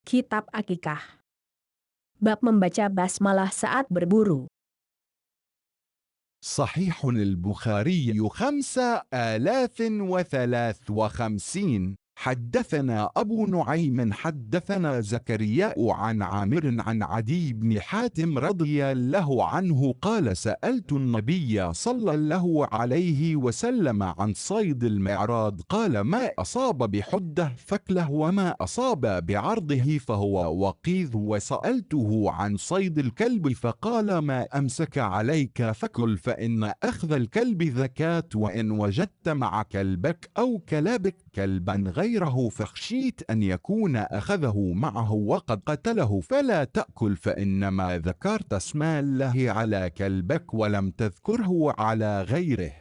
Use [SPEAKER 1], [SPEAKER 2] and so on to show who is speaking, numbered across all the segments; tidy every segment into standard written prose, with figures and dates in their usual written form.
[SPEAKER 1] Kitab Akikah. Bab membaca basmalah saat berburu.
[SPEAKER 2] صحيح البخاري 5053. حدثنا أبو نعيم حدثنا زكرياء عن عامر عن عدي بن حاتم رضي الله عنه قال سألت النبي صلى الله عليه وسلم عن صيد المعراض قال ما أصاب بحده فكله وما أصاب بعرضه فهو وقيذ، وسألته عن صيد الكلب فقال ما أمسك عليك فكل فإن أخذ الكلب زكاة، وإن وجدت مع كلبك أو كلابك كلبا غيره فخشيت أن يكون أخذه معه وقد قتله فلا تأكل، فإنما ذكرت اسم الله على كلبك ولم تذكره على غيره.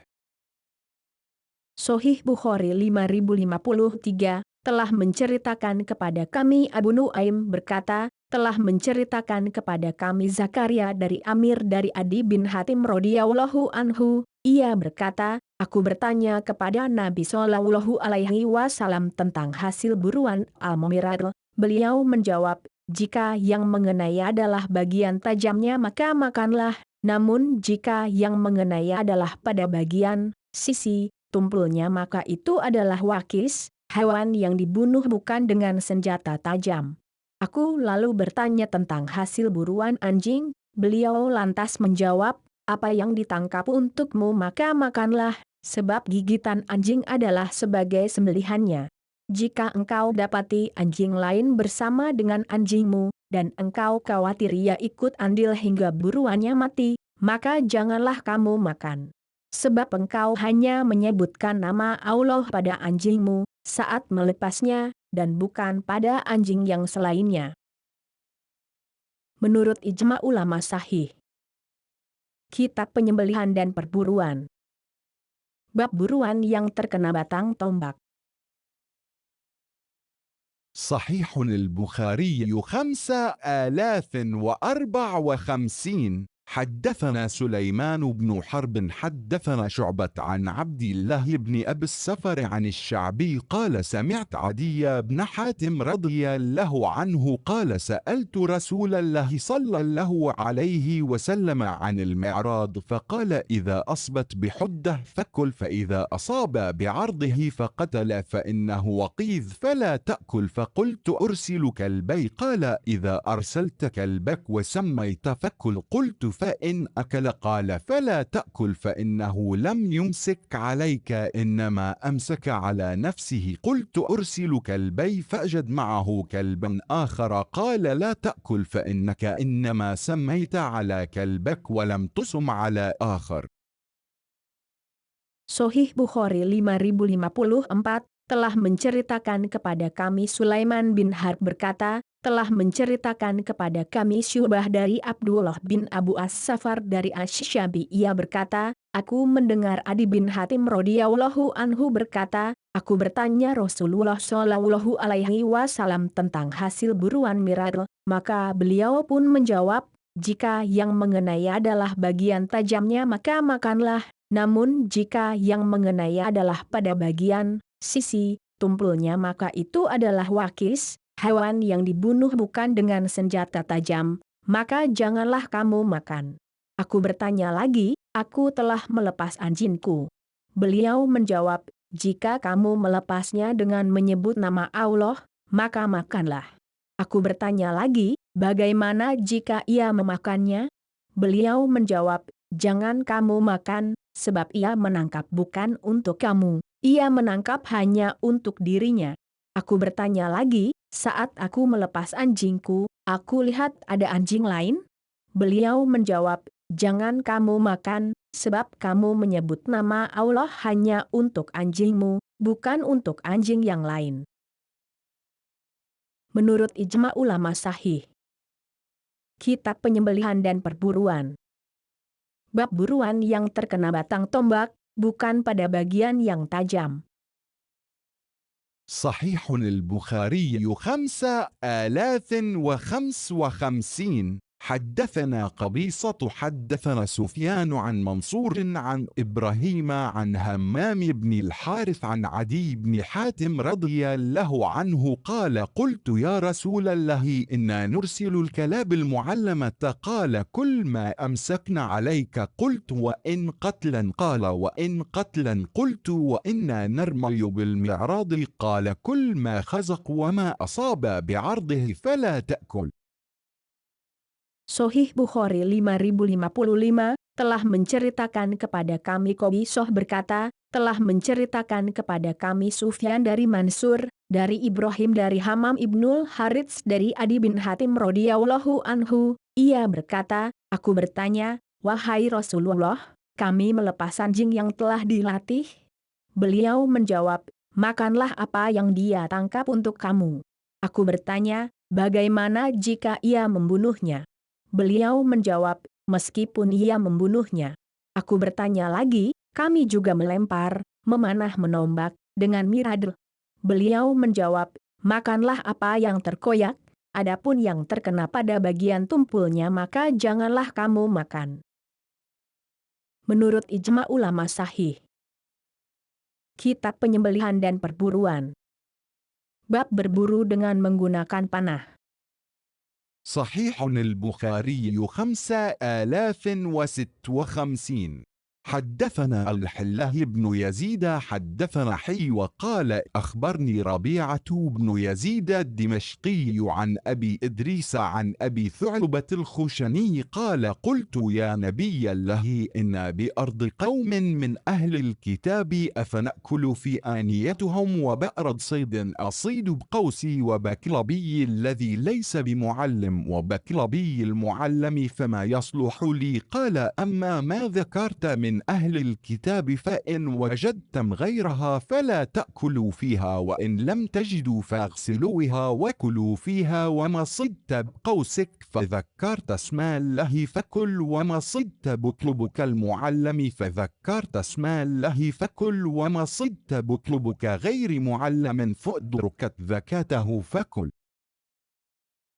[SPEAKER 1] Sohih Bukhari 5053 telah menceritakan kepada kami Abu Nuaim berkata, telah menceritakan kepada kami Zakaria dari Amir dari Adi bin Hatim radhiyallahu anhu, ia berkata, aku bertanya kepada Nabi Shallallahu alaihi wasallam tentang hasil buruan al-mumirad. Beliau menjawab, jika yang mengenai adalah bagian tajamnya maka makanlah, namun jika yang mengenai adalah pada bagian sisi tumpulnya maka itu adalah wakis, hewan yang dibunuh bukan dengan senjata tajam. Aku lalu bertanya tentang hasil buruan anjing, beliau lantas menjawab, apa yang ditangkap untukmu maka makanlah, sebab gigitan anjing adalah sebagai sembelihannya. Jika engkau dapati anjing lain bersama dengan anjingmu, dan engkau khawatir ia ikut andil hingga buruannya mati, maka janganlah kamu makan. Sebab engkau hanya menyebutkan nama Allah pada anjingmu saat melepasnya, dan bukan pada anjing yang selainnya. Menurut ijma ulama sahih. Kitab Penyembelihan dan Perburuan. Bab buruan yang terkena batang tombak.
[SPEAKER 2] صحيح البخاري 5054. حدثنا سليمان بن حرب حدثنا شعبة عن عبد الله بن أبي السفر عن الشعبي قال سمعت عدي بن حاتم رضي الله عنه قال سألت رسول الله صلى الله عليه وسلم عن المعراض فقال إذا أصبت بحدة فكل، فإذا أصاب بعرضه فقتل فإنه وقيذ فلا تأكل، فقلت أرسل كلبي قال إذا أرسلت كلبك وسميت فكل، قلت فإن أكل قال فلا تأكل فإنه لم يمسك عليك إنما أمسك على نفسه، قلت أرسل كلبي فأجد معه كلبا آخر قال لا تأكل فإنك إنما سميت على كلبك ولم تسم على آخر.
[SPEAKER 1] Sohih Bukhari 5054 telah menceritakan kepada kami Sulaiman bin Harb berkata, telah menceritakan kepada kami Syu'bah dari Abdullah bin Abu As-Safar dari Asy-Syabi, ia berkata, aku mendengar Adi bin Hatim radhiyallahu anhu berkata, aku bertanya Rasulullah Shallallahu alaihi wasallam tentang hasil buruan mirad, maka beliau pun menjawab, jika yang mengenai adalah bagian tajamnya maka makanlah, namun jika yang mengenai adalah pada bagian sisi tumpulnya maka itu adalah wakis, hewan yang dibunuh bukan dengan senjata tajam, maka janganlah kamu makan. Aku bertanya lagi, aku telah melepas anjingku. Beliau menjawab, jika kamu melepasnya dengan menyebut nama Allah, maka makanlah. Aku bertanya lagi, bagaimana jika ia memakannya? Beliau menjawab, jangan kamu makan, sebab ia menangkap bukan untuk kamu, ia menangkap hanya untuk dirinya. Aku bertanya lagi, saat aku melepas anjingku, aku lihat ada anjing lain? Beliau menjawab, jangan kamu makan, sebab kamu menyebut nama Allah hanya untuk anjingmu, bukan untuk anjing yang lain. Menurut ijma ulama sahih. Kitab Penyembelihan dan Perburuan. Bab buruan yang terkena batang tombak, bukan pada bagian yang tajam.
[SPEAKER 2] صحيح البخاري 5055. حدثنا قبيصة حدثنا سفيان عن منصور عن إبراهيم عن همام بن الحارث عن عدي بن حاتم رضي الله عنه قال قلت يا رسول الله إنا نرسل الكلاب المعلمة قال كل ما أمسكنا عليك قلت وإن قتلا قال وإن قتلا قلت وإنا نرمي بالمعراض قال كل ما خزق وما أصاب بعرضه فلا تأكل.
[SPEAKER 1] Sohih Bukhari 5055 telah menceritakan kepada kami Qobisoh berkata, telah menceritakan kepada kami Sufyan dari Mansur, dari Ibrahim dari Hamam ibnul Harits dari Adi bin Hatim radhiyallahu anhu, ia berkata, aku bertanya, wahai Rasulullah, kami melepas anjing yang telah dilatih? Beliau menjawab, makanlah apa yang dia tangkap untuk kamu. Aku bertanya, bagaimana jika ia membunuhnya? Beliau menjawab, meskipun ia membunuhnya. Aku bertanya lagi, kami juga melempar, memanah menombak, dengan miradl. Beliau menjawab, makanlah apa yang terkoyak, adapun yang terkena pada bagian tumpulnya maka janganlah kamu makan. Menurut ijma ulama sahih. Kitab Penyembelihan dan Perburuan. Bab berburu dengan menggunakan panah.
[SPEAKER 2] صحيح البخاري 5056. حدثنا الحله بن يزيد حدثنا حي وقال أخبرني ربيعة بن يزيد الدمشقي عن أبي إدريس عن أبي ثعلبة الخشني قال قلت يا نبي الله إنا بأرض قوم من أهل الكتاب أفنأكل في آنيتهم وبأرض صيد أصيد بقوسي وبكلبي الذي ليس بمعلم وبكلبي المعلم فما يصلح لي قال أما ما ذكرت من أهل الكتاب فإن وجدتم غيرها فلا تأكلوا فيها وإن لم تجدوا فاغسلوها وكلوا فيها وما صدت بقوسك فذكرت اسم الله فكل وما صدت بكلبك المعلم فذكرت اسم الله فكل وما صدت بكلبك غير معلم فأدركت ذكاته فكل.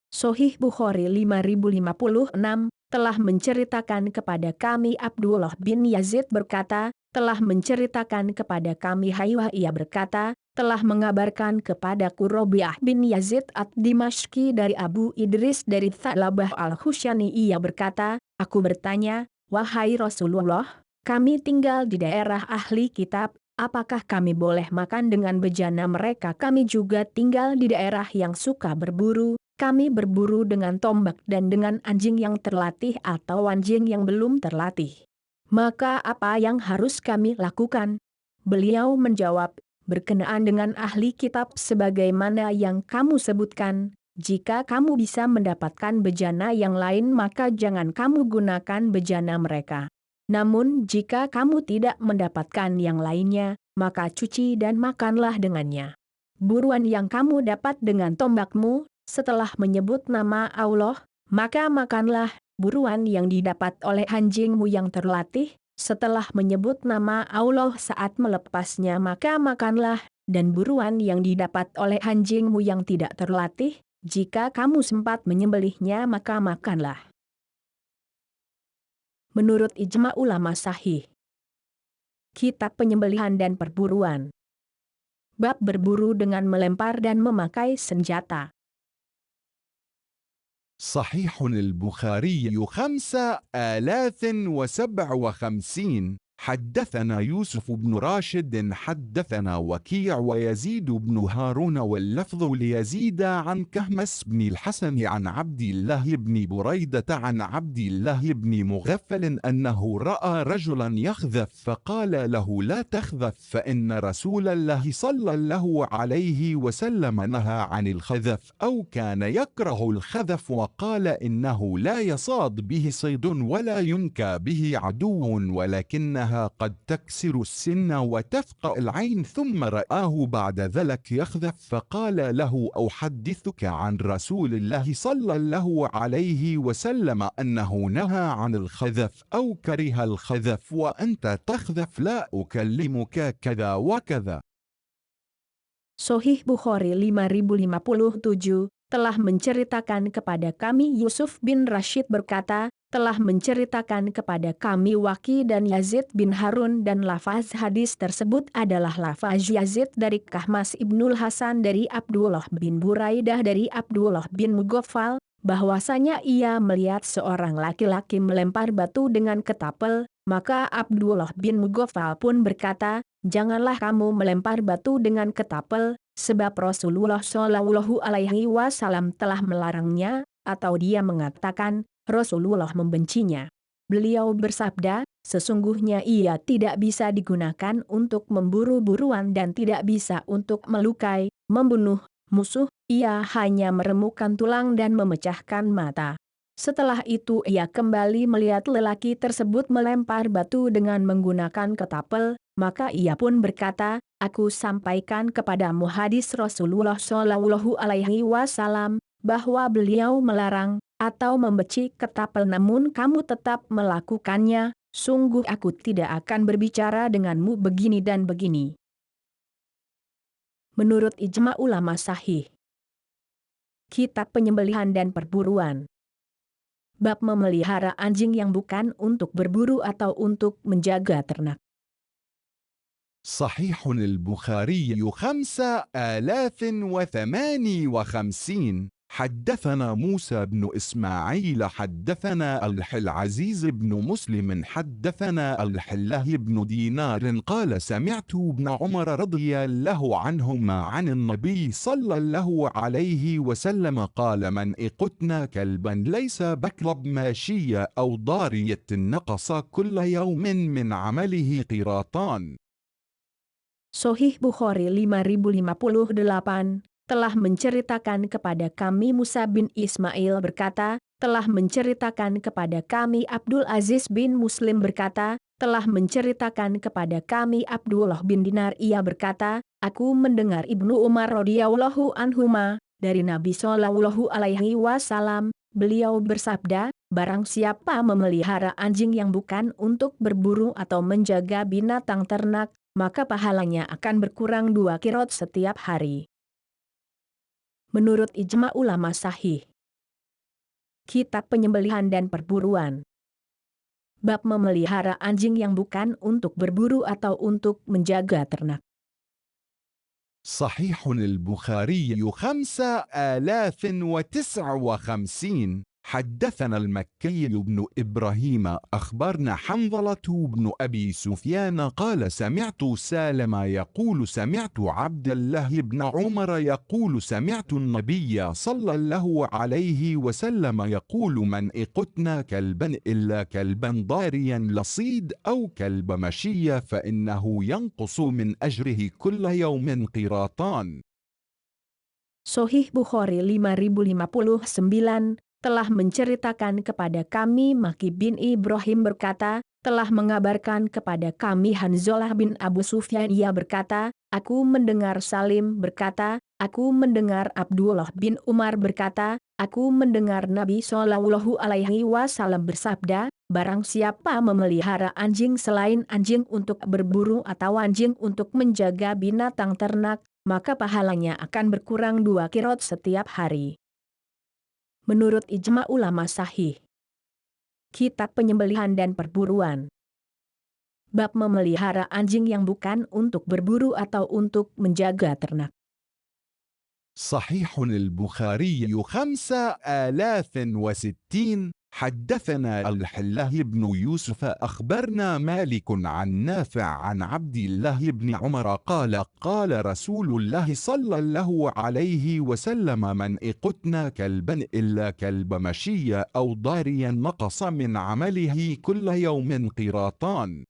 [SPEAKER 1] Sohih Bukhari 5056 telah menceritakan kepada kami Abdullah bin Yazid berkata, telah menceritakan kepada kami Haywah ia berkata, telah mengabarkan kepadaku Rabi'ah bin Yazid ad-Dimashqi dari Abu Idris dari Tha'labah al-Khushani ia berkata, aku bertanya, wahai Rasulullah, kami tinggal di daerah ahli kitab, apakah kami boleh makan dengan bejana mereka? Kami juga tinggal di daerah yang suka berburu. Kami berburu dengan tombak dan dengan anjing yang terlatih atau anjing yang belum terlatih. Maka apa yang harus kami lakukan? Beliau menjawab, berkenaan dengan ahli kitab sebagaimana yang kamu sebutkan, jika kamu bisa mendapatkan bejana yang lain maka jangan kamu gunakan bejana mereka. Namun jika kamu tidak mendapatkan yang lainnya, maka cuci dan makanlah dengannya. Buruan yang kamu dapat dengan tombakmu, setelah menyebut nama Allah, maka makanlah, buruan yang didapat oleh anjingmu yang terlatih, setelah menyebut nama Allah saat melepasnya maka makanlah, dan buruan yang didapat oleh anjingmu yang tidak terlatih, jika kamu sempat menyembelihnya maka makanlah. Menurut ijma ulama sahih. Kitab Penyembelihan dan Perburuan. Bab berburu dengan melempar dan memakai senjata.
[SPEAKER 2] صحيح البخاري 5057. حدثنا يوسف بن راشد حدثنا وكيع ويزيد بن هارون واللفظ ليزيد عن كهمس بن الحسن عن عبد الله بن بريدة عن عبد الله بن مغفل أنه رأى رجلا يخذف فقال له لا تخذف فإن رسول الله صلى الله عليه وسلم نهى عن الخذف أو كان يكره الخذف وقال إنه لا يصاد به صيد ولا ينكى به عدو ولكنها قد تكسر السن وتفقأ العين ثم رآه بعد ذلك يخذف فقال له أحدثك عن رسول الله صلى الله عليه وسلم أنه نهى عن الخذف أو كره الخذف وأنت تخذف لا أكلمك كذا وكذا.
[SPEAKER 1] Sohih Bukhari 5057 telah menceritakan kepada kami Yusuf bin Rashid berkata, telah menceritakan kepada kami Waki dan Yazid bin Harun dan lafaz hadis tersebut adalah lafaz Yazid dari Kahmas Ibnul Hasan dari Abdullah bin Buraidah dari Abdullah bin Mughaffal, bahwasanya ia melihat seorang laki-laki melempar batu dengan ketapel, maka Abdullah bin Mughaffal pun berkata, janganlah kamu melempar batu dengan ketapel, sebab Rasulullah Shallallahu Alaihi Wasallam telah melarangnya, atau dia mengatakan, Rasulullah membencinya. Beliau bersabda, sesungguhnya ia tidak bisa digunakan untuk memburu buruan dan tidak bisa untuk melukai, membunuh musuh, ia hanya meremukkan tulang dan memecahkan mata. Setelah itu ia kembali melihat lelaki tersebut melempar batu dengan menggunakan ketapel, maka ia pun berkata, aku sampaikan kepadamu hadis Rasulullah Shallallahu Alaihi Wasallam, bahwa beliau melarang atau membenci ketapel namun kamu tetap melakukannya, sungguh aku tidak akan berbicara denganmu begini dan begini. Menurut ijma ulama sahih. Kitab Penyembelihan dan Perburuan. Bab memelihara anjing yang bukan untuk berburu atau untuk menjaga ternak.
[SPEAKER 2] صحيح البخاري 5058 حدثنا موسى بن إسماعيل حدثنا العزيز بن مسلم حدثنا الحله بن دينار قال سمعت ابن عمر رضي الله عنهما عن النبي صلى الله عليه وسلم قال من إقتنا كلبا ليس بكلب ماشية أو ضارية نقص كل يوم من عمله قيراطان.
[SPEAKER 1] Sahih Bukhari 5058 telah menceritakan kepada kami Musa bin Ismail berkata, telah menceritakan kepada kami Abdul Aziz bin Muslim berkata, telah menceritakan kepada kami Abdullah bin Dinar ia berkata, aku mendengar Ibnu Umar radhiyallahu anhuma dari Nabi Shallallahu Alaihi Wasallam, beliau bersabda, barang siapa memelihara anjing yang bukan untuk berburu atau menjaga binatang ternak, maka pahalanya akan berkurang 2 qirot setiap hari. Menurut ijma ulama sahih. Kitab Penyembelihan dan Perburuan. Bab memelihara anjing yang bukan untuk berburu atau untuk menjaga ternak.
[SPEAKER 2] صحيح البخاري 5059 حدثنا المكي بن إبراهيم أخبرنا حنظلة بن أبي سفيان قال سمعت سالم يقول سمعت عبد الله بن عمر يقول سمعت النبي صلى الله عليه وسلم يقول من إقتنا كلبا إلا كلبا ضاريا لصيد أو كلب مشية فإنه ينقص من أجره كل يوم قيراطان.
[SPEAKER 1] Sahih Bukhari 5059 telah menceritakan kepada kami Maki bin Ibrahim berkata, telah mengabarkan kepada kami Hanzalah bin Abu Sufyan ia berkata, aku mendengar Salim berkata, aku mendengar Abdullah bin Umar berkata, aku mendengar Nabi Shallallahu Alaihi Wasallam bersabda, barang siapa memelihara anjing selain anjing untuk berburu atau anjing untuk menjaga binatang ternak, maka pahalanya akan berkurang 2 qirot setiap hari. Menurut ijma ulama sahih. Kitab Penyembelihan dan Perburuan. Bab memelihara anjing yang bukan untuk berburu atau untuk menjaga ternak.
[SPEAKER 2] صحيح البخاري 5060 حدثنا الحله بن يوسف أخبرنا مالك عن نافع عن عبد الله بن عمر قال قال رسول الله صلى الله عليه وسلم من إقتنا كلبا إلا كلب مشية أو ضاريا نقص من عمله كل يوم قيراطان.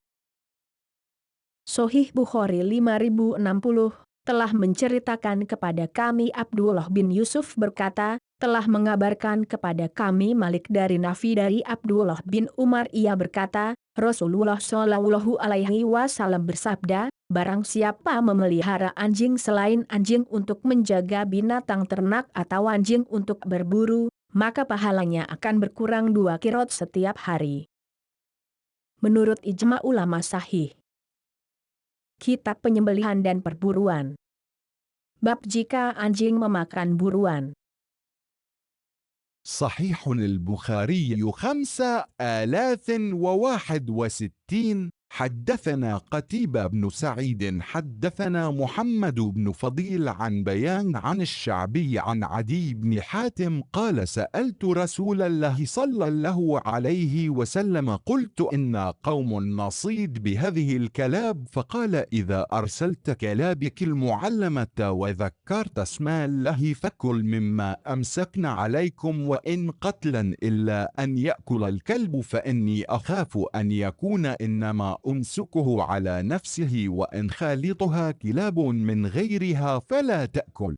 [SPEAKER 1] Sahih Bukhari 5060 telah menceritakan kepada kami Abdullah bin Yusuf berkata, telah mengabarkan kepada kami Malik dari Nafi dari Abdullah bin Umar ia berkata, Rasulullah Shallallahu Alaihi Wasallam bersabda, barang siapa memelihara anjing selain anjing untuk menjaga binatang ternak atau anjing untuk berburu, maka pahalanya akan berkurang 2 qirot setiap hari. Menurut ijma ulama sahih. Kitab Penyembelihan dan Perburuan. Bab jika anjing memakan buruan.
[SPEAKER 2] صحيح البخاري 5061. حدثنا قتيبة بن سعيد حدثنا محمد بن فضيل عن بيان عن الشعبي عن عدي بن حاتم قال سألت رسول الله صلى الله عليه وسلم قلت إن قوم نصيد بهذه الكلاب فقال إذا أرسلت كلابك المعلمة وذكرت اسم الله فكل مما أمسكن عليكم وإن قتلا إلا أن يأكل الكلب فإني أخاف أن يكون إنما أمسكه على نفسه وإن خالطها كلاب من غيرها فلا تأكل.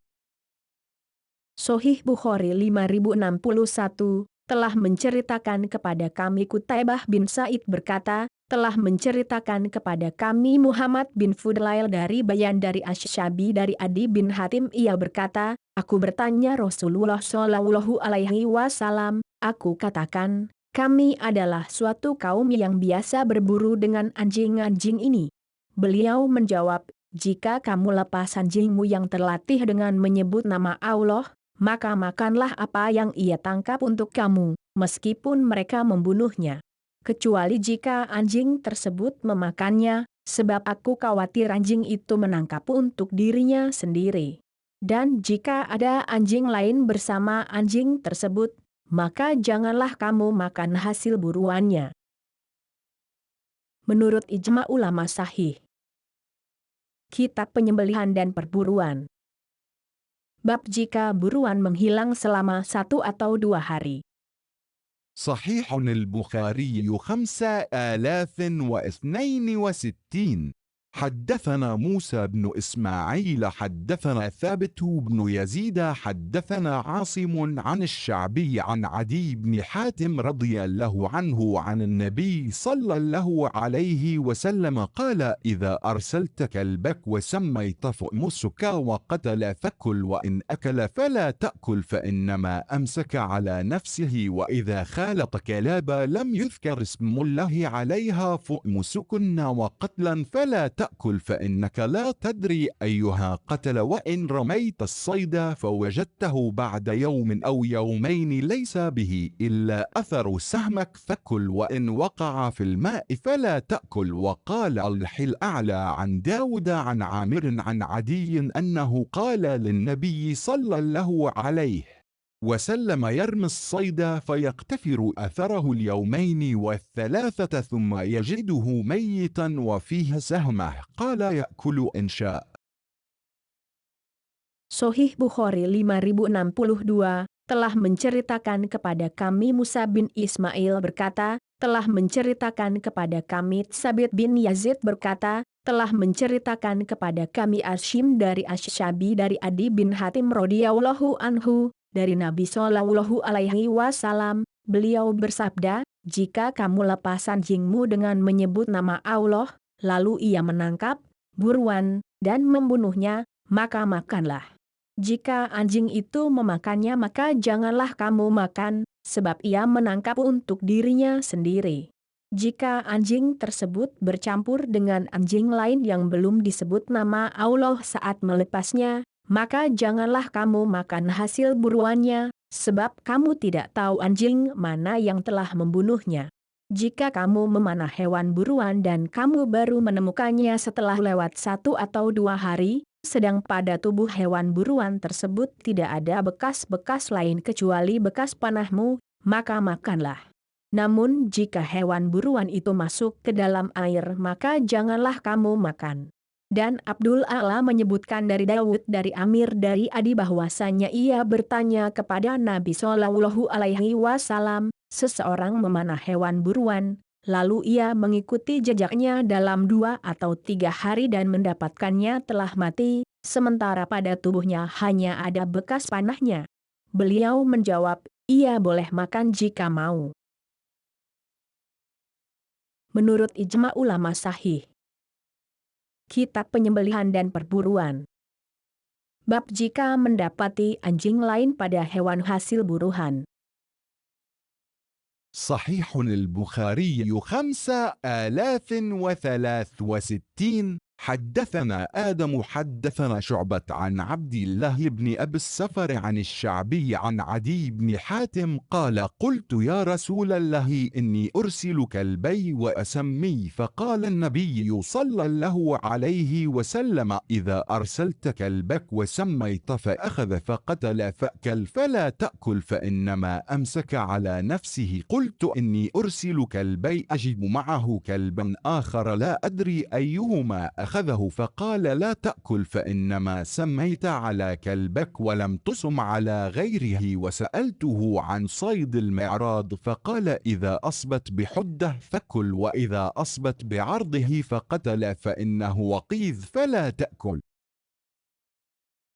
[SPEAKER 1] Sahih Bukhari 5061, telah menceritakan kepada kami Qutaibah bin Sa'id berkata, telah menceritakan kepada kami Muhammad bin Fudail dari Bayan dari Asy-Syabi dari Adi bin Hatim ia berkata, aku bertanya Rasulullah Shallallahu Alaihi Wasallam, aku katakan, kami adalah suatu kaum yang biasa berburu dengan anjing-anjing ini. Beliau menjawab, jika kamu lepas anjingmu yang terlatih dengan menyebut nama Allah, maka makanlah apa yang ia tangkap untuk kamu, meskipun mereka membunuhnya. Kecuali jika anjing tersebut memakannya, sebab aku khawatir anjing itu menangkap untuk dirinya sendiri. Dan jika ada anjing lain bersama anjing tersebut, maka janganlah kamu makan hasil buruannya. Menurut ijma ulama sahih. Kitab Penyembelihan dan Perburuan. Bab jika buruan menghilang selama 1 atau 2 hari.
[SPEAKER 2] صحيح البخاري 5062. حدثنا موسى بن إسماعيل حدثنا ثابت بن يزيد حدثنا عاصم عن الشعبي عن عدي بن حاتم رضي الله عنه عن النبي صلى الله عليه وسلم قال إذا أرسلت كلبك وسميت فأمسك وقتل فكل وإن أكل فلا تأكل فإنما أمسك على نفسه وإذا خالط كلاب لم يذكر اسم الله عليها فأمسكن وقتلا فلا تأكل فإنك لا تدري أيها قتل وإن رميت الصيد فوجدته بعد يوم أو يومين ليس به إلا أثر سهمك فكل وإن وقع في الماء فلا تأكل. وقال الأعلى عن داود عن عامر عن عدي أنه قال للنبي صلى الله عليه وسلم يرمي الصيد فيقتفر أثره اليومين والثلاثة ثم يجده ميتا وفيه سهمه قال يأكل إن شاء.
[SPEAKER 1] Sahih Bukhari 5062, telah menceritakan kepada kami Musa bin Ismail berkata, telah menceritakan kepada kami Tsabit bin Yazid berkata, telah menceritakan kepada kami Asyim dari Asy-Syabi dari Adi bin Hatim radhiyallahu anhu, dari Nabi Shallallahu Alaihi Wasallam, beliau bersabda, jika kamu lepas anjingmu dengan menyebut nama Allah, lalu ia menangkap buruan dan membunuhnya, maka makanlah. Jika anjing itu memakannya maka janganlah kamu makan, sebab ia menangkap untuk dirinya sendiri. Jika anjing tersebut bercampur dengan anjing lain yang belum disebut nama Allah saat melepasnya, maka janganlah kamu makan hasil buruannya, sebab kamu tidak tahu anjing mana yang telah membunuhnya. Jika kamu memanah hewan buruan dan kamu baru menemukannya setelah lewat 1 atau 2 hari, sedang pada tubuh hewan buruan tersebut tidak ada bekas-bekas lain kecuali bekas panahmu, maka makanlah. Namun jika hewan buruan itu masuk ke dalam air maka janganlah kamu makan. Dan Abdul A'la menyebutkan dari Daud dari Amir dari Adi bahwasanya ia bertanya kepada Nabi Shallallahu Alaihi Wasallam, seseorang memanah hewan buruan, lalu ia mengikuti jejaknya dalam 2 atau 3 hari dan mendapatkannya telah mati, sementara pada tubuhnya hanya ada bekas panahnya. Beliau menjawab, ia boleh makan jika mau. Menurut ijma ulama sahih. Kitab Penyembelihan dan Perburuan. Bab jika mendapati anjing lain pada hewan hasil buruan.
[SPEAKER 2] صحيح البخاري 5063. حدثنا آدم حدثنا شعبة عن عبد الله بن أبي السفر عن الشعبي عن عدي بن حاتم قال قلت يا رسول الله إني أرسل كلبي وأسمي فقال النبي صلى الله عليه وسلم إذا أرسلت كلبك وسميت فأخذ فقتل فأكل فلا تأكل فإنما أمسك على نفسه. قلت إني أرسل كلبي أجد معه كلبا آخر لا أدري أيهما أخذه فقال لا تأكل فإنما سميت على كلبك ولم تصم على غيره. وسألته عن صيد المعراض فقال إذا أصبت بحده فكل وإذا أصبت بعرضه فقتل فإنه وقيذ فلا تأكل.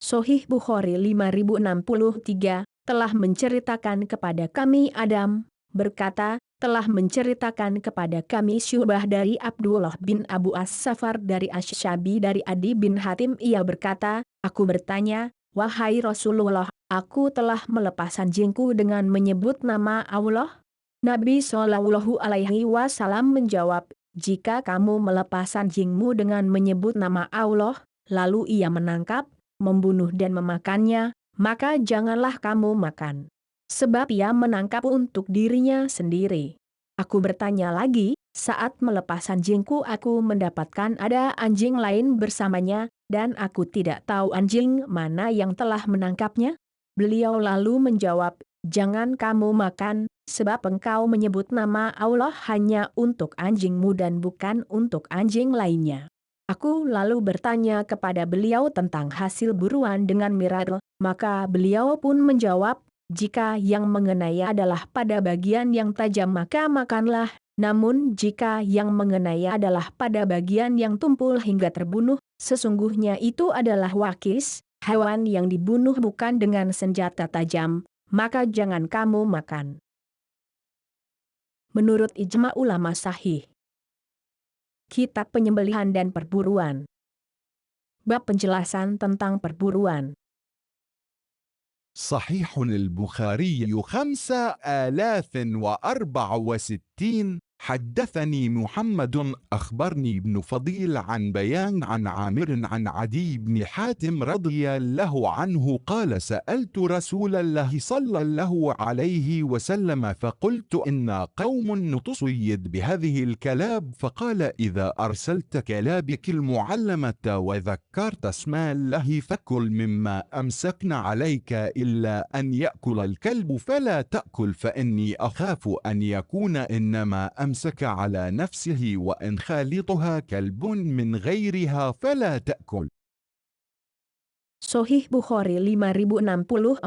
[SPEAKER 1] Sahih Bukhari 5063 telah menceritakan kepada kami Adam, berkata, telah menceritakan kepada kami Syu'bah dari Abdullah bin Abu As-Safar dari Asy-Syabi dari Adi bin Hatim. Ia berkata, aku bertanya, wahai Rasulullah, aku telah melepas anjingku dengan menyebut nama Allah? Nabi Shallallahu Alaihi Wasallam menjawab, jika kamu melepas anjingmu dengan menyebut nama Allah, lalu ia menangkap, membunuh dan memakannya, maka janganlah kamu makan. Sebab ia menangkap untuk dirinya sendiri. Aku bertanya lagi, saat melepas anjingku aku mendapatkan ada anjing lain bersamanya, dan aku tidak tahu anjing mana yang telah menangkapnya? Beliau lalu menjawab, jangan kamu makan, sebab engkau menyebut nama Allah hanya untuk anjingmu dan bukan untuk anjing lainnya. Aku lalu bertanya kepada beliau tentang hasil buruan dengan mirar, maka beliau pun menjawab, jika yang mengenai adalah pada bagian yang tajam maka makanlah, namun jika yang mengenai adalah pada bagian yang tumpul hingga terbunuh, sesungguhnya itu adalah wakis, hewan yang dibunuh bukan dengan senjata tajam, maka jangan kamu makan. Menurut ijma ulama sahih. Kitab Penyembelihan dan Perburuan. Bab penjelasan tentang perburuan.
[SPEAKER 2] صحيح البخاري 5064. حدثني محمد أخبرني ابن فضيل عن بيان عن عامر عن عدي بن حاتم رضي الله عنه قال سألت رسول الله صلى الله عليه وسلم فقلت إن قوم نتصيد بهذه الكلاب فقال إذا أرسلت كلابك المعلمة وذكرت اسم الله فكل مما أمسكن عليك إلا أن يأكل الكلب فلا تأكل فإني أخاف أن يكون إنما أمسك على نفسه وإن خالطها كلب من غيرها فلا تأكل.
[SPEAKER 1] Sahih Bukhari 5064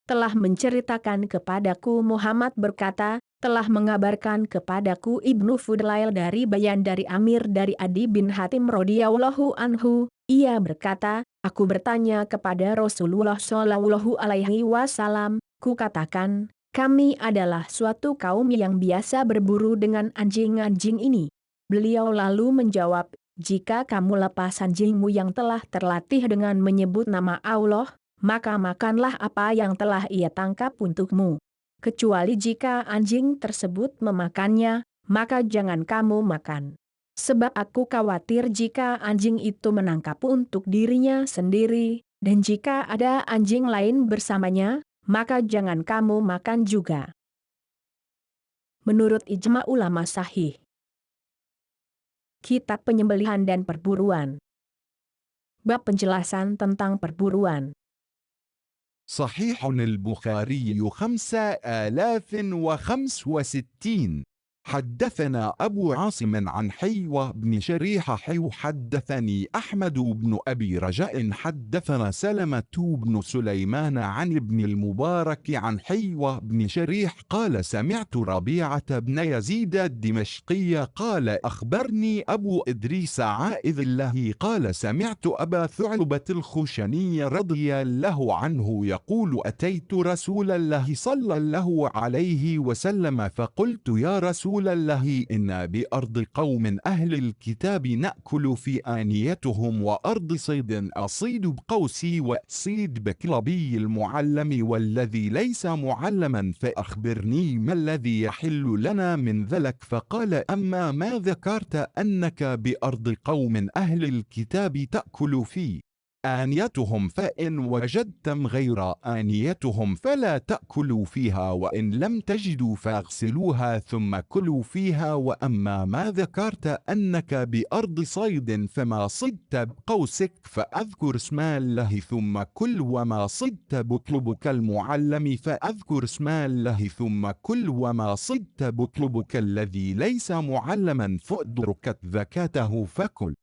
[SPEAKER 1] telah menceritakan kepadaku Muhammad berkata, telah mengabarkan kepadaku Ibnu Fudail dari Bayan dari Amir dari Adi bin Hatim radhiyallahu anhu. Ia berkata, aku bertanya kepada Rasulullah Shallallahu Alaihi Wasallam, ku katakan, kami adalah suatu kaum yang biasa berburu dengan anjing-anjing ini. Beliau lalu menjawab, jika kamu lepas anjingmu yang telah terlatih dengan menyebut nama Allah, maka makanlah apa yang telah ia tangkap untukmu. Kecuali jika anjing tersebut memakannya, maka jangan kamu makan. Sebab aku khawatir jika anjing itu menangkap untuk dirinya sendiri, dan jika ada anjing lain bersamanya, maka jangan kamu makan juga. Menurut ijma ulama sahih. Kitab Penyembelihan dan Perburuan. Bab penjelasan tentang perburuan.
[SPEAKER 2] صحيح البخاري 5065. حدثنا أبو عاصم عن حيوة بن شريح حدثني أحمد بن أبي رجاء حدثنا سلمة بن سليمان عن ابن المبارك عن حيوة بن شريح قال سمعت ربيعة بن يزيد الدمشقي قال أخبرني أبو إدريس عائذ الله قال سمعت أبا ثعلبة الخشني رضي الله عنه يقول أتيت رسول الله صلى الله عليه وسلم فقلت يا رسول رسول الله إن بأرض قوم أهل الكتاب نأكل في آنيتهم وأرض صيد أصيد بقوسي وأصيد بكلبي المعلم والذي ليس معلما فأخبرني ما الذي يحل لنا من ذلك. فقال أما ما ذكرت أنك بأرض قوم أهل الكتاب تأكل في آنيتهم فإن وجدتم غير آنيتهم فلا تأكلوا فيها وإن لم تجدوا فاغسلوها ثم كلوا فيها. وأما ما ذكرت أنك بأرض صيد فما صدت بقوسك فأذكر اسم الله ثم كل وما صدت بكلبك المعلم فأذكر اسم الله ثم كل وما صدت بكلبك الذي ليس معلما فأدرك زكاته فكل.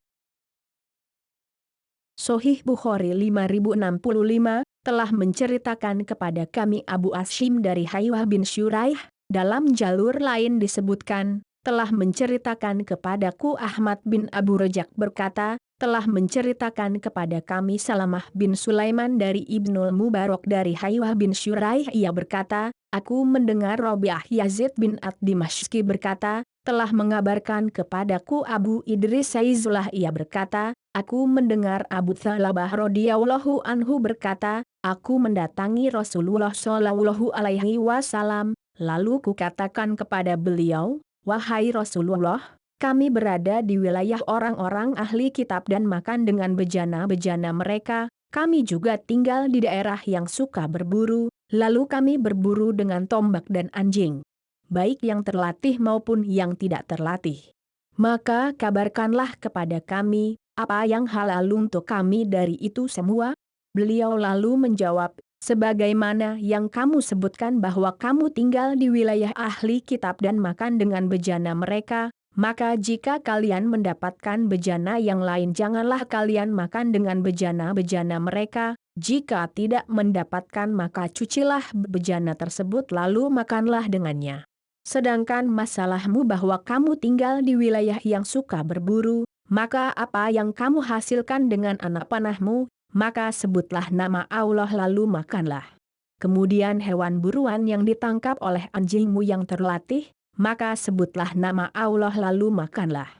[SPEAKER 1] Sohih Bukhari 5065 telah menceritakan kepada kami Abu Ashim dari Haywah bin Syuraih, dalam jalur lain disebutkan, telah menceritakan kepadaku Ahmad bin Abu Rajak berkata, telah menceritakan kepada kami Salamah bin Sulaiman dari Ibnul Mubarak dari Haywah bin Syuraih, ia berkata, aku mendengar Rabi'ah Yazid bin Ad-Dimashqi berkata, telah mengabarkan kepadaku Abu Idris Saizullah, ia berkata, aku mendengar Abu Thalabah radhiyallahu anhu berkata, aku mendatangi Rasulullah shallallahu alaihi wasallam, lalu kukatakan kepada beliau, wahai Rasulullah, kami berada di wilayah orang-orang ahli kitab dan makan dengan bejana-bejana mereka, kami juga tinggal di daerah yang suka berburu, lalu kami berburu dengan tombak dan anjing, baik yang terlatih maupun yang tidak terlatih. Maka kabarkanlah kepada kami, apa yang halal untuk kami dari itu semua? Beliau lalu menjawab, sebagaimana yang kamu sebutkan bahwa kamu tinggal di wilayah ahli kitab dan makan dengan bejana mereka, maka jika kalian mendapatkan bejana yang lain janganlah kalian makan dengan bejana-bejana mereka, jika tidak mendapatkan maka cucilah bejana tersebut lalu makanlah dengannya. Sedangkan masalahmu bahwa kamu tinggal di wilayah yang suka berburu, maka apa yang kamu hasilkan dengan anak panahmu, maka sebutlah nama Allah lalu makanlah. Kemudian hewan buruan yang ditangkap oleh anjingmu yang terlatih, maka sebutlah nama Allah lalu makanlah.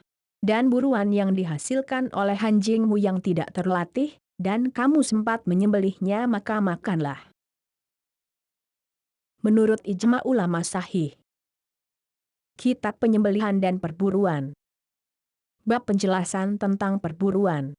[SPEAKER 1] Dan buruan yang dihasilkan oleh anjingmu yang tidak terlatih, dan kamu sempat menyembelihnya maka makanlah. Menurut ijma ulama sahih. Kitab Penyembelihan dan Perburuan. Bab penjelasan tentang perburuan.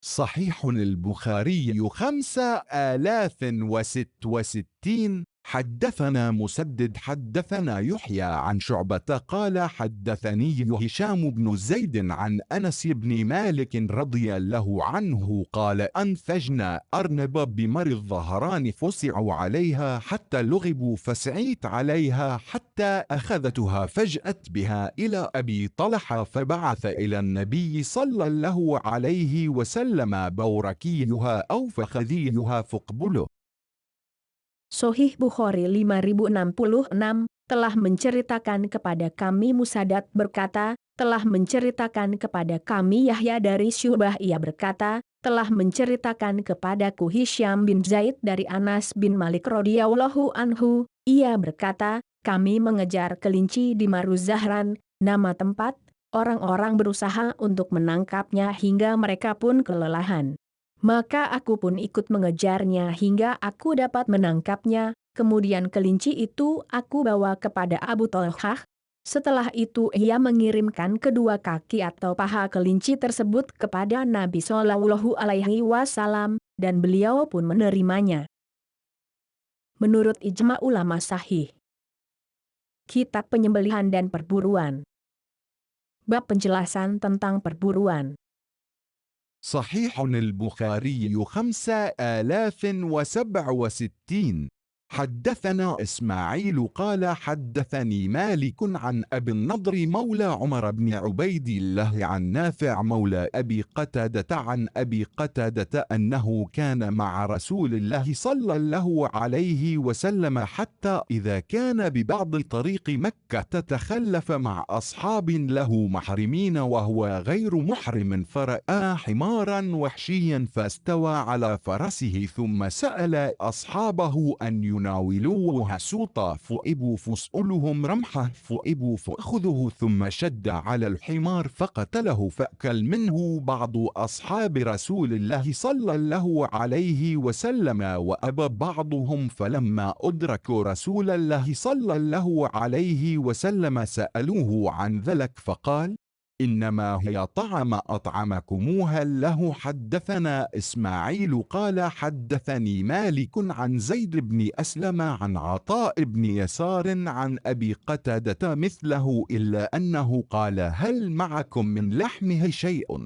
[SPEAKER 2] صحيح البخاري 5066. حدثنا مسدد حدثنا يحيى عن شعبة قال حدثني هشام بن زيد عن أنس بن مالك رضي الله عنه قال أنفجنا أرنب بمر الظهران فسعوا عليها حتى لغبوا فسعيت عليها حتى أخذتها فجأت بها إلى أبي طلحة فبعث إلى النبي صلى الله عليه وسلم بوركيها أو فخذيها فاقبله.
[SPEAKER 1] Sohih Bukhari 5066 telah menceritakan kepada kami Musaddad berkata, telah menceritakan kepada kami Yahya dari Syu'bah, ia berkata, telah menceritakan kepadaku Hisyam bin Zaid dari Anas bin Malik radhiyallahu anhu, ia berkata, kami mengejar kelinci di Maruzahran, nama tempat, orang-orang berusaha untuk menangkapnya hingga mereka pun kelelahan. Maka aku pun ikut mengejarnya hingga aku dapat menangkapnya, kemudian kelinci itu aku bawa kepada Abu Talhah. Setelah itu ia mengirimkan kedua kaki atau paha kelinci tersebut kepada Nabi Shallallahu Alaihi Wasallam, dan beliau pun menerimanya. Menurut ijma ulama sahih. Kitab Penyembelihan dan Perburuan. Bab penjelasan tentang perburuan.
[SPEAKER 2] صحيح البخاري 5067. حدثنا إسماعيل قال حدثني مالك عن أبي النضر مولى عمر بن عبيد الله عن نافع مولى أبي قتادة عن أبي قتادة أنه كان مع رسول الله صلى الله عليه وسلم حتى إذا كان ببعض طريق مكة تخلف مع أصحاب له محرمين وهو غير محرم فرأى حمارا وحشيا فاستوى على فرسه ثم سأل أصحابه أن ناولوه سوطا فأبوا فاسألهم رمحه فأبوا فأخذه ثم شد على الحمار فقتله فأكل منه بعض أصحاب رسول الله صلى الله عليه وسلم وأبى بعضهم فلما أدركوا رسول الله صلى الله عليه وسلم سألوه عن ذلك فقال إنما هي طعم أطعمكموها له. حدثنا إسماعيل قال حدثني مالك عن زيد بن أسلم عن عطاء بن يسار عن أبي قتادة مثله إلا أنه قال هل معكم من لحمه شيء.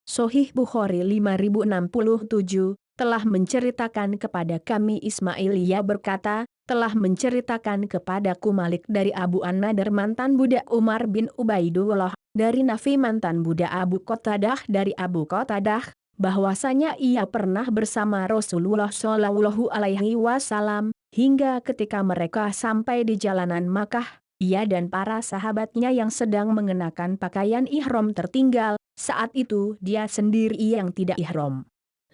[SPEAKER 1] Sahih Bukhari 5067 telah menceritakan kepada kami Ismail, ia berkata, telah menceritakan kepadaku Malik dari Abu An-Nadr mantan budak Umar bin Ubaidullah, dari Nafi mantan budak Abu Qatadah dari Abu Qatadah, bahwasanya ia pernah bersama Rasulullah Shallallahu Alaihi Wasallam, hingga ketika mereka sampai di jalanan Makkah, ia dan para sahabatnya yang sedang mengenakan pakaian ihram tertinggal, saat itu dia sendiri yang tidak ihram.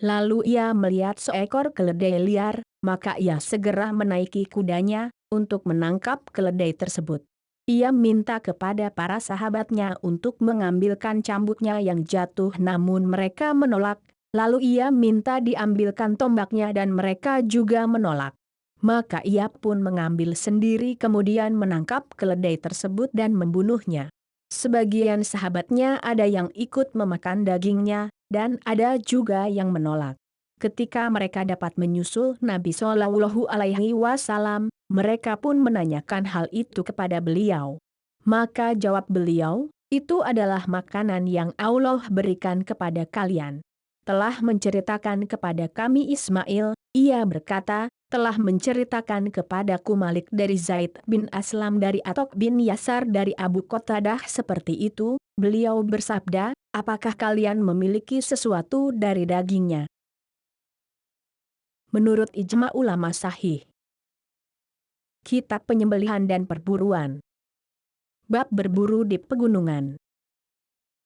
[SPEAKER 1] Lalu ia melihat seekor keledai liar, maka ia segera menaiki kudanya untuk menangkap keledai tersebut. Ia minta kepada para sahabatnya untuk mengambilkan cambuknya yang jatuh, namun mereka menolak. Lalu ia minta diambilkan tombaknya dan mereka juga menolak. Maka ia pun mengambil sendiri kemudian menangkap keledai tersebut dan membunuhnya. Sebagian sahabatnya ada yang ikut memakan dagingnya, dan ada juga yang menolak. Ketika mereka dapat menyusul Nabi Shallallahu Alaihi Wasallam, mereka pun menanyakan hal itu kepada beliau. Maka jawab beliau, itu adalah makanan yang Allah berikan kepada kalian. Telah menceritakan kepada kami Ismail, ia berkata, telah menceritakan kepadaku Malik dari Zaid bin Aslam dari Atok bin Yasar dari Abu Qatadah seperti itu. Beliau bersabda, apakah kalian memiliki sesuatu dari dagingnya? Menurut ijma ulama sahih. Kitab Penyembelihan dan Perburuan. Bab berburu di pegunungan.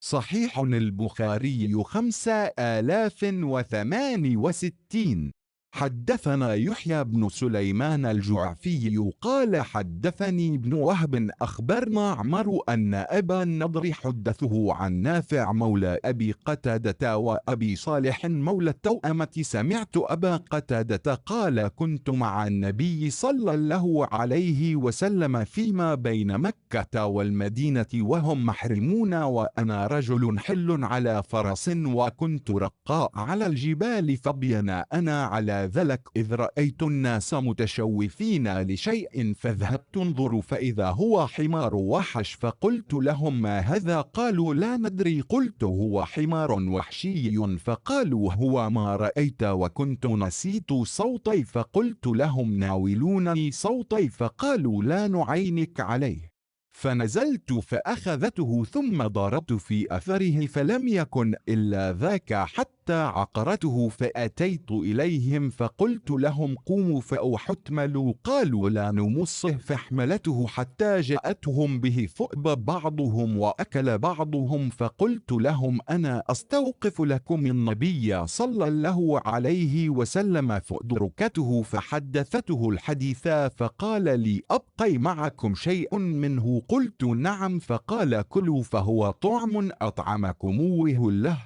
[SPEAKER 2] صحيح البخاري 5068. حدثنا يحيى بن سليمان الجعفي قال حدثني ابن وهب أخبرنا عمر أن أبا النضر حدثه عن نافع مولى أبي قتادة وأبي صالح مولى التوأمة سمعت أبا قتادة قال كنت مع النبي صلى الله عليه وسلم فيما بين مكة والمدينة وهم محرمون وأنا رجل حل على فرس وكنت رقاء على الجبال فبينا أنا على ذلك إذ رأيت الناس متشوفين لشيء فذهبت انظر فإذا هو حمار وحش فقلت لهم ما هذا قالوا لا ندري قلت هو حمار وحشي فقالوا هو ما رأيت وكنت نسيت صوتي فقلت لهم ناولونني صوتي فقالوا لا نعينك عليه فنزلت فأخذته ثم ضربت في أثره فلم يكن إلا ذاك حتى عقرته فأتيت إليهم فقلت لهم قوموا فأحتملوا قالوا لا نمصه فاحملته حتى جاءتهم به ثؤب بعضهم وأكل بعضهم فقلت لهم أنا أستوقف لكم النبي صلى الله عليه وسلم فأدركته فحدثته الحديث فقال لي أبقي معكم شيء منه قلت نعم فقال كلوا فهو طعم أطعمكموه له.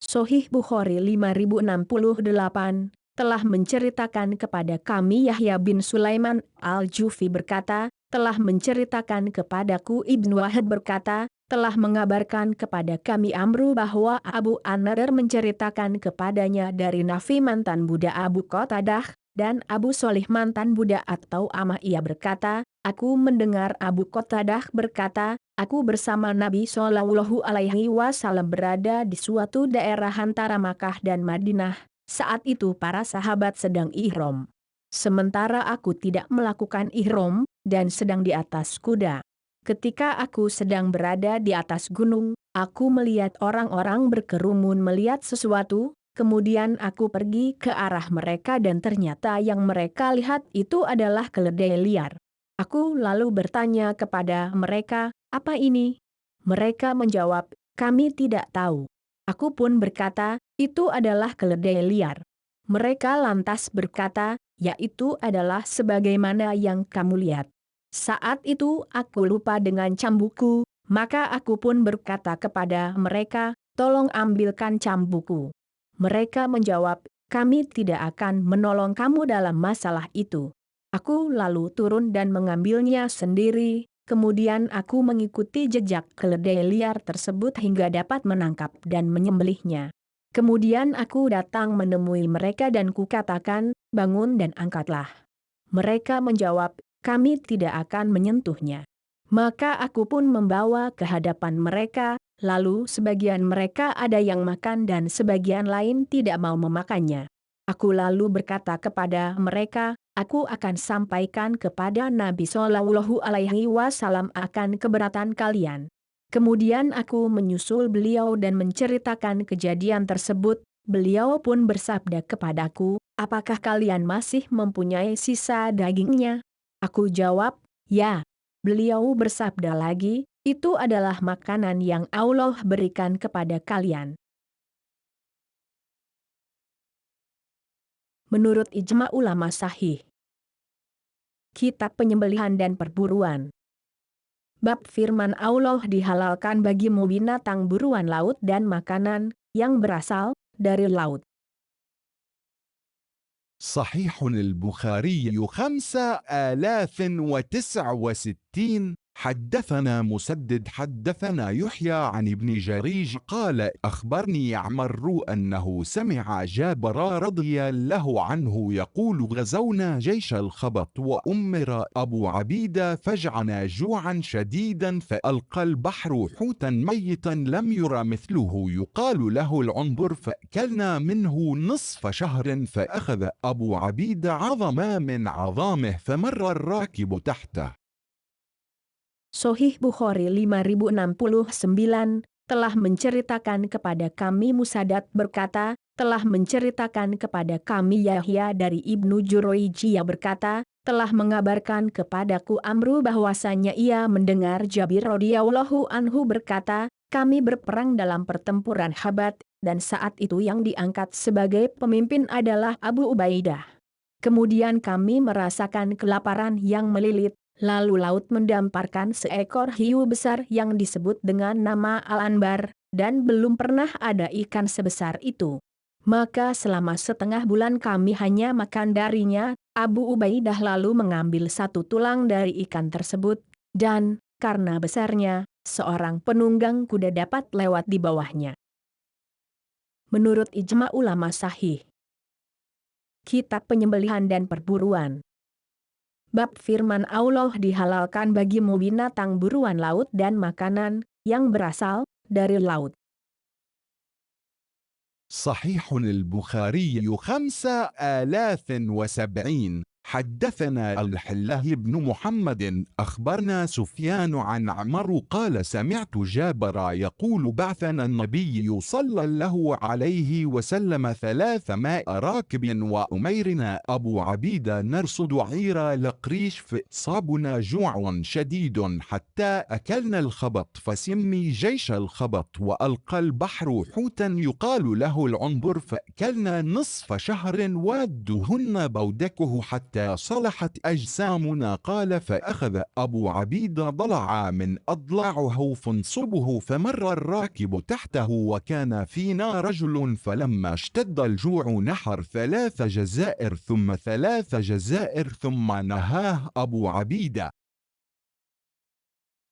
[SPEAKER 1] Sahih Bukhari 5068 telah menceritakan kepada kami Yahya bin Sulaiman Al-Jufi berkata, telah menceritakan kepadaku Ibnu Wahab berkata, telah mengabarkan kepada kami Amru bahwa Abu An-Nadr menceritakan kepadanya dari Nafi mantan budak Abu Qatadah, dan Abu Solih mantan budak atau Amah. Ia berkata, aku mendengar Abu Qatadah berkata, aku bersama Nabi Shallallahu Alaihi Wasallam berada di suatu daerah antara Makkah dan Madinah. Saat itu para sahabat sedang ihram. Sementara aku tidak melakukan ihram, dan sedang di atas kuda. Ketika aku sedang berada di atas gunung, aku melihat orang-orang berkerumun melihat sesuatu. Kemudian aku pergi ke arah mereka dan ternyata yang mereka lihat itu adalah keledai liar. Aku lalu bertanya kepada mereka, apa ini? Mereka menjawab, kami tidak tahu. Aku pun berkata, itu adalah keledai liar. Mereka lantas berkata, yaitu adalah sebagaimana yang kamu lihat. Saat itu aku lupa dengan cambukku, maka aku pun berkata kepada mereka, tolong ambilkan cambukku. Mereka menjawab, kami tidak akan menolong kamu dalam masalah itu. Aku lalu turun dan mengambilnya sendiri, kemudian aku mengikuti jejak keledai liar tersebut hingga dapat menangkap dan menyembelihnya. Kemudian aku datang menemui mereka dan kukatakan, bangun dan angkatlah. Mereka menjawab, kami tidak akan menyentuhnya. Maka aku pun membawa ke hadapan mereka, lalu sebagian mereka ada yang makan dan sebagian lain tidak mau memakannya. Aku lalu berkata kepada mereka, aku akan sampaikan kepada Nabi Shallallahu Alaihi Wasallam akan keberatan kalian. Kemudian aku menyusul beliau dan menceritakan kejadian tersebut. Beliau pun bersabda kepadaku, apakah kalian masih mempunyai sisa dagingnya? Aku jawab, ya. Beliau bersabda lagi, itu adalah makanan yang Allah berikan kepada kalian. Menurut ijma ulama sahih. Kitab Penyembelihan dan Perburuan. Bab firman Allah dihalalkan bagimu binatang buruan laut dan makanan yang berasal dari laut.
[SPEAKER 2] صحيح البخاري 5069. حدثنا مسدد حدثنا يحيى عن ابن جريج قال أخبرني عمرو أنه سمع جابر رضي الله عنه يقول غزونا جيش الخبط وأمر أبو عبيدة فجعنا جوعا شديدا فألقى البحر حوتا ميتا لم ير مثله يقال له العنبر فأكلنا منه نصف شهر فأخذ أبو عبيدة عظما من عظامه فمر الراكب تحته.
[SPEAKER 1] Sahih Bukhari 5069, telah menceritakan kepada kami Musaddad berkata, telah menceritakan kepada kami Yahya dari Ibnu Jurayj ia berkata, telah mengabarkan kepadaku Amru bahwasanya ia mendengar Jabir radhiyallahu anhu berkata, kami berperang dalam pertempuran Habat, dan saat itu yang diangkat sebagai pemimpin adalah Abu Ubaidah. Kemudian kami merasakan kelaparan yang melilit. Lalu laut mendamparkan seekor hiu besar yang disebut dengan nama Al-Anbar, dan belum pernah ada ikan sebesar itu. Maka selama setengah bulan kami hanya makan darinya. Abu Ubaidah lalu mengambil satu tulang dari ikan tersebut, dan, karena besarnya, seorang penunggang kuda dapat lewat di bawahnya. Menurut ijma ulama sahih. Kitab Penyembelihan dan Perburuan. Bab firman Allah dihalalkan bagimu binatang buruan laut dan makanan yang berasal dari laut.
[SPEAKER 2] صحيح البخاري 5070. حدثنا الحله بن محمد أخبرنا سفيان عن عمرو قال سمعت جابر يقول بعثنا النبي صلى الله عليه وسلم 300 راكب وأميرنا أبو عبيدة نرصد عير لقريش فصابنا جوع شديد حتى أكلنا الخبط فسمي جيش الخبط وألقى البحر حوتا يقال له العنبر فأكلنا نصف شهر وادهن بودكه حتى صلحت أجسامنا قال فأخذ أبو عبيدة ضلعا من أضلاعه فانصبه فمر الراكب تحته وكان فينا رجل فلما اشتد الجوع نحر 3 جزائر ثم 3 جزائر ثم نهاه أبو عبيدة.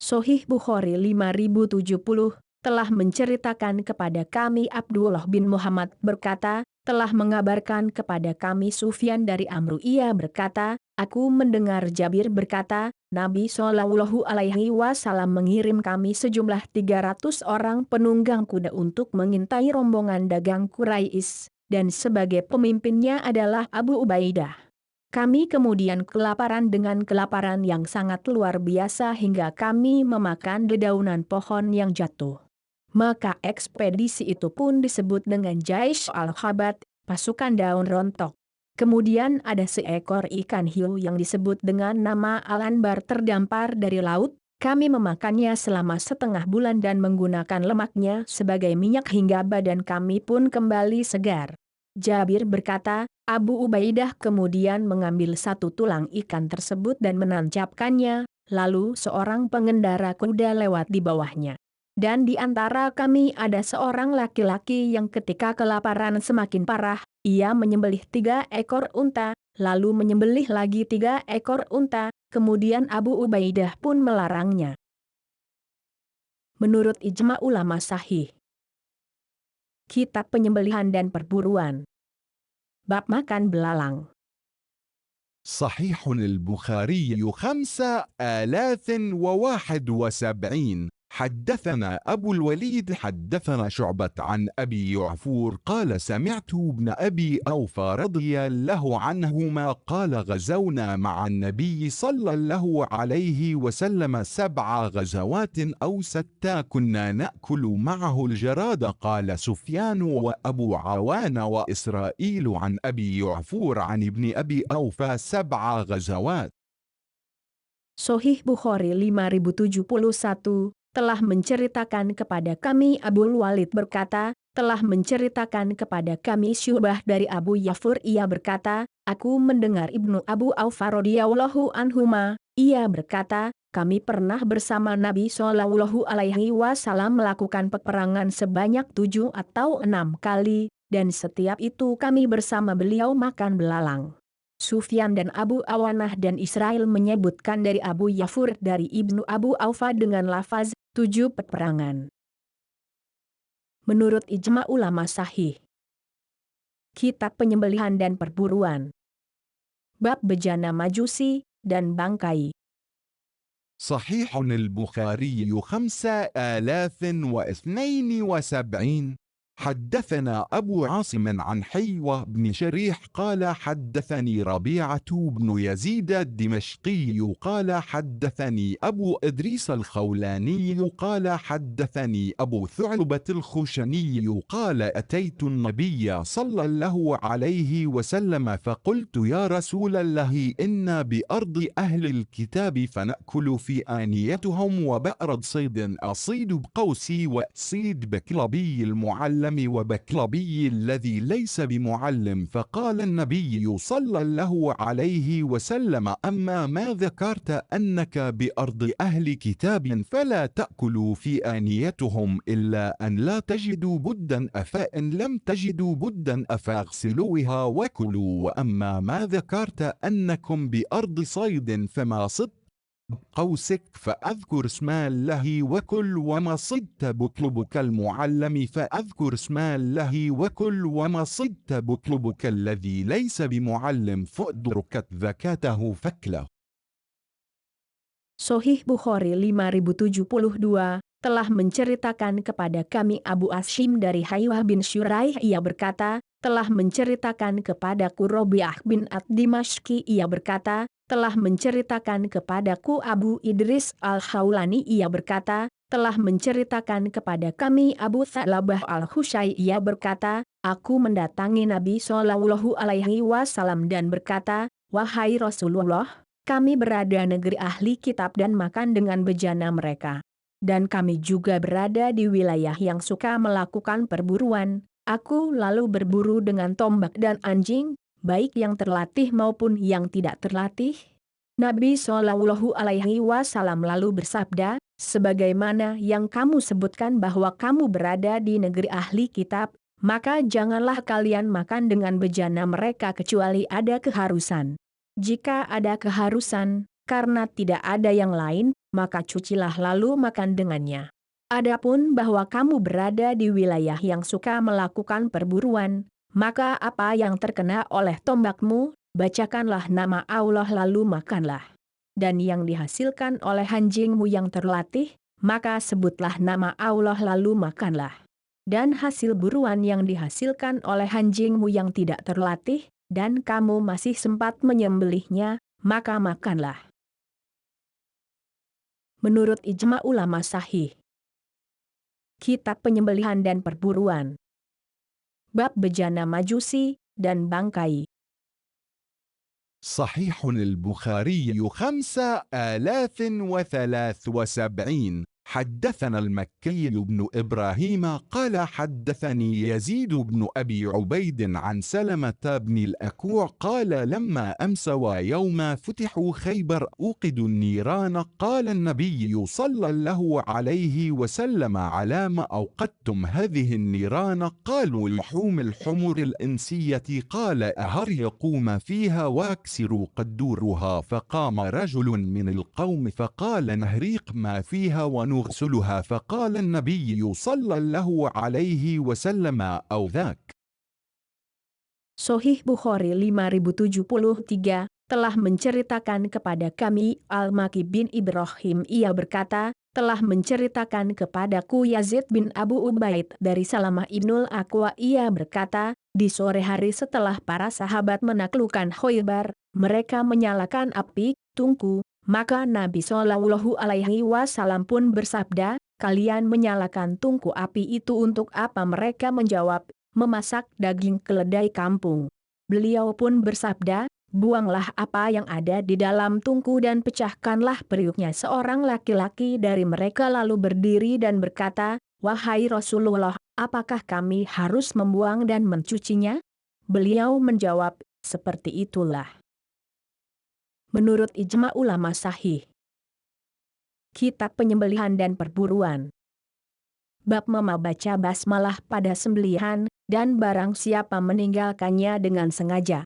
[SPEAKER 1] Sahih Bukhari 5070 telah menceritakan kepada kami Abdullah bin Muhammad berkata, telah mengabarkan kepada kami Sufyan dari Amru ia berkata, aku mendengar Jabir berkata, Nabi Shallallahu Alaihi Wasallam mengirim kami sejumlah 300 orang penunggang kuda untuk mengintai rombongan dagang Quraisy, dan sebagai pemimpinnya adalah Abu Ubaidah. Kami kemudian kelaparan dengan kelaparan yang sangat luar biasa hingga kami memakan dedaunan pohon yang jatuh. Maka ekspedisi itu pun disebut dengan Jaish al-Khabat, pasukan daun rontok. Kemudian ada seekor ikan hiu yang disebut dengan nama Al-Anbar terdampar dari laut, kami memakannya selama setengah bulan dan menggunakan lemaknya sebagai minyak hingga badan kami pun kembali segar. Jabir berkata, Abu Ubaidah kemudian mengambil satu tulang ikan tersebut dan menancapkannya, lalu seorang pengendara kuda lewat di bawahnya. Dan di antara kami ada seorang laki-laki yang ketika kelaparan semakin parah, ia menyembelih 3 ekor unta, lalu menyembelih lagi 3 ekor unta, kemudian Abu Ubaidah pun melarangnya. Menurut ijma ulama sahih. Kitab Penyembelihan dan Perburuan. Bab makan belalang.
[SPEAKER 2] صحيح البخاري 5071. حدثنا أبو الوليد حدثنا شعبة عن أبي يعفور قال سمعت ابن أبي أوفى رضي الله عنهما قال غزونا مع النبي صلى الله عليه وسلم 7 غزوات أو 6 كنا نأكل معه الجراد. قال سفيان وأبو عوان وإسرائيل عن أبي يعفور عن ابن أبي أوفى 7 غزوات.
[SPEAKER 1] Sahih Bukhari 5071 telah menceritakan kepada kami Abul Walid berkata, telah menceritakan kepada kami Syu'bah dari Abu Ya'fur ia berkata, aku mendengar Ibnu Abu Aufa radhiyallahu anhuma, ia berkata, kami pernah bersama Nabi Shallallahu alaihi wasallam melakukan peperangan sebanyak 7 atau 6 kali, dan setiap itu kami bersama beliau makan belalang. Sufyan dan Abu Awanah dan Israel menyebutkan dari Abu Ya'fur dari Ibnu Abu Aufa dengan lafaz 7 peperangan. Menurut ijma ulama sahih. Kitab Penyembelihan dan Perburuan. Bab bejana majusi dan bangkai.
[SPEAKER 2] صحيح البخاري 5072. حدثنا أبو عاصم عن حيوة بن شريح قال حدثني ربيعة بن يزيد الدمشقي قال حدثني أبو إدريس الخولاني قال حدثني أبو ثعلبة الخشني قال أتيت النبي صلى الله عليه وسلم فقلت يا رسول الله إنا بأرض أهل الكتاب فنأكل في آنيتهم وبأرض صيد أصيد بقوسي وأصيد بكلبي المعلم وبكلبي الذي ليس بمعلم. فقال النبي صلى الله عليه وسلم أما ما ذكرت أنك بأرض أهل كتاب فلا تأكلوا في آنيتهم إلا أن لا تجدوا بدا أفإن لم تجدوا بدا أفاغسلوها وكلوا وأما ما ذكرت أنكم بأرض صيد فما صدت قوسك فأذكر اسم الله وكل وما صدت بكلبك المعلم فأذكر اسم الله وكل وما صدت بكلبك الذي ليس بمعلم فأدركت ذكاته فكله.
[SPEAKER 1] Sahih Bukhari 5072 telah menceritakan kepada kami Abu Ashim dari Haywah bin Syuraih ia berkata, telah menceritakan kepadaku Rabi'ah bin Ad-Dimashqi ia berkata, telah menceritakan kepadaku Abu Idris Al-Khawlani ia berkata, telah menceritakan kepada kami Abu Tha'labah Al-Husyai ia berkata, aku mendatangi Nabi Shallallahu alaihi wasallam dan berkata, wahai Rasulullah, kami berada negeri ahli kitab dan makan dengan bejana mereka. Dan kami juga berada di wilayah yang suka melakukan perburuan. Aku lalu berburu dengan tombak dan anjing, baik yang terlatih maupun yang tidak terlatih. Nabi Shallallahu alaihi wasallam lalu bersabda, sebagaimana yang kamu sebutkan bahwa kamu berada di negeri ahli kitab, maka janganlah kalian makan dengan bejana mereka kecuali ada keharusan. Jika ada keharusan, karena tidak ada yang lain, maka cucilah lalu makan dengannya. Adapun bahwa kamu berada di wilayah yang suka melakukan perburuan, maka apa yang terkena oleh tombakmu, bacakanlah nama Allah lalu makanlah. Dan yang dihasilkan oleh anjingmu yang terlatih, maka sebutlah nama Allah lalu makanlah. Dan hasil buruan yang dihasilkan oleh anjingmu yang tidak terlatih, dan kamu masih sempat menyembelihnya, maka makanlah. Menurut ijma ulama sahih. Kitab Penyembelihan dan Perburuan. Bab bejana majusi dan bangkai.
[SPEAKER 2] صحيح البخاري 5073. حدثنا المكي بن إبراهيم قال حدثني يزيد بن أبي عبيد عن سلمة بن الأكوع قال لما أمسوا يوم فتحوا خيبر أوقدوا النيران قال النبي صلى الله عليه وسلم على ما أوقدتم هذه النيران قالوا لحوم الحمر الإنسية قال أهرقوا ما فيها واكسروا قدورها فقام رجل من القوم فقال نهريق ما فيها ونغسلها فقال النبي صلى الله عليه وسلم أو ذاك.
[SPEAKER 1] Sahih Bukhari 5073 telah menceritakan kepada kami Al-Maki bin Ibrahim, ia berkata, telah menceritakan kepadaku Yazid bin Abu Ubaid dari Salamah ibnul Aqwa, ia berkata, di sore hari setelah para sahabat menaklukkan Khaybar, mereka menyalakan api tungku, maka Nabi Shallallahu Alaihi Wasallam pun bersabda, kalian menyalakan tungku api itu untuk apa? Mereka menjawab, memasak daging keledai kampung. Beliau pun bersabda, buanglah apa yang ada di dalam tungku dan pecahkanlah periuknya. Seorang laki-laki dari mereka lalu berdiri dan berkata, wahai Rasulullah, apakah kami harus membuang dan mencucinya? Beliau menjawab, seperti itulah. Menurut ijma ulama sahih. Kitab Penyembelihan dan Perburuan. Bab membaca basmalah pada sembelihan, dan barang siapa meninggalkannya dengan sengaja.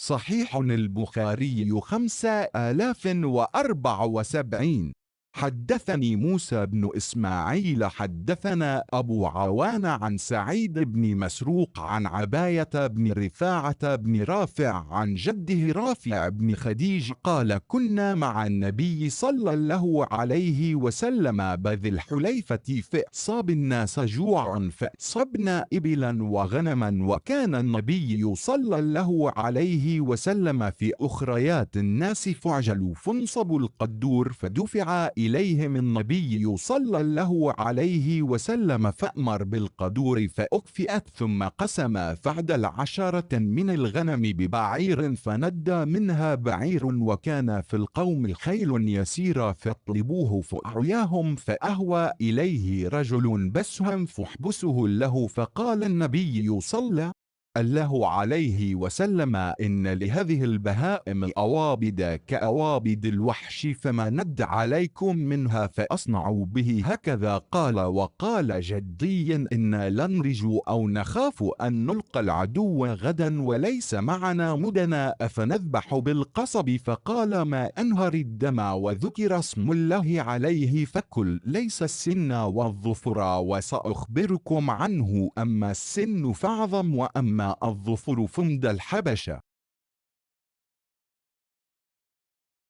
[SPEAKER 2] صحيح البخاري 5074. حدثني موسى بن إسماعيل حدثنا أبو عوان عن سعيد بن مسروق عن عباية بن رفاعة بن رافع عن جده رافع بن خديج قال كنا مع النبي صلى الله عليه وسلم بذي الحليفة فأصاب الناس جوعا فأصبنا إبلا وغنما وكان النبي صلى الله عليه وسلم في أخريات الناس فعجلوا فانصبوا القدور فدفع إليهم النبي صلى الله عليه وسلم فأمر بالقدور فأكفئت ثم قسم فعدل 10 من الغنم ببعير فندى منها بعير وكان في القوم خيل يسيرة فاطلبوه فأعياهم فأهوى إليه رجل بسهم فاحبسه له فقال النبي صلى الله عليه وسلم إن لهذه البهائم أوابد كأوابد الوحش فما ند عليكم منها فأصنعوا به هكذا قال. وقال جدي إنا لنرجو أو نخاف أن نلقى العدو غدا وليس معنا مدنا أفنذبح بالقصب فقال ما أنهر الدم وذكر اسم الله عليه فكل ليس السن والظفر وسأخبركم عنه أما السن فاعظم وأما الظفر فمد الحبشة.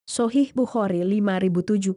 [SPEAKER 1] Sahih Bukhari 5074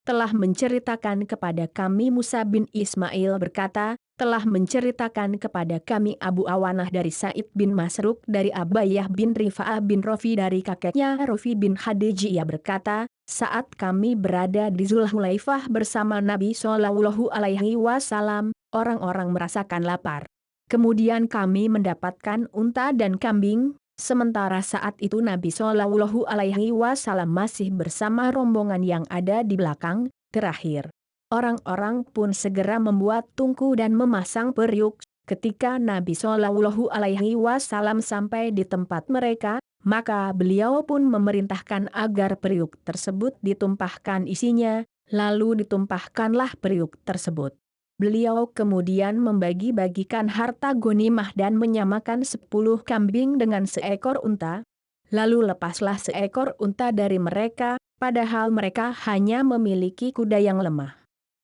[SPEAKER 1] telah menceritakan kepada kami Musa bin Ismail berkata, telah menceritakan kepada kami Abu Awanah dari Sa'id bin Masruq dari Abayah bin Rifa'ah bin Rafi dari kakeknya Rafi bin Khadij, ia berkata, saat kami berada di Zulhulaifah bersama Nabi Shallallahu Alaihi Wasallam, orang-orang merasakan lapar. Kemudian kami mendapatkan unta dan kambing, sementara saat itu Nabi Shallallahu Alaihi Wasallam masih bersama rombongan yang ada di belakang. Terakhir, orang-orang pun segera membuat tungku dan memasang periuk. Ketika Nabi Shallallahu Alaihi Wasallam sampai di tempat mereka, maka beliau pun memerintahkan agar periuk tersebut ditumpahkan isinya, lalu ditumpahkanlah periuk tersebut. Beliau kemudian membagi-bagikan harta ghanimah dan menyamakan 10 kambing dengan seekor unta. Lalu lepaslah seekor unta dari mereka, padahal mereka hanya memiliki kuda yang lemah.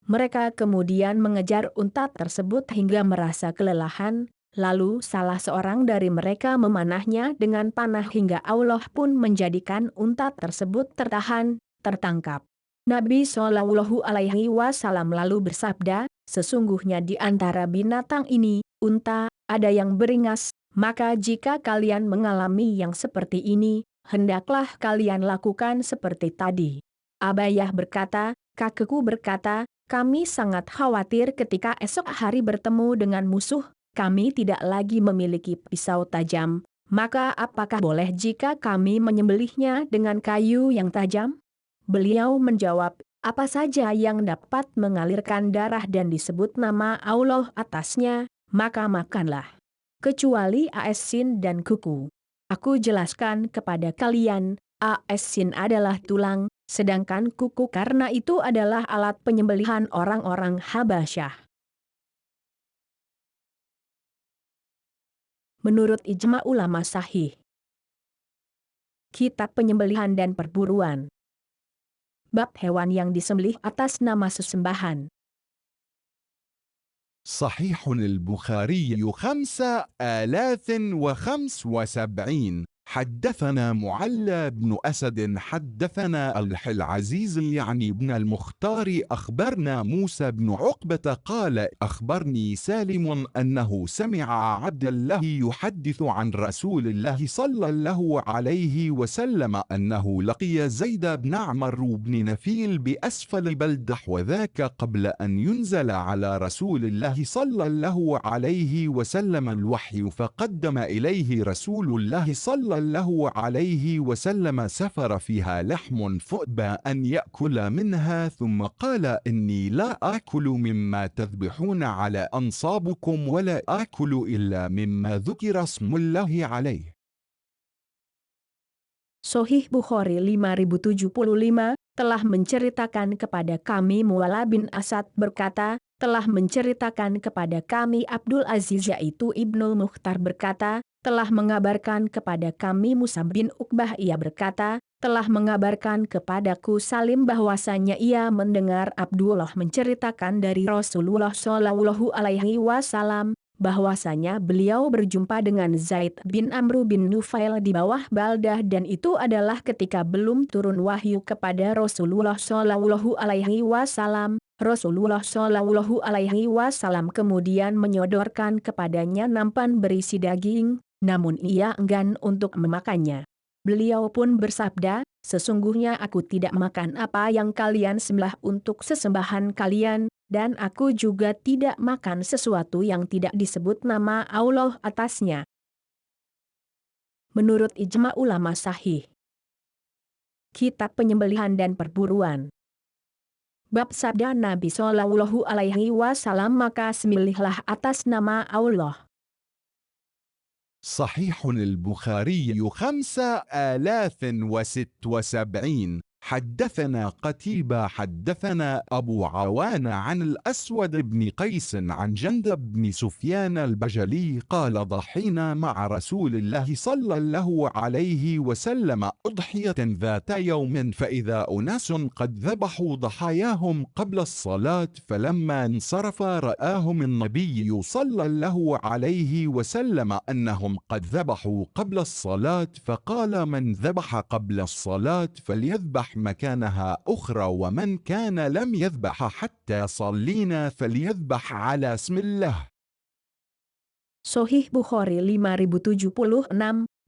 [SPEAKER 1] Mereka kemudian mengejar unta tersebut hingga merasa kelelahan, lalu salah seorang dari mereka memanahnya dengan panah hingga Allah pun menjadikan unta tersebut tertangkap. Nabi Shallallahu Alaihi Wasallam lalu bersabda, sesungguhnya di antara binatang ini, unta, ada yang beringas, maka jika kalian mengalami yang seperti ini, hendaklah kalian lakukan seperti tadi. Abayah berkata, kakekku berkata, kami sangat khawatir ketika esok hari bertemu dengan musuh, kami tidak lagi memiliki pisau tajam, maka apakah boleh jika kami menyembelihnya dengan kayu yang tajam? Beliau menjawab, Apa saja yang dapat mengalirkan darah dan disebut nama Allah atasnya, maka makanlah. Kecuali asin dan kuku. Aku jelaskan kepada kalian, asin adalah tulang, sedangkan kuku karena itu adalah alat penyembelihan orang-orang Habasyah. Menurut ijma ulama sahih. Kitab Penyembelihan dan Perburuan. Bab hewan yang disembelih atas nama sesembahan.
[SPEAKER 2] صحيح البخاري 5075. حدثنا معلى بن أسد حدثنا العزيز يعني بن المختار أخبرنا موسى بن عقبة قال أخبرني سالم أنه سمع عبد الله يحدث عن رسول الله صلى الله عليه وسلم أنه لقي زيد بن عمرو بن نفيل بأسفل بلدح وذاك قبل أن ينزل على رسول الله صلى الله عليه وسلم الوحي فقدم إليه رسول الله صلى الله عليه وسلم سفر فيها لحم فأبى أن يأكل منها ثم قال إني لا آكل مما تذبحون على أنصابكم ولا آكل إلا مما ذكر اسم الله عليه.
[SPEAKER 1] Sahih Bukhari 5075 telah menceritakan kepada kami Mu'alla bin Asad berkata, telah menceritakan kepada kami Abdul Aziz yaitu Ibnul Mukhtar berkata, telah mengabarkan kepada kami Musa bin Uqbah ia berkata, telah mengabarkan kepadaku Salim bahwasanya ia mendengar Abdullah menceritakan dari Rasulullah Shallallahu Alaihi Wasallam, bahwasanya beliau berjumpa dengan Zaid bin Amru bin Nufail di bawah Baldah dan itu adalah ketika belum turun wahyu kepada Rasulullah Shallallahu Alaihi Wasallam. Rasulullah Shallallahu Alaihi Wasallam kemudian menyodorkan kepadanya nampan berisi daging, namun ia enggan untuk memakannya. Beliau pun bersabda, sesungguhnya aku tidak makan apa yang kalian sembah untuk sesembahan kalian, dan aku juga tidak makan sesuatu yang tidak disebut nama Allah atasnya. Menurut ijma ulama sahih. Kitab Penyembelihan dan Perburuan. Bab sabda Nabi Shallallahu Alaihi Wasallam maka sembelihlah atas nama Allah.
[SPEAKER 2] صحيح البخاري 5076. حدثنا قتيبة حدثنا أبو عوان عن الأسود بن قيس عن جندب بن سفيان البجلي قال ضحينا مع رسول الله صلى الله عليه وسلم أضحية ذات يوم فإذا أناس قد ذبحوا ضحاياهم قبل الصلاة فلما انصرف رآهم النبي صلى الله عليه وسلم أنهم قد ذبحوا قبل الصلاة فقال من ذبح قبل الصلاة فليذبح مكانها أخرى ومن كان لم يذبح حتى صلينا فليذبح على اسم الله.
[SPEAKER 1] Sahih Bukhari 5076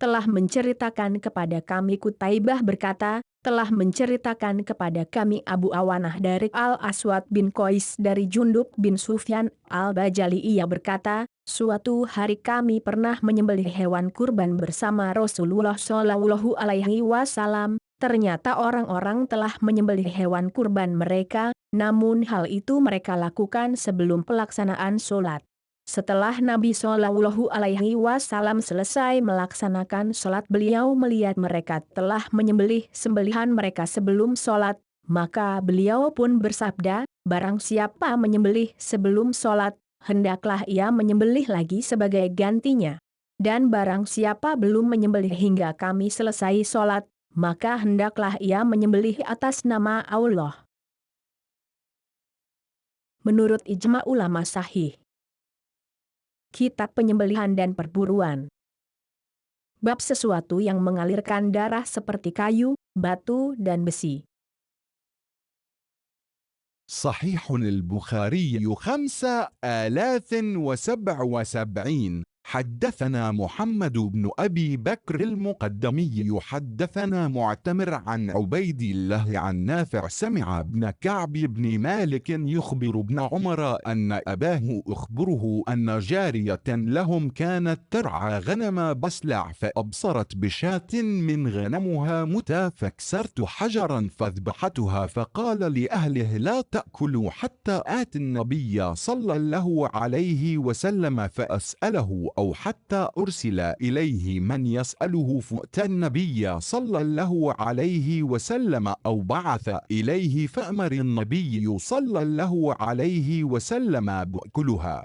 [SPEAKER 1] telah menceritakan kepada kami Qutaibah berkata, telah menceritakan kepada kami Abu Awanah dari Al-Aswad bin Qais dari Jundub bin Sufyan Al-Bajali ia berkata, suatu hari kami pernah menyembelih hewan kurban bersama Rasulullah Shallallahu Alaihi Wasallam. Ternyata orang-orang telah menyembelih hewan kurban mereka, namun hal itu mereka lakukan sebelum pelaksanaan sholat. Setelah Nabi Shallallahu Alaihi Wasallam selesai melaksanakan sholat beliau melihat mereka telah menyembelih sembelihan mereka sebelum sholat, maka beliau pun bersabda, barang siapa menyembelih sebelum sholat, hendaklah ia menyembelih lagi sebagai gantinya. Dan barang siapa belum menyembelih hingga kami selesai sholat, maka hendaklah ia menyembelih atas nama Allah. Menurut ijma ulama sahih. Kitab Penyembelihan dan Perburuan. Bab sesuatu yang mengalirkan darah seperti kayu, batu, dan besi.
[SPEAKER 2] صحيح البخاري 5077. حدثنا محمد بن أبي بكر المقدمي حدثنا معتمر عن عبيد الله عن نافع سمع ابن كعب بن مالك يخبر ابن عمر أن أباه أخبره أن جارية لهم كانت ترعى غنم بسلع فأبصرت بشاة من غنمها متى فكسرت حجرا فذبحتها فقال لأهله لا تأكلوا حتى آتي النبي صلى الله عليه وسلم فأسأله أو حتى أرسل إليه من يسأله فأتى النبي صلى الله عليه وسلم أو بعث إليه فأمر النبي صلى الله عليه وسلم بأكلها.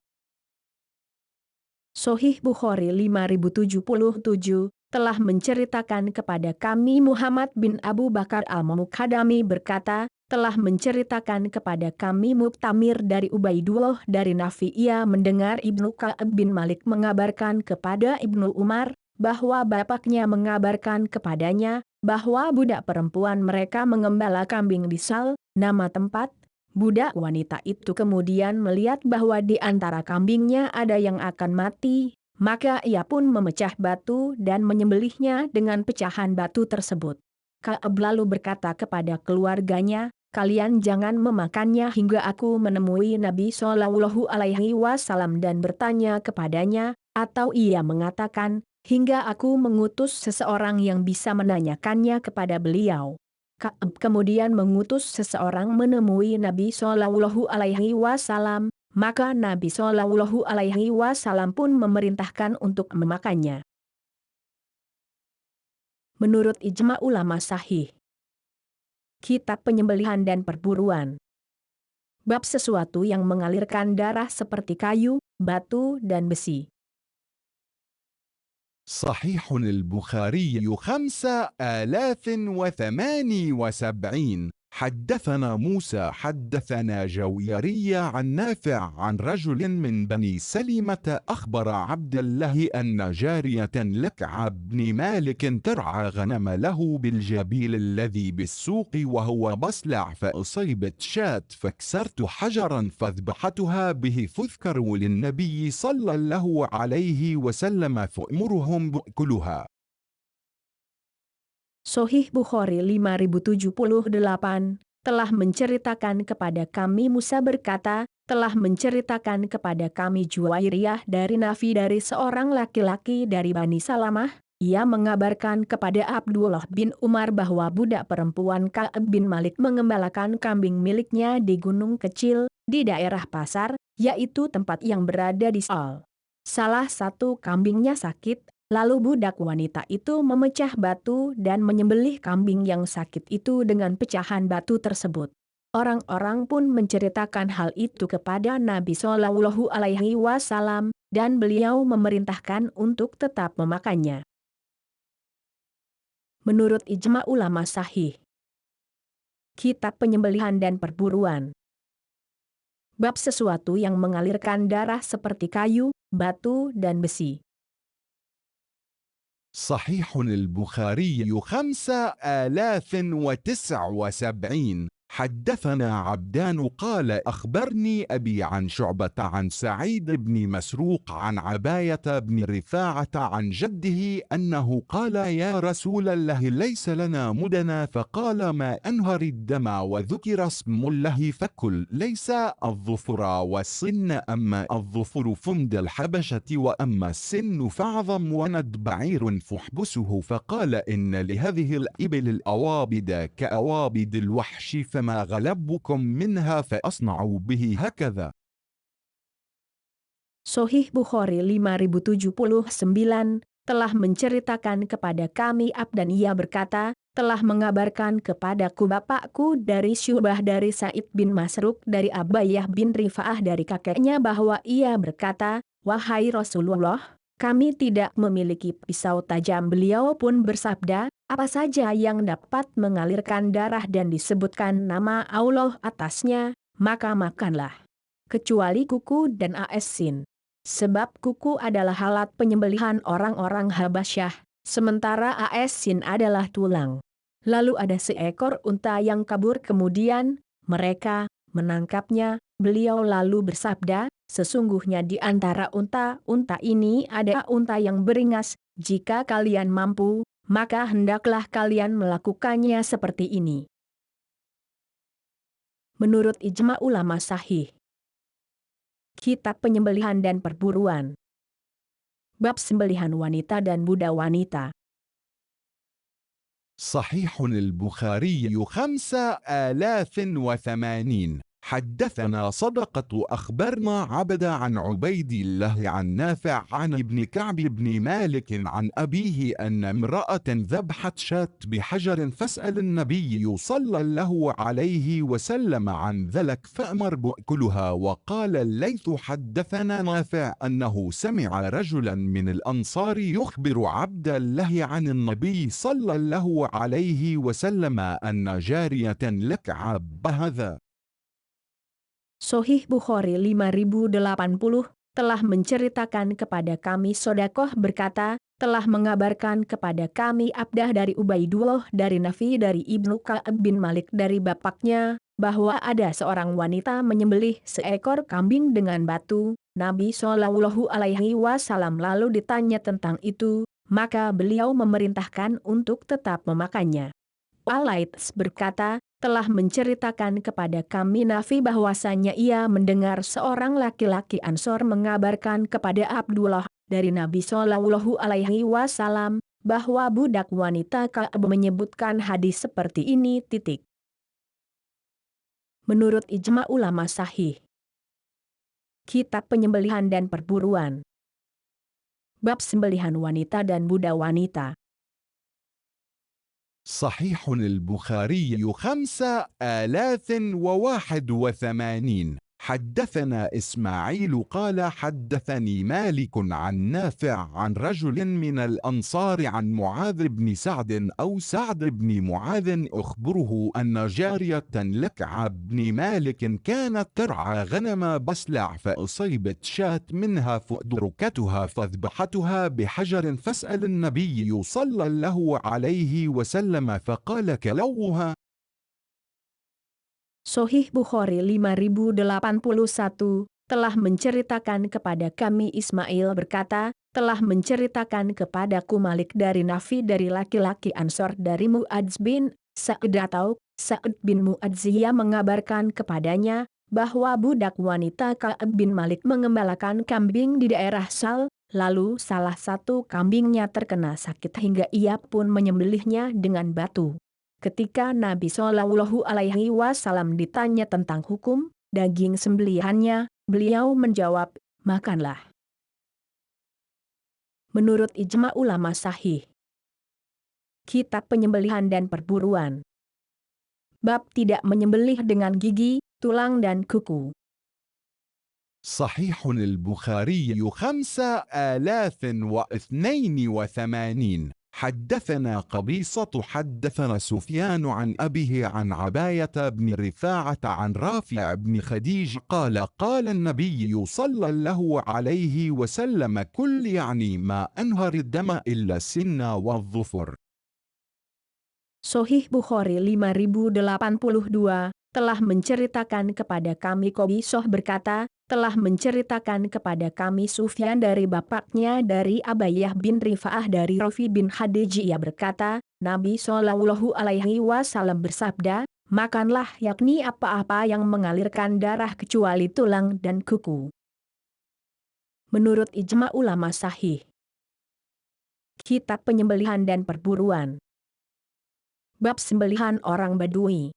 [SPEAKER 1] Sahih Bukhari 5077 telah menceritakan kepada kami Muhammad bin Abu Bakar al-Muqaddami berkata, telah menceritakan kepada kami Muktamir dari Ubaidullah dari Nafi ia mendengar Ibnu Ka'ab bin Malik mengabarkan kepada Ibnu Umar, bahwa bapaknya mengabarkan kepadanya, bahwa budak perempuan mereka mengembala kambing di Sal, nama tempat. Budak wanita itu kemudian melihat bahwa di antara kambingnya ada yang akan mati, maka ia pun memecah batu dan menyembelihnya dengan pecahan batu tersebut. Ka'ab lalu berkata kepada keluarganya, kalian jangan memakannya hingga aku menemui Nabi Shallallahu Alaihi Wasallam dan bertanya kepadanya, atau ia mengatakan, hingga aku mengutus seseorang yang bisa menanyakannya kepada beliau. Ka'ab kemudian mengutus seseorang menemui Nabi Shallallahu Alaihi Wasallam, maka Nabi Shallallahu Alaihi Wasallam pun memerintahkan untuk memakannya. Menurut ijma ulama sahih. Kitab Penyembelihan dan Perburuan. Bab sesuatu yang mengalirkan darah seperti kayu, batu dan besi.
[SPEAKER 2] صحيح البخاري 5078. حدثنا موسى حدثنا جويري عن نافع عن رجل من بني سلمة أخبر عبد الله أن جارية لكعب بن مالك ترعى غنم له بالجبيل الذي بالسوق وهو بسلع فأصيبت شاة فكسرت حجرا فذبحتها به فاذكروا للنبي صلى الله عليه وسلم فأمرهم بأكلها.
[SPEAKER 1] Sahih Bukhari 5078 telah menceritakan kepada kami Musa berkata, telah menceritakan kepada kami Juwairiyah dari Nafi dari seorang laki-laki dari Bani Salamah, ia mengabarkan kepada Abdullah bin Umar bahwa budak perempuan Ka'ab bin Malik mengembalakan kambing miliknya di gunung kecil, di daerah pasar, yaitu tempat yang berada di Sal. Salah satu kambingnya sakit, lalu budak wanita itu memecah batu dan menyembelih kambing yang sakit itu dengan pecahan batu tersebut. Orang-orang pun menceritakan hal itu kepada Nabi Shallallahu Alaihi Wasallam, dan beliau memerintahkan untuk tetap memakannya. Menurut ijma ulama sahih. Kitab Penyembelihan dan Perburuan. Bab sesuatu yang mengalirkan darah seperti kayu, batu dan besi.
[SPEAKER 2] صحيح البخاري 5079. حدثنا عبدان قال أخبرني أبي عن شعبة عن سعيد بن مسروق عن عباية بن رفاعة عن جده أنه قال يا رسول الله ليس لنا مدنا فقال ما أنهر الدم وذكر اسم الله فكل ليس الظفر والسن أما الظفر فمد الحبشة وأما السن فعظم وند بعير فاحبسه فقال إن لهذه الإبل الأوابد كأوابد الوحش فما غلبكم منها فأصنعوا به هكذا.
[SPEAKER 1] Sahih Bukhari 5079 telah menceritakan kepada kami Abdan ia berkata, telah mengabarkan kepadaku bapakku dari Syubah dari Said bin Masruk dari Abayah bin Rifa'ah dari kakeknya bahwa ia berkata, wahai Rasulullah, kami tidak memiliki pisau tajam. Beliau pun bersabda, apa saja yang dapat mengalirkan darah dan disebutkan nama Allah atasnya, maka makanlah. Kecuali kuku dan asin. Sebab kuku adalah alat penyembelihan orang-orang Habasyah, sementara asin adalah tulang. Lalu ada seekor unta yang kabur kemudian, mereka Menangkapnya, beliau lalu bersabda, sesungguhnya di antara unta-unta ini ada unta yang beringas, jika kalian mampu, maka hendaklah kalian melakukannya seperti ini. Menurut ijma ulama sahih. Kitab Penyembelihan dan Perburuan. Bab Sembelihan Wanita dan Budak Wanita.
[SPEAKER 2] صحيح البخاري 5080. حدثنا صدقة أخبرنا عبد عن عبيد الله عن نافع عن ابن كعب بن مالك عن أبيه أن امرأة ذبحت شاة بحجر فاسأل النبي صلى الله عليه وسلم عن ذلك فأمر بأكلها. وقال الليث حدثنا نافع أنه سمع رجلا من الأنصار يخبر عبد الله عن النبي صلى الله عليه وسلم أن جارية لك عاب هذا.
[SPEAKER 1] Sohih Bukhari 5080 telah menceritakan kepada kami Sodakoh berkata, telah mengabarkan kepada kami Abdah dari Ubaidullah dari Nafi dari Ibnu Ka'ab bin Malik dari bapaknya, bahwa ada seorang wanita menyembelih seekor kambing dengan batu. Nabi Shallallahu Alaihi Wasallam lalu ditanya tentang itu, maka beliau memerintahkan untuk tetap memakannya. Alaits berkata, telah menceritakan kepada kami Nafi bahwasanya ia mendengar seorang laki-laki Ansor mengabarkan kepada Abdullah dari Nabi Shallallahu Alaihi Wasallam bahwa budak wanita Ka'ab menyebutkan hadis seperti ini. Menurut ijma ulama sahih. Kitab Penyembelihan dan Perburuan. Bab Sembelihan Wanita dan Budak Wanita.
[SPEAKER 2] صحيح البخاري 5081. حدثنا إسماعيل قال حدثني مالك عن نافع عن رجل من الأنصار عن معاذ بن سعد أو سعد بن معاذ أخبره أن جارية لكعب بن مالك كانت ترعى غنم بسلع فأصيبت شاة منها فأدركتها فذبحتها بحجر فاسأل النبي صلى الله عليه وسلم فقال كلوها.
[SPEAKER 1] Sohih Bukhari 5081 telah menceritakan kepada kami Ismail berkata, telah menceritakan kepadaku Malik dari Nafi dari laki-laki Ansor dari Mu'adz bin Sa'id atau Sa'id bin Mu'adz. Ia mengabarkan kepadanya bahwa budak wanita Ka'ab bin Malik mengembalakan kambing di daerah Sal, lalu salah satu kambingnya terkena sakit hingga ia pun menyembelihnya dengan batu. Ketika Nabi Shallallahu Alaihi Wasallam ditanya tentang hukum daging sembelihannya, beliau menjawab, makanlah. Menurut ijma ulama sahih. Kitab Penyembelihan dan Perburuan. Bab tidak menyembelih dengan gigi, tulang dan kuku.
[SPEAKER 2] صحيح البخاري 5082. حدثنا قبيصة حدثنا سفيان عن أبيه عن عباية بن رفاعة عن رافع بن خديج قال قال النبي صلى الله عليه وسلم كل يعني ما أنهر الدم إلا السن والظفر.
[SPEAKER 1] Sohih Bukhari 5082 telah menceritakan kepada kami Qobisoh berkata, telah menceritakan kepada kami Sufyan dari bapaknya dari Abayah bin Rifa'ah dari Rafi bin Khadij. Ia berkata, Nabi Shallallahu Alaihi Wasallam bersabda, makanlah yakni apa-apa yang mengalirkan darah kecuali tulang dan kuku. Menurut ijma ulama sahih. Kitab Penyembelihan dan Perburuan. Bab Sembelihan Orang Badui.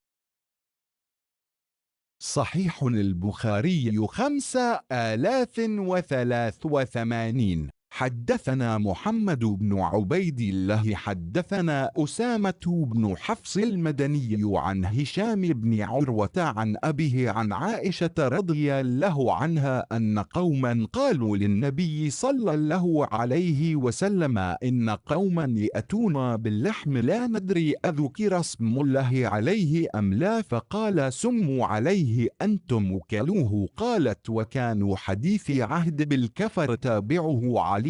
[SPEAKER 2] صحيح البخاري 5083. حدثنا محمد بن عبيد الله حدثنا أسامة بن حفص المدني عن هشام بن عروة عن أبيه عن عائشة رضي الله عنها أن قوما قالوا للنبي صلى الله عليه وسلم إن قوما يأتون باللحم لا ندري أذكر اسم الله عليه أم لا فقال سموا عليه أنتم كلوه. قالت وكانوا حديث عهد بالكفر تابعه علي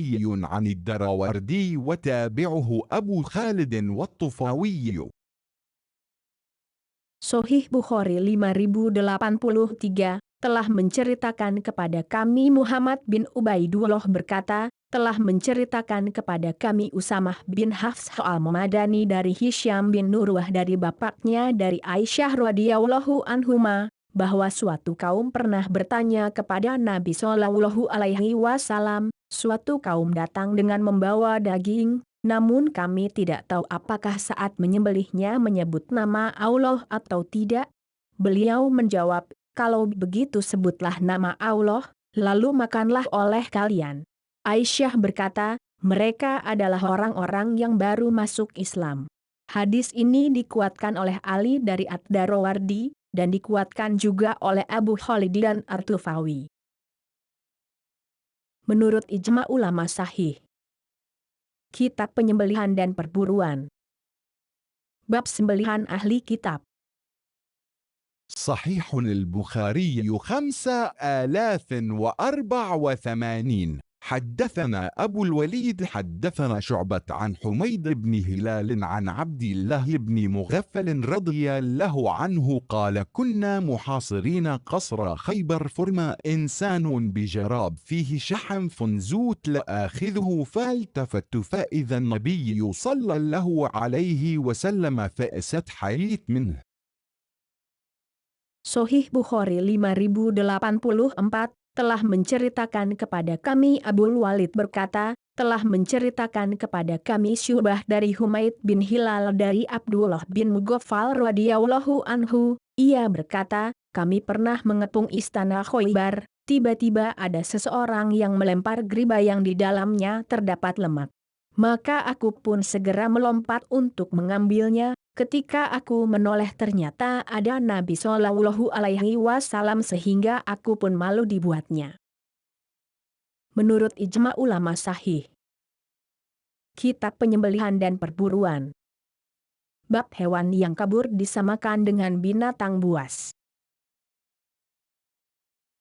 [SPEAKER 2] عن الدراوردي وتابعه أبو خالد والطفاوي.
[SPEAKER 1] Sahih Bukhari 5083, telah menceritakan kepada kami Muhammad bin Ubaidullah berkata, telah menceritakan kepada kami Usamah bin Hafs al-Madani dari Hisyam bin Nurwah dari bapaknya dari Aisyah radhiyallahu anhuma, bahwa suatu kaum pernah bertanya kepada Nabi Shallallahu alaihi wasallam, suatu kaum datang dengan membawa daging, namun kami tidak tahu apakah saat menyembelihnya menyebut nama Allah atau tidak. Beliau menjawab, kalau begitu sebutlah nama Allah, lalu makanlah oleh kalian. Aisyah berkata, mereka adalah orang-orang yang baru masuk Islam. Hadis ini dikuatkan oleh Ali dari Ad-Darawardi, dan dikuatkan juga oleh Abu Khalid dan Artufawi. Menurut ijma ulama sahih. Kitab Penyembelihan dan Perburuan. Bab Sembelihan Ahli Kitab.
[SPEAKER 2] صحيح البخاري 5084. حدثنا أبو الوليد حدثنا شعبة عن حميد بن هلال عن عبد الله بن مغفل رضي الله عنه قال كنا محاصرين قصر خيبر فرمى إنسان بجراب فيه شحم فنزوت لآخذه فالتفت فإذا النبي صلى الله عليه وسلم فأست حييت منه.
[SPEAKER 1] Sahih Bukhari 5084, telah menceritakan kepada kami Abul Walid berkata, telah menceritakan kepada kami Syu'bah dari Humaid bin Hilal dari Abdullah bin Mughaffal radhiyallahu anhu, ia berkata, kami pernah mengepung istana Khaybar, tiba-tiba ada seseorang yang melempar geriba yang di dalamnya terdapat lemak. Maka aku pun segera melompat untuk mengambilnya. Ketika aku menoleh ternyata ada Nabi Shallallahu alaihi wasallam sehingga aku pun malu dibuatnya. Menurut ijma ulama sahih. Kitab Penyembelihan dan Perburuan. Bab hewan yang kabur disamakan dengan binatang buas.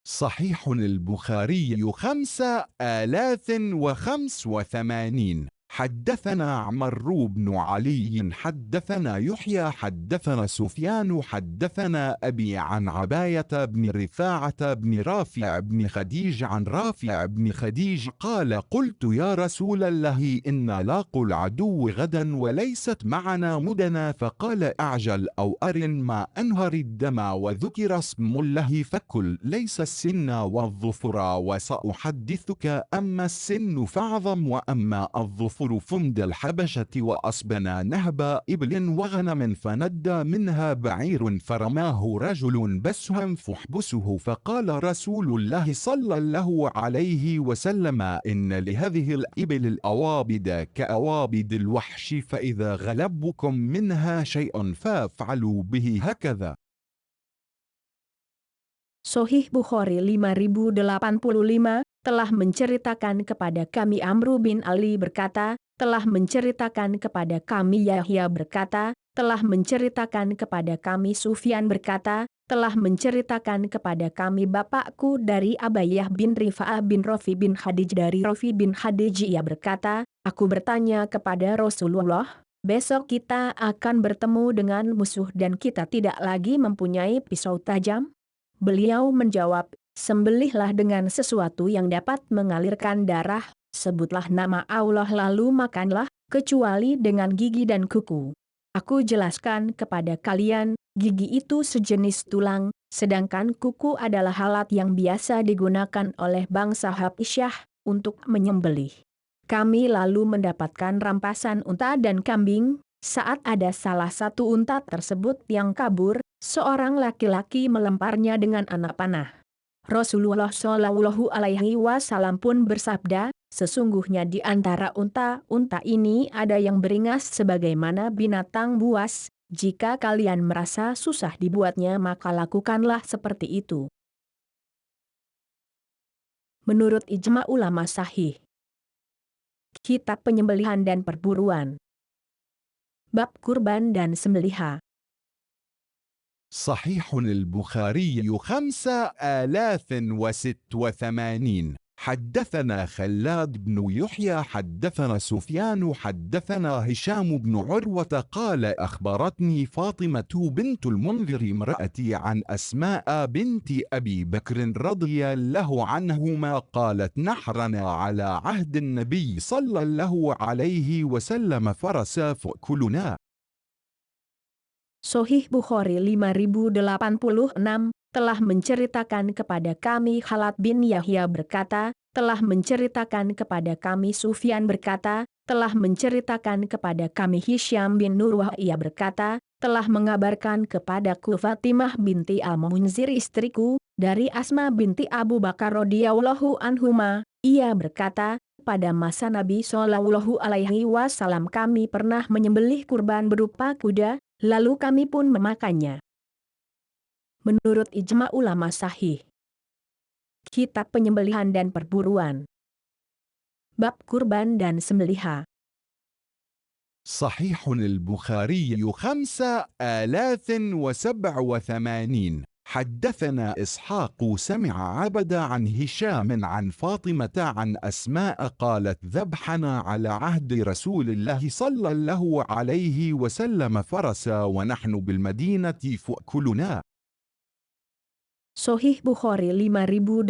[SPEAKER 2] صحيح البخاري 5085. حدثنا عمرو بن علي حدثنا يحيى حدثنا سفيان حدثنا أبي عن عباية بن رفاعة بن رافع بن خديج عن رافع بن خديج قال قلت يا رسول الله إن لاقوا العدو غدا وليست معنا مدنا فقال أعجل أو أرن ما أنهر الدم وذكر اسم الله فكل ليس السن والظفر وسأحدثك أما السن فاعظم وأما الظفر فمد الحبشة وأصبنا نهب إبل وغنم فندى منها بعير فرماه رجل بسهم فاحبسه فقال رسول الله صلى الله عليه وسلم إن لهذه الإبل الأوابد كأوابد الوحش فإذا غلبكم منها شيء فافعلوا به هكذا.
[SPEAKER 1] Sahih Bukhari 5085, telah menceritakan kepada kami Amru bin Ali berkata, telah menceritakan kepada kami Yahya berkata, telah menceritakan kepada kami Sufyan berkata, telah menceritakan kepada kami bapakku dari Abayah bin Rifa'ah bin Rafi bin Khadij dari Rafi bin Khadij ia berkata, aku bertanya kepada Rasulullah, besok kita akan bertemu dengan musuh dan kita tidak lagi mempunyai pisau tajam? Beliau menjawab, sembelihlah dengan sesuatu yang dapat mengalirkan darah, sebutlah nama Allah lalu makanlah, kecuali dengan gigi dan kuku. Aku jelaskan kepada kalian, gigi itu sejenis tulang, sedangkan kuku adalah alat yang biasa digunakan oleh bangsa Habisyah untuk menyembelih. Kami lalu mendapatkan rampasan unta dan kambing. Saat ada salah satu unta tersebut yang kabur, seorang laki-laki melemparnya dengan anak panah. Rasulullah Shallallahu alaihi wasallam pun bersabda, sesungguhnya di antara unta-unta ini ada yang beringas sebagaimana binatang buas, jika kalian merasa susah dibuatnya maka lakukanlah seperti itu. Menurut ijma ulama sahih. Kitab Penyembelihan dan Perburuan. Bab Kurban dan Sembeliha.
[SPEAKER 2] صحيح البخاري 5086. حدثنا خلاد بن يحيى حدثنا سفيان حدثنا هشام بن عروة قال أخبرتني فاطمة بنت المنذر امرأتي عن أسماء بنت أبي بكر رضي الله عنهما قالت نحرنا على عهد النبي صلى الله عليه وسلم فرسا فأكلنا.
[SPEAKER 1] Sahih Bukhari 5086 telah menceritakan kepada kami Khalad bin Yahya berkata, telah menceritakan kepada kami Sufyan berkata, telah menceritakan kepada kami Hisyam bin Nurwah ia berkata, telah mengabarkan kepadaku Fatimah binti Al-Munzir istriku, dari Asma binti Abu Bakar radhiyallahu anhuma, ia berkata, pada masa Nabi Shallallahu alaihi wasallam kami pernah menyembelih kurban berupa kuda, lalu kami pun memakannya. Menurut ijma ulama sahih. Kitab Penyembelihan dan Perburuan. Bab Kurban dan Sembeliha.
[SPEAKER 2] صحيح البخاري 5087. حدثنا إسحاق سمع عبد عن هشام عن فاطمة عن أسماء قالت ذبحنا على عهد رسول الله صلى الله عليه وسلم فرسا ونحن بالمدينة فأكلنا.
[SPEAKER 1] Sahih Bukhari 5087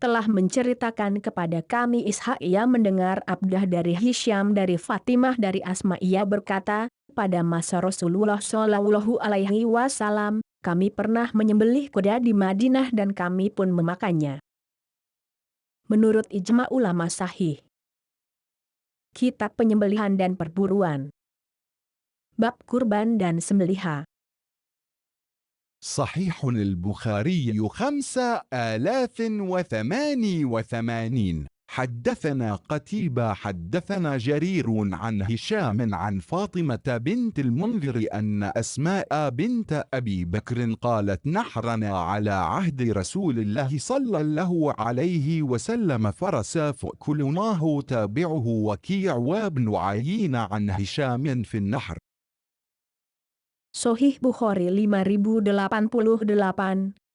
[SPEAKER 1] telah menceritakan kepada kami Ishaq ia mendengar Abdah dari Hisyam dari Fatimah dari Asma ia berkata, pada masa Rasulullah Shallallahu alaihi wasallam kami pernah menyembelih kuda di Madinah dan kami pun memakannya. Menurut ijma ulama sahih. Kitab Penyembelihan dan Perburuan. Bab Kurban dan Sembeliha.
[SPEAKER 2] صحيح البخاري 5088. حدثنا قتيبة حدثنا جرير عن هشام عن فاطمة بنت المنذر أن أسماء بنت أبي بكر قالت نحرنا على عهد رسول الله صلى الله عليه وسلم فرسا فأكلناه تابعه وكيع وابن عيين عن هشام في النحر.
[SPEAKER 1] Sahih Bukhari 5088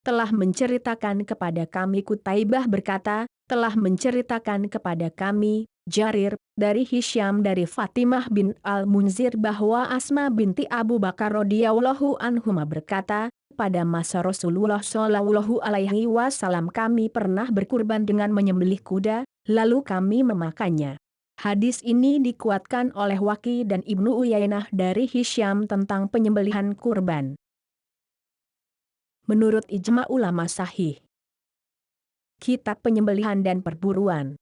[SPEAKER 1] telah menceritakan kepada kami Qutaibah berkata, telah menceritakan kepada kami Jarir dari Hisyam dari Fatimah bin Al-Munzir bahwa Asma binti Abu Bakar radhiyallahu anhuma berkata, pada masa Rasulullah Shallallahu alaihi wasallam kami pernah berkurban dengan menyembelih kuda, lalu kami memakannya. Hadis ini dikuatkan oleh Waqi dan Ibnu Uyainah dari Hisyam tentang penyembelihan kurban. Menurut ijma ulama sahih. Kitab Penyembelihan dan Perburuan.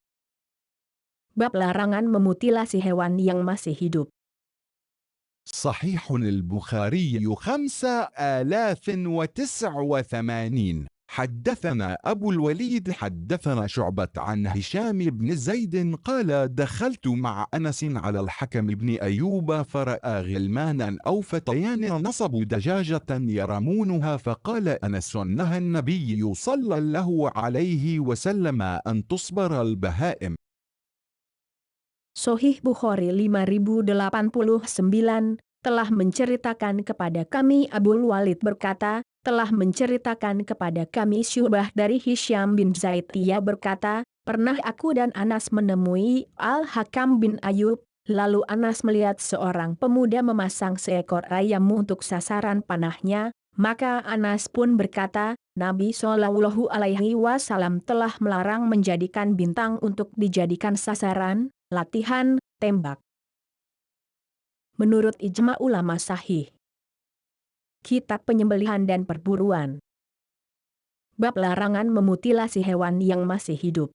[SPEAKER 1] Bab larangan memutilasi hewan yang masih hidup.
[SPEAKER 2] صحيح البخاري 5089. حدثنا أبو الوليد حدثنا شعبة عن هشام بن زيد قال دخلت مع أنس على الحكم بن أيوب فرأى غلمانا أو فتيان نصبوا دجاجة يرمونها فقال أنس نهى النبي صلى الله عليه وسلم أن تصبر البهائم.
[SPEAKER 1] Sahih Bukhari 5089 telah menceritakan kepada kami Abul Walid berkata, telah menceritakan kepada kami Syu'bah dari Hisyam bin Zaid ia berkata, pernah aku dan Anas menemui Al-Hakam bin Ayub, lalu Anas melihat seorang pemuda memasang seekor ayam untuk sasaran panahnya, maka Anas pun berkata, Nabi Shallallahu alaihi wasallam telah melarang menjadikan bintang untuk dijadikan sasaran, latihan, tembak. Menurut ijma ulama sahih. Kitab Penyembelihan dan Perburuan. Bab larangan memutilasi hewan yang masih hidup.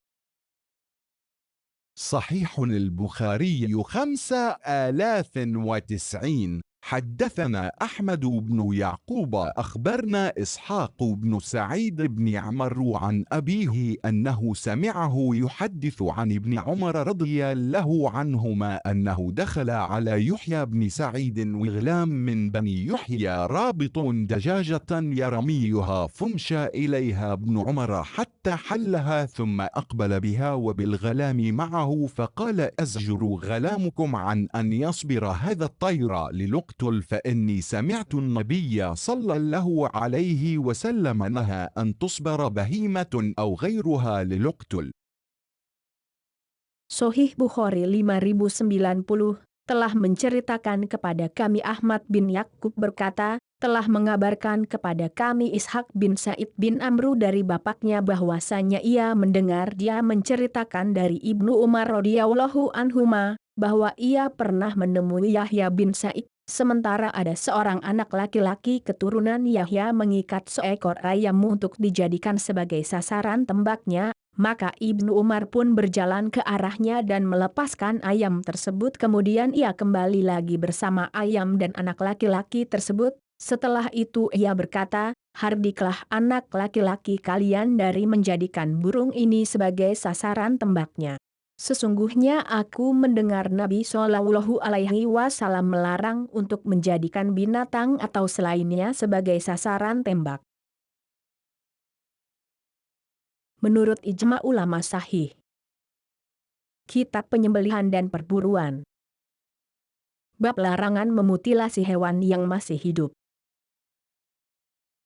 [SPEAKER 2] صحيح البخاري 5090. حدثنا أحمد بن يعقوب أخبرنا إسحاق بن سعيد بن عمرو عن أبيه أنه سمعه يحدث عن ابن عمر رضي الله عنهما أنه دخل على يحيى بن سعيد وغلام من بني يحيى رابط دجاجة يرميها فمشى إليها ابن عمر حتى حلها ثم أقبل بها وبالغلام معه فقال أزجر غلامكم عن أن يصبر هذا الطير للقمة لأقتل فإني سمعت النبي صلى الله عليه وسلم نهى أن تصبر بهيمة أو غيرها للقتل.
[SPEAKER 1] Sahih Bukhari 5090 telah menceritakan kepada kami Ahmad bin Yakub berkata, telah mengabarkan kepada kami Ishak bin Said bin Amru dari bapaknya bahwasanya ia mendengar dia menceritakan dari Ibnu Umar radhiyallahu anhuma bahwa ia pernah menemui Yahya bin Said, sementara ada seorang anak laki-laki keturunan Yahya mengikat seekor ayam untuk dijadikan sebagai sasaran tembaknya. Maka Ibnu Umar pun berjalan ke arahnya dan melepaskan ayam tersebut, kemudian ia kembali lagi bersama ayam dan anak laki-laki tersebut. Setelah itu ia berkata, hardiklah anak laki-laki kalian dari menjadikan burung ini sebagai sasaran tembaknya. Sesungguhnya aku mendengar Nabi Shallallahu Alaihi Wasallam melarang untuk menjadikan binatang atau selainnya sebagai sasaran tembak. Menurut ijma ulama sahih. Kitab Penyembelihan dan Perburuan. Bab larangan memutilasi hewan yang masih hidup.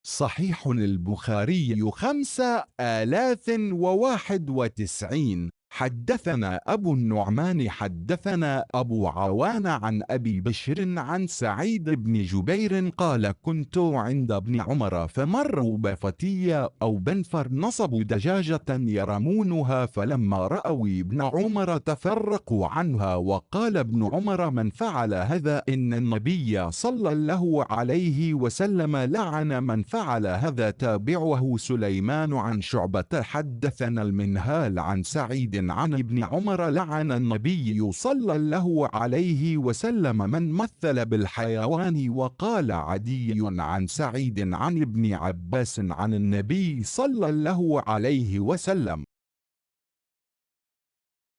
[SPEAKER 2] صحيح البخاري 5091. حدثنا أبو النعمان حدثنا أبو عوان عن أبي بشر عن سعيد بن جبير قال كنت عند ابن عمر فمروا بفتية أو بنفر نصبوا دجاجة يرمونها فلما رأوا ابن عمر تفرقوا عنها وقال ابن عمر من فعل هذا إن النبي صلى الله عليه وسلم لعن من فعل هذا. تابعه سليمان عن شعبة حدثنا المنهال عن سعيد عن ابن عمر لعن النبي صلى الله عليه وسلم من مثل بالحيوان. وقال عدي عن سعيد عن ابن عباس عن النبي صلى الله عليه وسلم.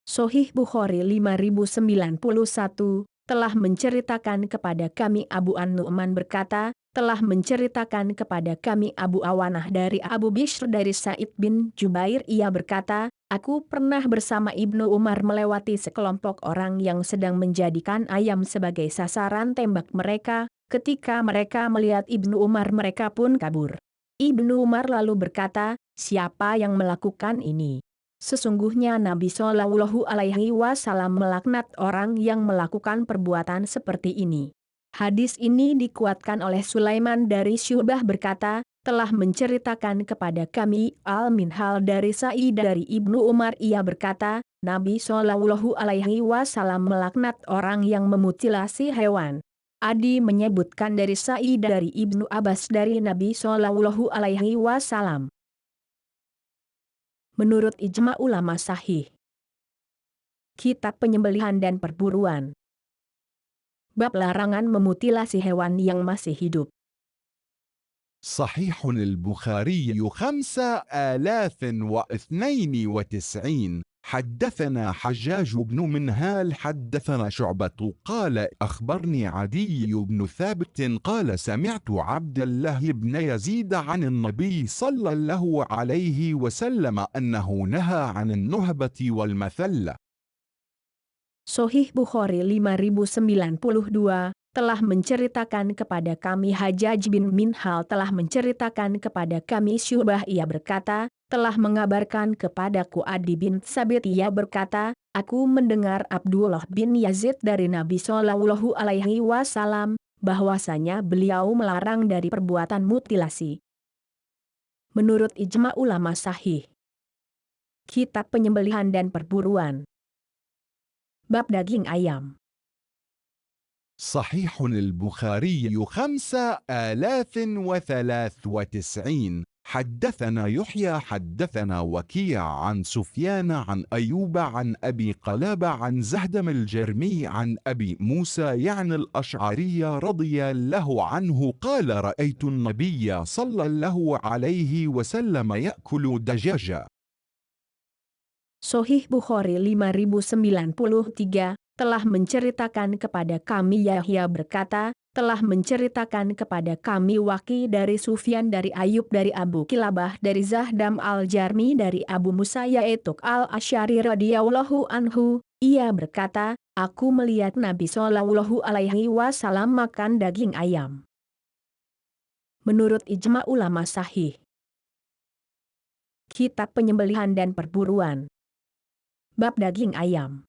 [SPEAKER 1] Sahih Bukhari 5091 telah menceritakan kepada kami Abu An-Nu'man berkata, telah menceritakan kepada kami Abu Awanah dari Abu Bishr dari Sa'id bin Jubair, ia berkata, aku pernah bersama Ibnu Umar melewati sekelompok orang yang sedang menjadikan ayam sebagai sasaran tembak mereka. Ketika mereka melihat Ibnu Umar mereka pun kabur. Ibnu Umar lalu berkata, siapa yang melakukan ini? Sesungguhnya Nabi Shallallahu Alaihi Wasallam melaknat orang yang melakukan perbuatan seperti ini. Hadis ini dikuatkan oleh Sulaiman dari Syu'bah berkata, telah menceritakan kepada kami Al-Minhal dari Sa'id dari Ibnu Umar, ia berkata, Nabi Shallallahu Alaihi Wasallam melaknat orang yang memutilasi hewan. Adi menyebutkan dari Sa'id dari Ibnu Abbas dari Nabi Shallallahu Alaihi Wasallam. Menurut ijma ulama sahih. Kitab Penyembelihan dan Perburuan. Bab larangan memutilasi hewan yang masih hidup.
[SPEAKER 2] صحيح البخاري 5092. حدثنا حجاج بن منهال حدثنا شعبة قال أخبرني عدي بن ثابت قال سمعت عبد الله بن يزيد عن النبي صلى الله عليه وسلم أنه نهى عن النهبة والمثلة.
[SPEAKER 1] Sahih Bukhari 5092 telah menceritakan kepada kami Hajjaj bin Minhal telah menceritakan kepada kami Syu'bah, ia berkata, telah mengabarkan kepadaku Adi bin Sabit, ia berkata, aku mendengar Abdullah bin Yazid dari Nabi Shallallahu Alaihi Wasallam bahwasanya beliau melarang dari perbuatan mutilasi. Menurut ijma ulama sahih. Kitab Penyembelihan dan Perburuan. Bab daging ayam.
[SPEAKER 2] صحيح البخاري 5093. حدثنا يحيى حدثنا وكيع عن سفيان عن أيوب عن أبي قلابة عن زهدم الجرمي عن أبي موسى يعني الأشعري رضي الله عنه قال رأيت النبي صلى الله عليه وسلم يأكل دجاجة.
[SPEAKER 1] Sahih Bukhari 5093 telah menceritakan kepada kami. Yahya berkata, telah menceritakan kepada kami Waki dari Sufyan dari Ayub dari Abu Kilabah dari Zahdam al-Jarmi dari Abu Musa yaitu al-Asy'ari radhiyallahu anhu. Ia berkata, aku melihat Nabi Shallallahu alaihi wasallam makan daging ayam. Menurut ijma ulama sahih. Kitab Penyembelihan dan Perburuan. Bab daging ayam.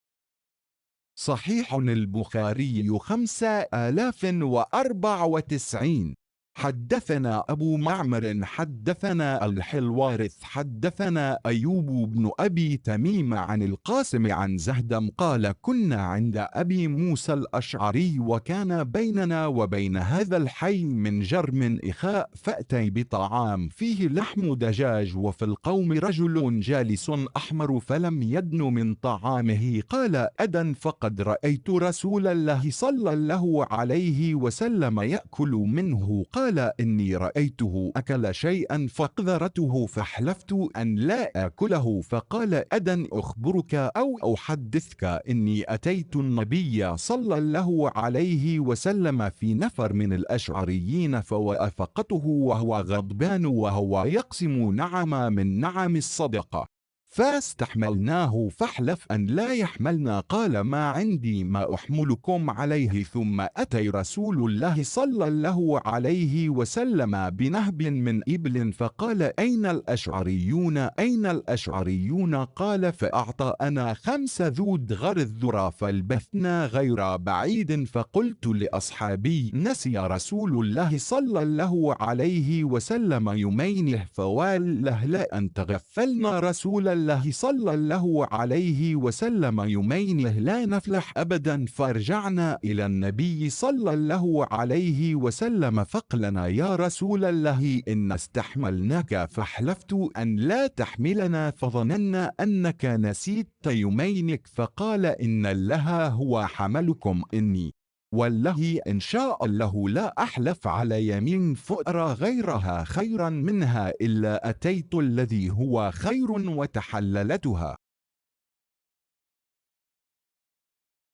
[SPEAKER 2] صحيح البخاري 5094. حدثنا أبو معمر حدثنا الحلوارث حدثنا أيوب بن أبي تميم عن القاسم عن زهدم قال كنا عند أبي موسى الأشعري وكان بيننا وبين هذا الحي من جرم إخاء فأتي بطعام فيه لحم دجاج وفي القوم رجل جالس أحمر فلم يدن من طعامه قال أدن فقد رأيت رسول الله صلى الله عليه وسلم يأكل منه قال إني رأيته أكل شيئا فقذرته فحلفت أن لا آكله فقال أدن أخبرك أو أحدثك إني أتيت النبي صلى الله عليه وسلم في نفر من الأشعريين فوافقته وهو غضبان وهو يقسم نعم من نعم الصدقة فاستحملناه فاحلف أن لا يحملنا قال ما عندي ما أحملكم عليه ثم أتي رسول الله صلى الله عليه وسلم بنهب من إبل فقال أين الأشعريون أين الأشعريون قال فأعطى أنا 5 ذود غر الذرى فالبثنا غير بعيد فقلت لأصحابي نسي رسول الله صلى الله عليه وسلم يمينه فوالله لا أن تغفلنا رسول الله صلى الله عليه وسلم يمينه لا نفلح أبدا فرجعنا إلى النبي صلى الله عليه وسلم فقلنا يا رسول الله إن استحملناك فحلفت أن لا تحملنا فظننا أنك نسيت يمينك فقال إن الله هو حملكم إني والله إن شاء الله لا أحلف على يمين فأرى غيرها خيرا منها إلا أتيت الذي هو خير وتحللتها.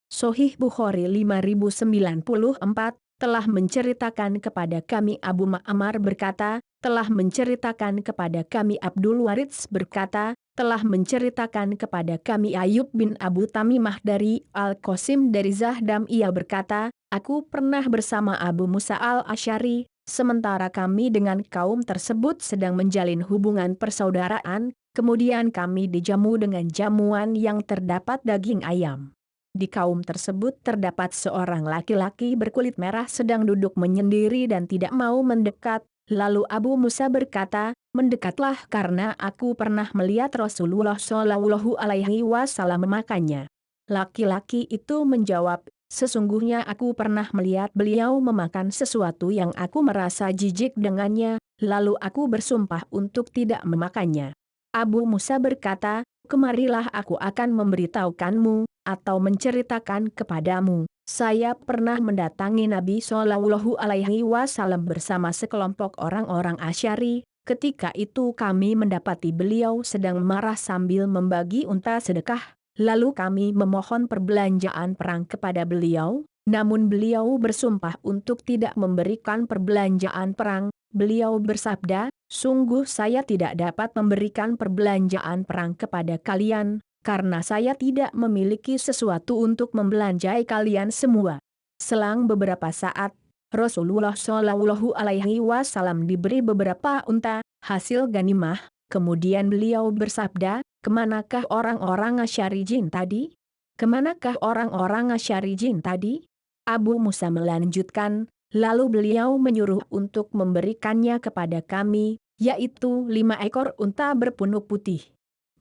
[SPEAKER 1] Sahih Bukhari 5094 telah menceritakan kepada kami Abu Ma'mar berkata, telah menceritakan kepada kami Abdul Warits berkata, telah menceritakan kepada kami Ayub bin Abu Tamimah dari Al-Qasim dari Zahdam ia berkata, aku pernah bersama Abu Musa al-Asy'ari, sementara kami dengan kaum tersebut sedang menjalin hubungan persaudaraan, kemudian kami dijamu dengan jamuan yang terdapat daging ayam. Di kaum tersebut terdapat seorang laki-laki berkulit merah sedang duduk menyendiri dan tidak mau mendekat. Lalu Abu Musa berkata, mendekatlah karena aku pernah melihat Rasulullah Shallallahu alaihi wasallam memakannya. Laki-laki itu menjawab, sesungguhnya aku pernah melihat beliau memakan sesuatu yang aku merasa jijik dengannya, lalu aku bersumpah untuk tidak memakannya. Abu Musa berkata, kemarilah aku akan memberitahukanmu, atau menceritakan kepadamu. Saya pernah mendatangi Nabi Shallallahu alaihi wasallam bersama sekelompok orang-orang Asy'ari. Ketika itu kami mendapati beliau sedang marah sambil membagi unta sedekah. Lalu kami memohon perbelanjaan perang kepada beliau, namun beliau bersumpah untuk tidak memberikan perbelanjaan perang. Beliau bersabda, sungguh saya tidak dapat memberikan perbelanjaan perang kepada kalian, karena saya tidak memiliki sesuatu untuk membelanjai kalian semua. Selang beberapa saat, Rasulullah Shallallahu alaihi wasallam diberi beberapa unta, hasil ganimah, kemudian beliau bersabda, kemanakah orang-orang Asy'arijin tadi? Kemanakah orang-orang Asy'arijin tadi? Abu Musa melanjutkan, lalu beliau menyuruh untuk memberikannya kepada kami, yaitu 5 ekor unta berpunuk putih.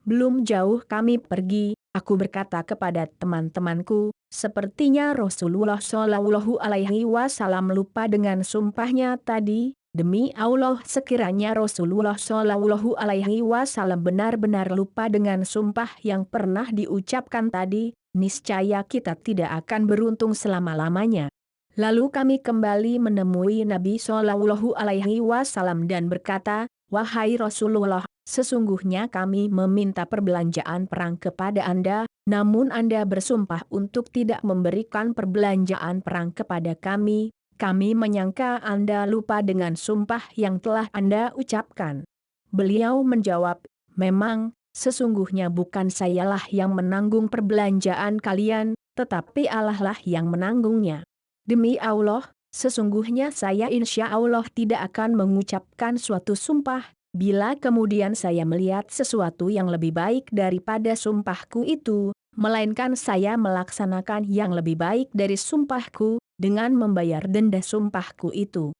[SPEAKER 1] Belum jauh kami pergi, aku berkata kepada teman-temanku, sepertinya Rasulullah Shallallahu alaihi wasallam lupa dengan sumpahnya tadi. Demi Allah sekiranya Rasulullah Shallallahu alaihi wasallam benar-benar lupa dengan sumpah yang pernah diucapkan tadi, niscaya kita tidak akan beruntung selama-lamanya. Lalu kami kembali menemui Nabi Shallallahu alaihi wasallam dan berkata, wahai Rasulullah, Sesungguhnya kami meminta perbelanjaan perang kepada Anda, namun Anda bersumpah untuk tidak memberikan perbelanjaan perang kepada kami. Kami menyangka Anda lupa dengan sumpah yang telah Anda ucapkan." Beliau menjawab, "Memang, sesungguhnya bukan sayalah yang menanggung perbelanjaan kalian, tetapi Allah lah yang menanggungnya. Demi Allah, sesungguhnya saya insya Allah tidak akan mengucapkan suatu sumpah, bila kemudian saya melihat sesuatu yang lebih baik daripada sumpahku itu, melainkan saya melaksanakan yang lebih baik dari sumpahku, dengan membayar denda sumpahku itu."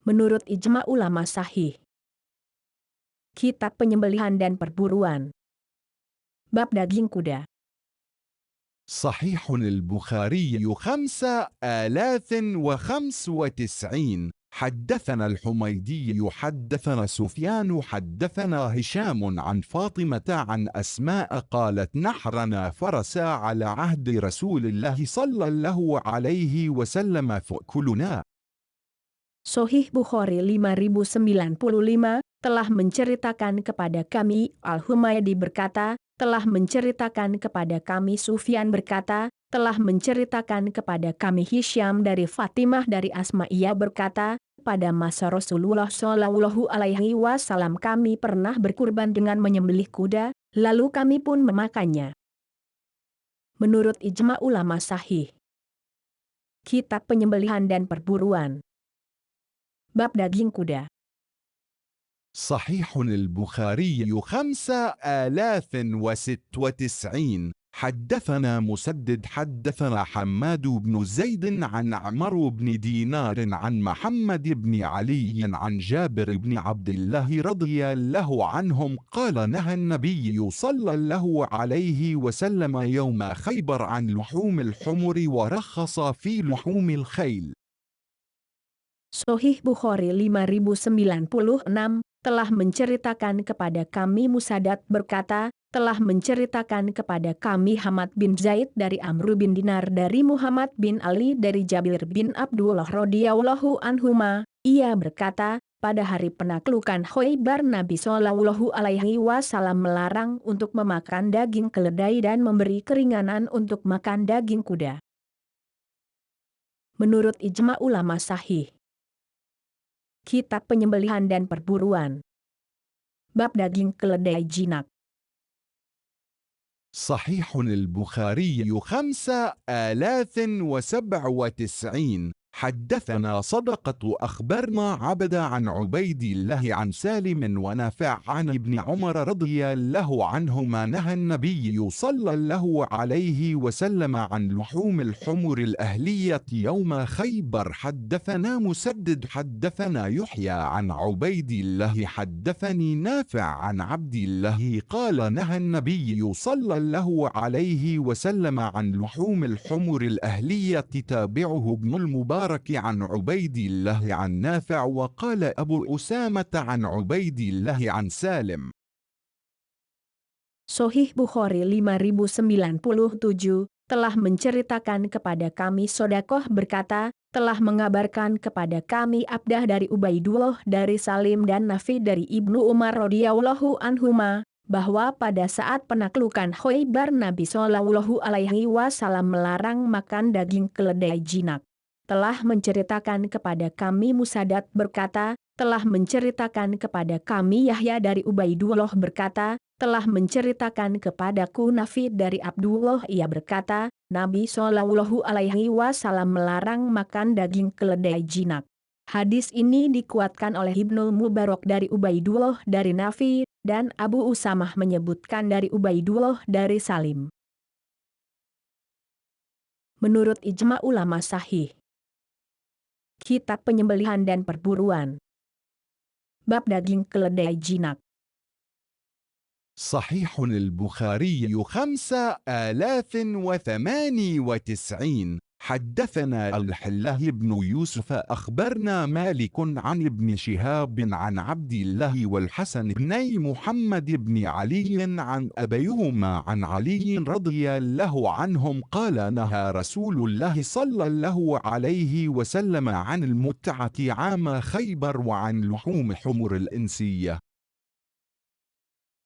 [SPEAKER 1] Menurut ijma ulama sahih. Kitab Penyembelihan dan Perburuan. Bab Daging Kuda.
[SPEAKER 2] صحيح البخاري 5095. حدثنا الحميدي حدثنا سفيان حدثنا هشام عن فاطمة عن أسماء قالت نحرنا فرسا على عهد رسول الله صلى الله عليه وسلم فأكلنا.
[SPEAKER 1] Sahih Bukhari 5095 telah menceritakan kepada kami, Al-Humaydi berkata, telah menceritakan kepada kami Sufyan berkata, telah menceritakan kepada kami Hisyam dari Fatimah dari Asma, ia berkata, pada masa Rasulullah Shallallahu Alaihi Wasallam kami pernah berkurban dengan menyembelih kuda, lalu kami pun memakannya. Menurut ijma ulama sahih. Kitab Penyembelihan dan Perburuan. Bab Daging Kuda.
[SPEAKER 2] صحيح البخاري 5096. حدثنا مسدد حدثنا حماد بن زيد عن عمرو بن دينار عن محمد بن علي عن جابر بن عبد الله رضي الله عنهم قال نهى النبي صلى الله عليه وسلم يوم خيبر عن لحوم الحمر ورخص في لحوم الخيل.
[SPEAKER 1] Sahih Bukhari 5096 telah menceritakan kepada kami Musaddad berkata, telah menceritakan kepada kami Hamad bin Zaid dari Amr bin Dinar dari Muhammad bin Ali dari Jabir bin Abdullah radhiyallahu anhuma, ia berkata, pada hari penaklukan Khaybar Nabi Shallallahu Alaihi Wasallam melarang untuk memakan daging keledai dan memberi keringanan untuk makan daging kuda. Menurut ijma ulama sahih. Kitab Penyembelihan dan Perburuan. Bab Daging Keledai Jinak.
[SPEAKER 2] صحيح البخاري 5097. حدثنا صدقة أخبرنا عبد عن عبيد الله عن سالم ونافع عن ابن عمر رضي الله عنهما نهى النبي صلى الله عليه وسلم عن لحوم الحمر الأهلية يوم خيبر. حدثنا مسدد حدثنا يحيى عن عبيد الله حدثني نافع عن عبد الله قال نهى النبي صلى الله عليه وسلم عن لحوم الحمر الأهلية. تابعه ابن المبارك عن عبيد الله عن نافع وقال أبو أسامة عن عبيد الله عن سالم.
[SPEAKER 1] Sahih Bukhari 5097 telah menceritakan kepada kami Sodakoh berkata, telah mengabarkan kepada kami Abdah dari Ubaidullah dari Salim dan Nafi dari Ibnu Umar radhiyallahu anhuma, bahwa pada saat penaklukan Khaybar Nabi Shallallahu Alaihi Wasallam melarang makan daging keledai jinak. Telah menceritakan kepada kami Musaddad berkata, telah menceritakan kepada kami Yahya dari Ubaidullah berkata, telah menceritakan kepadaku Nafi dari Abdullah ia berkata, Nabi Shallallahu Alaihi Wasallam melarang makan daging keledai jinak. Hadis ini dikuatkan oleh Ibnu Mubarak dari Ubaidullah dari Nafi, dan Abu Usamah menyebutkan dari Ubaidullah dari Salim. Menurut ijma ulama sahih. Kitab Penyembelihan dan Perburuan. Bab Daging Keledai Jinak.
[SPEAKER 2] صحيح البخاري 5098. حدثنا الحله بن يوسف أخبرنا مالك عن ابن شهاب عن عبد الله والحسن بن محمد بن علي عن أبيهما عن علي رضي الله عنهم قال نهى رسول الله صلى الله عليه وسلم عن المتعة عام خيبر وعن لحوم حمر الإنسية.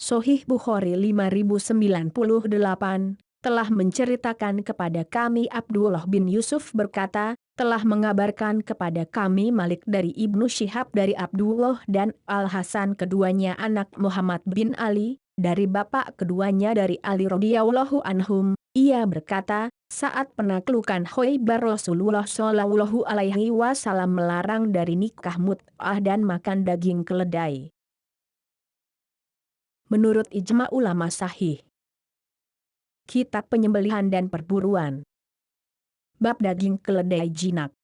[SPEAKER 1] Sahih Bukhari 5098 telah menceritakan kepada kami Abdullah bin Yusuf berkata, telah mengabarkan kepada kami Malik dari Ibnu Syihab dari Abdullah dan Al-Hasan keduanya anak Muhammad bin Ali, dari bapak keduanya dari Ali radhiyallahu anhum, ia berkata, saat penaklukan Khaybar Rasulullah shallallahu alaihi wasallam melarang dari nikah mut'ah dan makan daging keledai. Menurut ijma ulama sahih. Kitab Penyembelihan dan Perburuan. Bab daging keledai jinak.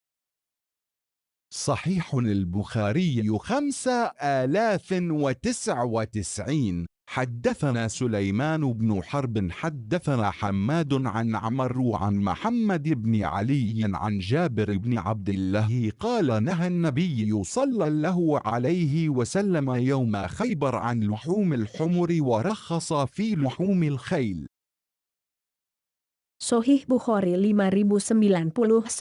[SPEAKER 2] صحيح البخاري 5099. حدثنا سليمان بن حرب حدثنا حماد عن عمرو عن محمد بن علي عن جابر بن عبد الله قال نهى النبي صلى الله عليه وسلم يوم خيبر عن لحوم الحمر ورخص في لحوم الخيل.
[SPEAKER 1] Sahih Bukhari 5099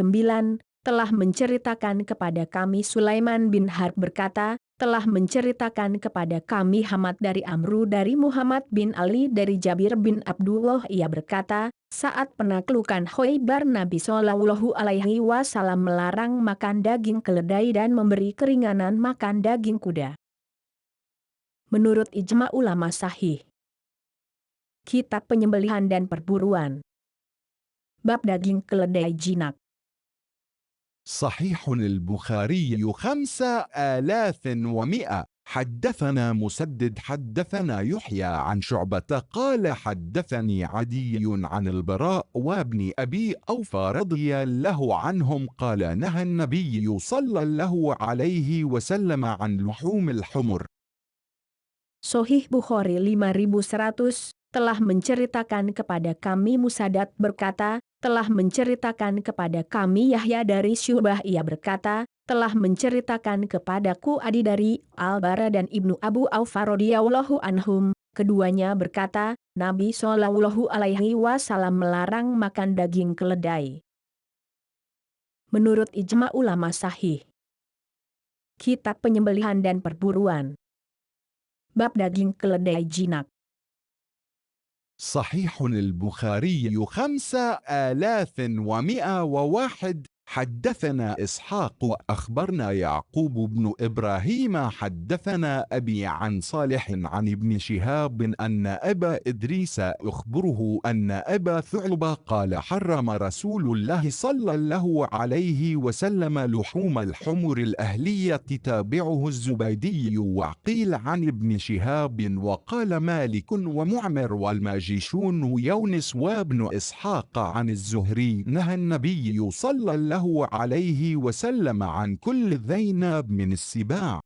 [SPEAKER 1] telah menceritakan kepada kami Sulaiman bin Harb berkata, telah menceritakan kepada kami Hamad dari Amru dari Muhammad bin Ali dari Jabir bin Abdullah ia berkata, saat penaklukan Khaybar Nabi Shallallahu alaihi wasallam melarang makan daging keledai dan memberi keringanan makan daging kuda. Menurut ijma ulama sahih. Kitab Penyembelihan dan Perburuan. Bab daging keledai jinak.
[SPEAKER 2] صحيح البخاري 5100. حدثنا مسدد حدثنا يحيى عن شعبة قال حدثني عدي عن البراء وابن أبي أوفى رضي الله عنهم قال نهى النبي صلى الله عليه وسلم عن لحوم الحمر.
[SPEAKER 1] Sahih Bukhari 5100 telah menceritakan kepada kami Musaddad berkata, telah menceritakan kepada kami Yahya dari Syu'bah ia berkata, telah menceritakan kepadaku Adi dari Al-Bara dan Ibnu Abu Aufa radhiyallahu anhum, keduanya berkata, Nabi Shallallahu alaihi wasallam melarang makan daging keledai. Menurut ijma ulama sahih. Kitab Penyembelihan dan Perburuan. Bab daging keledai jinak.
[SPEAKER 2] صحيح البخاري 5101. حدثنا إسحاق أخبرنا يعقوب بن إبراهيم حدثنا أبي عن صالح عن ابن شهاب أن أبا إدريس أخبره أن أبا ثعلبة قال حرم رسول الله صلى الله عليه وسلم لحوم الحمر الأهلية تابعه الزبيدي وقيل عن ابن شهاب وقال مالك ومعمر والماجشون يونس وابن إسحاق عن الزهري نهى النبي صلى الله عليه وسلم عن كل ذيناب من السباع.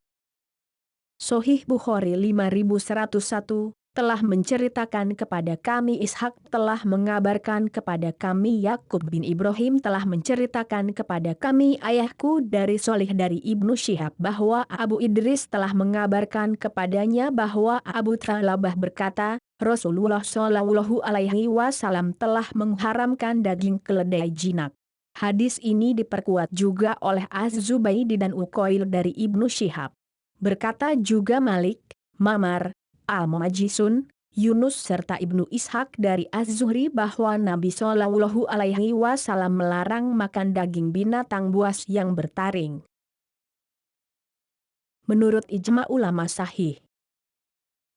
[SPEAKER 1] Sahih Bukhari 5101 telah menceritakan kepada kami Ishak telah mengabarkan kepada kami Yakub bin Ibrahim telah menceritakan kepada kami ayahku dari Solih dari Ibnu Syihab bahwa Abu Idris telah mengabarkan kepadanya bahwa Abu Thalabah berkata, Rasulullah Shallallahu alaihi wasallam telah mengharamkan daging keledai jinak. Hadis ini diperkuat juga oleh Az-Zubaydi dan Uqail dari Ibnu Syihab. Berkata juga Malik, Mamar, Al-Majisun, Yunus serta Ibnu Ishaq dari Az-Zuhri bahwa Nabi Shallallahu alaihi wasallam melarang makan daging binatang buas yang bertaring. Menurut ijma ulama sahih.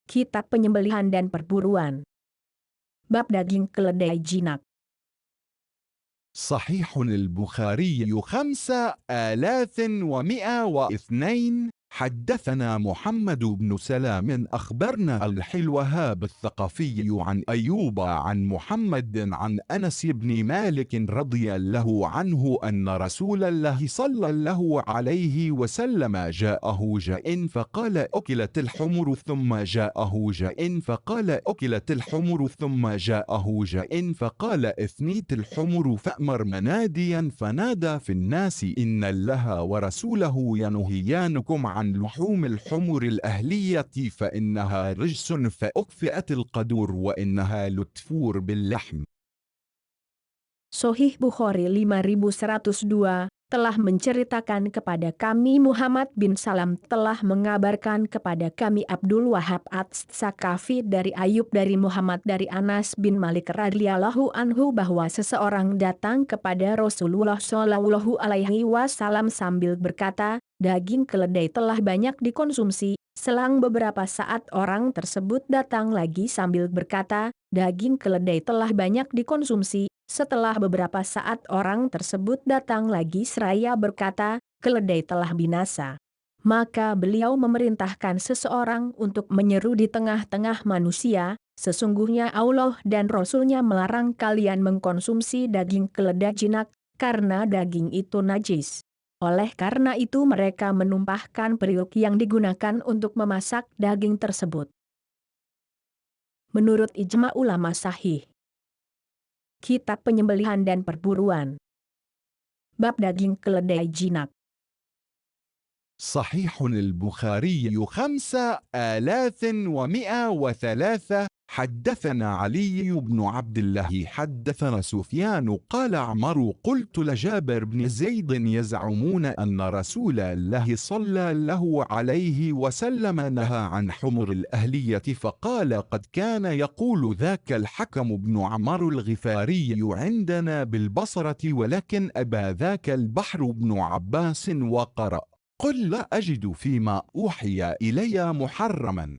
[SPEAKER 1] Kitab Penyembelihan dan Perburuan. Bab daging keledai jinak.
[SPEAKER 2] صحيح البخاري 5102. حدثنا محمد بن سلام أخبرنا الحلوهاب الثقفي عن أيوب عن محمد عن أنس بن مالك رضي الله عنه أن رسول الله صلى الله عليه وسلم جاءه جائع فقال أكلت الحمر ثم جاءه جائع فقال أكلت الحمر ثم جاءه جائع فقال اثنيت الحمر فأمر مناديا فنادى في الناس إن الله ورسوله ينهيانكم عن لحوم الحمر الأهلية فإنها رجس فأكفئت القدور وإنها لتفور باللحم.
[SPEAKER 1] Sahih Bukhari 5102 telah menceritakan kepada kami Muhammad bin Salam telah mengabarkan kepada kami Abdul Wahab Ats-Tsakafi dari Ayub dari Muhammad dari Anas bin Malik radhiyallahu anhu bahwa seseorang datang kepada Rasulullah shallallahu alaihi wasallam sambil berkata, daging keledai telah banyak dikonsumsi. Selang beberapa saat orang tersebut datang lagi sambil berkata, daging keledai telah banyak dikonsumsi. Setelah beberapa saat orang tersebut datang lagi seraya berkata, keledai telah binasa. Maka beliau memerintahkan seseorang untuk menyeru di tengah-tengah manusia, sesungguhnya Allah dan Rasul-Nya melarang kalian mengkonsumsi daging keledai jinak, karena daging itu najis. Oleh karena itu mereka menumpahkan periuk yang digunakan untuk memasak daging tersebut. Menurut ijma ulama sahih. Kitab Penyembelihan dan Perburuan. Bab daging keledai jinak.
[SPEAKER 2] صحيح البخاري 5103 حدثنا علي بن عبد الله حدثنا سفيان قال عمر قلت لجابر بن زيد يزعمون أن رسول الله صلى الله عليه وسلم نهى عن حمر الأهلية فقال قد كان يقول ذاك الحكم بن عمرو الغفاري عندنا بالبصرة ولكن أبى ذاك البحر بن عباس وقرأ قل لا أجد فيما أوحي إلي محرما.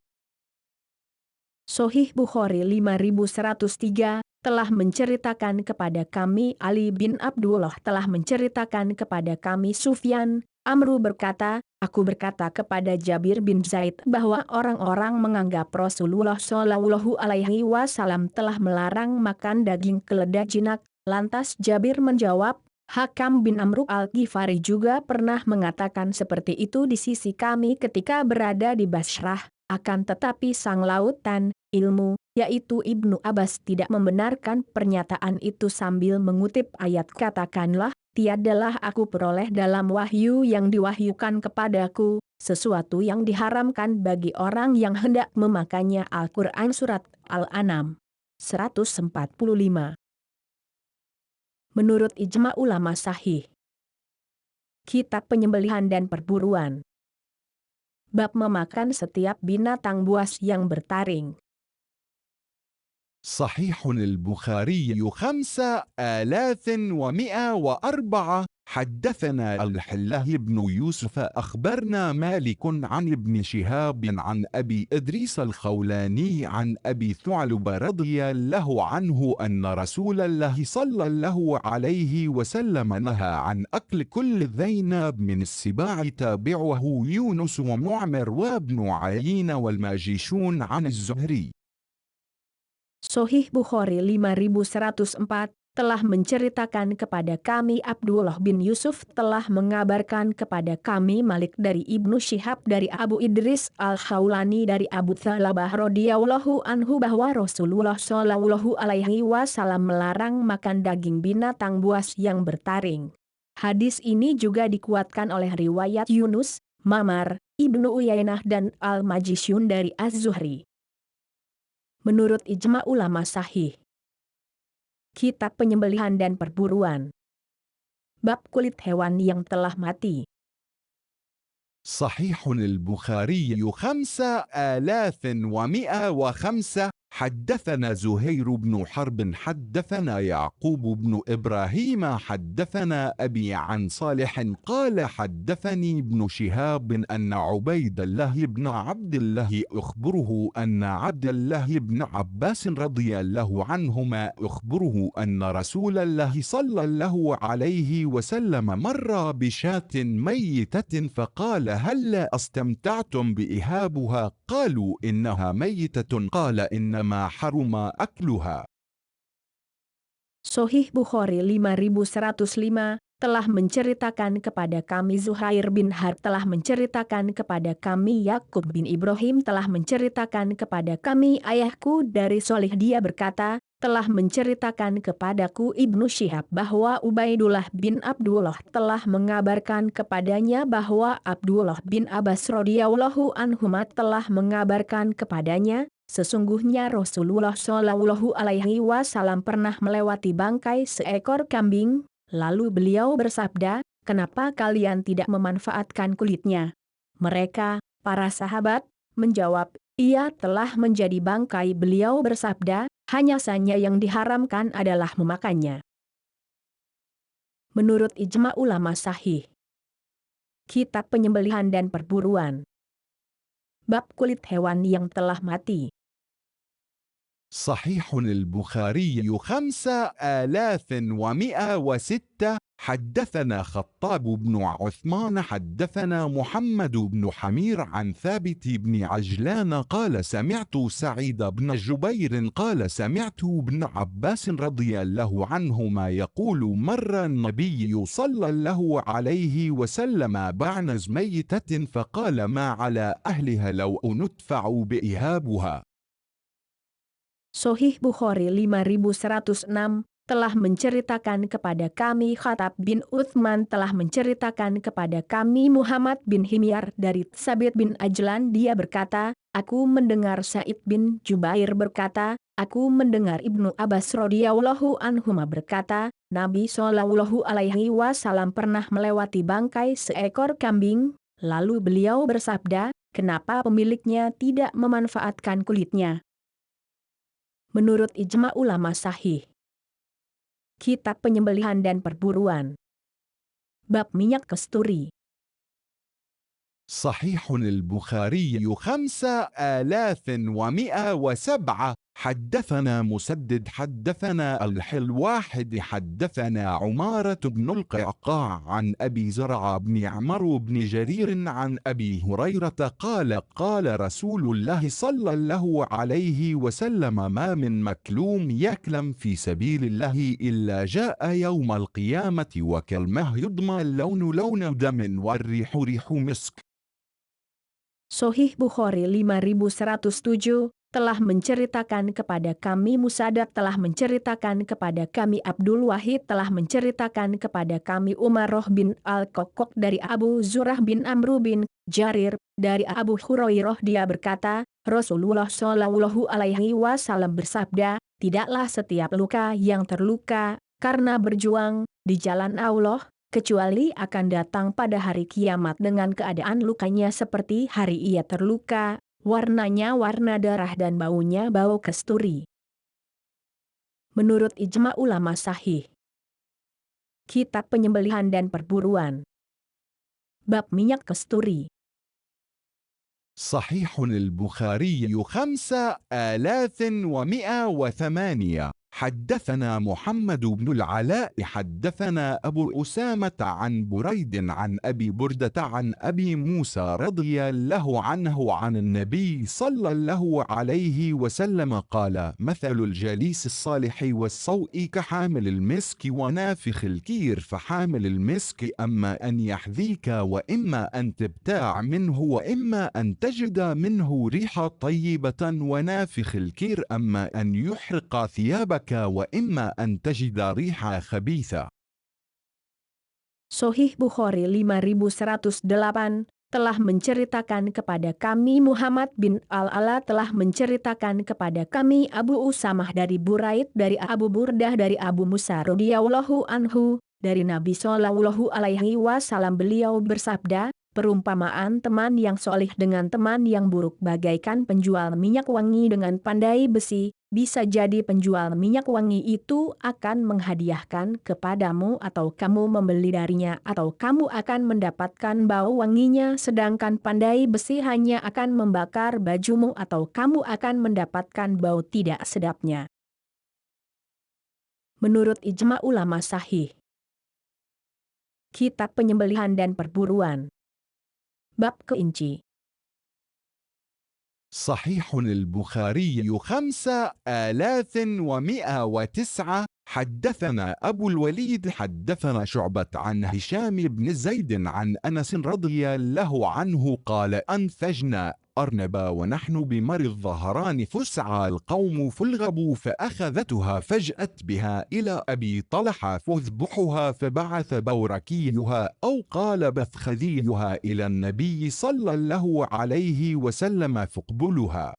[SPEAKER 1] Sahih Bukhari 5103 telah menceritakan kepada kami Ali bin Abdullah telah menceritakan kepada kami Sufyan. Amru berkata, aku berkata kepada Jabir bin Zaid bahwa orang-orang menganggap Rasulullah shallallahu alaihi wasallam telah melarang makan daging keledai jinak. Lantas Jabir menjawab, Hakam bin Amr al-Ghifari juga pernah mengatakan seperti itu di sisi kami ketika berada di Basrah. Akan tetapi sang lautan ilmu, yaitu Ibnu Abbas tidak membenarkan pernyataan itu sambil mengutip ayat katakanlah, tiadalah aku peroleh dalam wahyu yang diwahyukan kepadaku, sesuatu yang diharamkan bagi orang yang hendak memakannya. Al-Quran Surat Al-An'am 145. Menurut ijma ulama sahih. Kitab Penyembelihan dan Perburuan. Bab memakan setiap binatang buas yang bertaring.
[SPEAKER 2] صحيح البخاري 5104 حدثنا الحلاه بن يوسف أخبرنا مالك عن ابن شهاب عن أبي إدريس الخولاني عن أبي ثعلب رضي الله عنه أن رسول الله صلى الله عليه وسلم نهى عن أكل كل ذيناب من السباع تابعه يونس ومعمر وابن عيين والماجشون عن الزهري.
[SPEAKER 1] Sahih Bukhari 5104 telah menceritakan kepada kami Abdullah bin Yusuf telah mengabarkan kepada kami Malik dari Ibnu Syihab dari Abu Idris al-Khawlani dari Abu Thalabah radhiyallahu anhu bahwa Rasulullah shallallahu alaihi wasallam melarang makan daging binatang buas yang bertaring. Hadis ini juga dikuatkan oleh riwayat Yunus, Mamar, Ibnu Uyainah dan Al-Majisyun dari Az-Zuhri. Menurut ijma ulama sahih. Kitab Penyembelihan dan Perburuan. Bab kulit hewan yang telah mati.
[SPEAKER 2] صحيح البخاري 5105 حدثنا زهير بن حرب حدثنا يعقوب بن إبراهيم حدثنا أبي عن صالح قال حدثني ابن شهاب أن عبيد الله بن عبد الله أخبره أن عبد الله بن عباس رضي الله عنهما أخبره أن رسول الله صلى الله عليه وسلم مر بشاة ميتة فقال هل استمتعتم بإهابها؟ قالوا إنها ميتة قال إنما حرم أكلها.
[SPEAKER 1] Sahih Bukhari 5105 telah menceritakan kepada kami Zuhair bin Harb telah menceritakan kepada kami Yakub bin Ibrahim telah menceritakan kepada kami ayahku dari Solih dia berkata, telah menceritakan kepadaku Ibnu Syihab bahwa Ubaidullah bin Abdullah telah mengabarkan kepadanya bahwa Abdullah bin Abbas radhiyallahu anhuma telah mengabarkan kepadanya, sesungguhnya Rasulullah Shallallahu Alaihi Wasallam pernah melewati bangkai seekor kambing, lalu beliau bersabda, kenapa kalian tidak memanfaatkan kulitnya? Mereka, para sahabat, menjawab, ia telah menjadi bangkai. Beliau bersabda, hanya saja yang diharamkan adalah memakannya. Menurut ijma ulama sahih. Kitab Penyembelihan dan Perburuan. Bab kulit hewan yang telah mati.
[SPEAKER 2] صحيح البخاري 5106 حدثنا خطاب بن عثمان حدثنا محمد بن حمير عن ثابت بن عجلان قال سمعت سعيد بن جبير قال سمعت ابن عباس رضي الله عنهما يقول مر النبي صلى الله عليه وسلم بعنز ميتة فقال ما على أهلها لو ندفع بإهابها.
[SPEAKER 1] Sahih Bukhari 5106 telah menceritakan kepada kami Khattab bin Uthman telah menceritakan kepada kami Muhammad bin Himyar dari Sabit bin Ajlan dia berkata, aku mendengar Sa'id bin Jubair berkata, aku mendengar Ibnu Abbas radhiyallahu anhuma berkata, Nabi Shallallahu Alaihi Wasallam pernah melewati bangkai seekor kambing, lalu beliau bersabda, kenapa pemiliknya tidak memanfaatkan kulitnya? Menurut ijma ulama sahih. Kitab Penyembelihan dan Perburuan. Bab minyak kasturi.
[SPEAKER 2] صحيح البخاري 5107 حدثنا مسدد حدثنا الحلواحد حدثنا عمارة بن القعقاع عن أبي زرع بن عمرو بن جرير عن أبي هريرة قال قال رسول الله صلى الله عليه وسلم ما من مكلوم يكلم في سبيل الله إلا جاء يوم القيامة وكلمه يضمى اللون لون دم والريح ريح مسك.
[SPEAKER 1] Sahih Bukhari 5107 telah menceritakan kepada kami Musaddad telah menceritakan kepada kami Abdul Wahid telah menceritakan kepada kami Umarah bin Al-Kokok dari Abu Zurah bin Amru bin Jarir dari Abu Hurairah dia berkata, Rasulullah Shallallahu Alaihi Wasallam bersabda, tidaklah setiap luka yang terluka karena berjuang di jalan Allah kecuali akan datang pada hari kiamat dengan keadaan lukanya seperti hari ia terluka, warnanya warna darah dan baunya bau kasturi. Menurut ijma ulama sahih. Kitab Penyembelihan dan Perburuan. Bab minyak kasturi.
[SPEAKER 2] صحيح البخاري 5108 حدثنا محمد بن العلاء حدثنا أبو أسامة عن بريد عن أبي بردة عن أبي موسى رضي الله عنه عن النبي صلى الله عليه وسلم قال مثل الجليس الصالح والسوء كحامل المسك ونافخ الكير فحامل المسك أما أن يحذيك وإما أن تبتاع منه وإما أن تجد منه ريحة طيبة ونافخ الكير أما أن يحرق ثيابك وإما أن تجد ريحة خبيثة.
[SPEAKER 1] Sahih Bukhari 5108 telah menceritakan kepada kami Muhammad bin Al-Ala telah menceritakan kepada kami Abu Usamah dari Buraid dari Abu Burdah dari Abu Musa radhiyallahu anhu dari Nabi Shallallahu Alaihi Wasallam beliau bersabda, Perumpamaan teman yang solih dengan teman yang buruk bagaikan penjual minyak wangi dengan pandai besi, bisa jadi penjual minyak wangi itu akan menghadiahkan kepadamu atau kamu membeli darinya atau kamu akan mendapatkan bau wanginya sedangkan pandai besi hanya akan membakar bajumu atau kamu akan mendapatkan bau tidak sedapnya. Menurut ijma ulama sahih. Kitab Penyembelihan dan Perburuan. Bab keinci.
[SPEAKER 2] صحيح البخاري 5109. حدثنا أبو الوليد حدثنا شعبة عن هشام بن زيد عن أنس رضي الله عنه قال أنفجنا أرنبا ونحن بمر الظهران فسعى القوم فالغبوا فأخذتها فجأت بها إلى أبي طلحة فاذبحها فبعث بوركيها أو قال بثخذيها إلى النبي صلى الله عليه وسلم فاقبلها.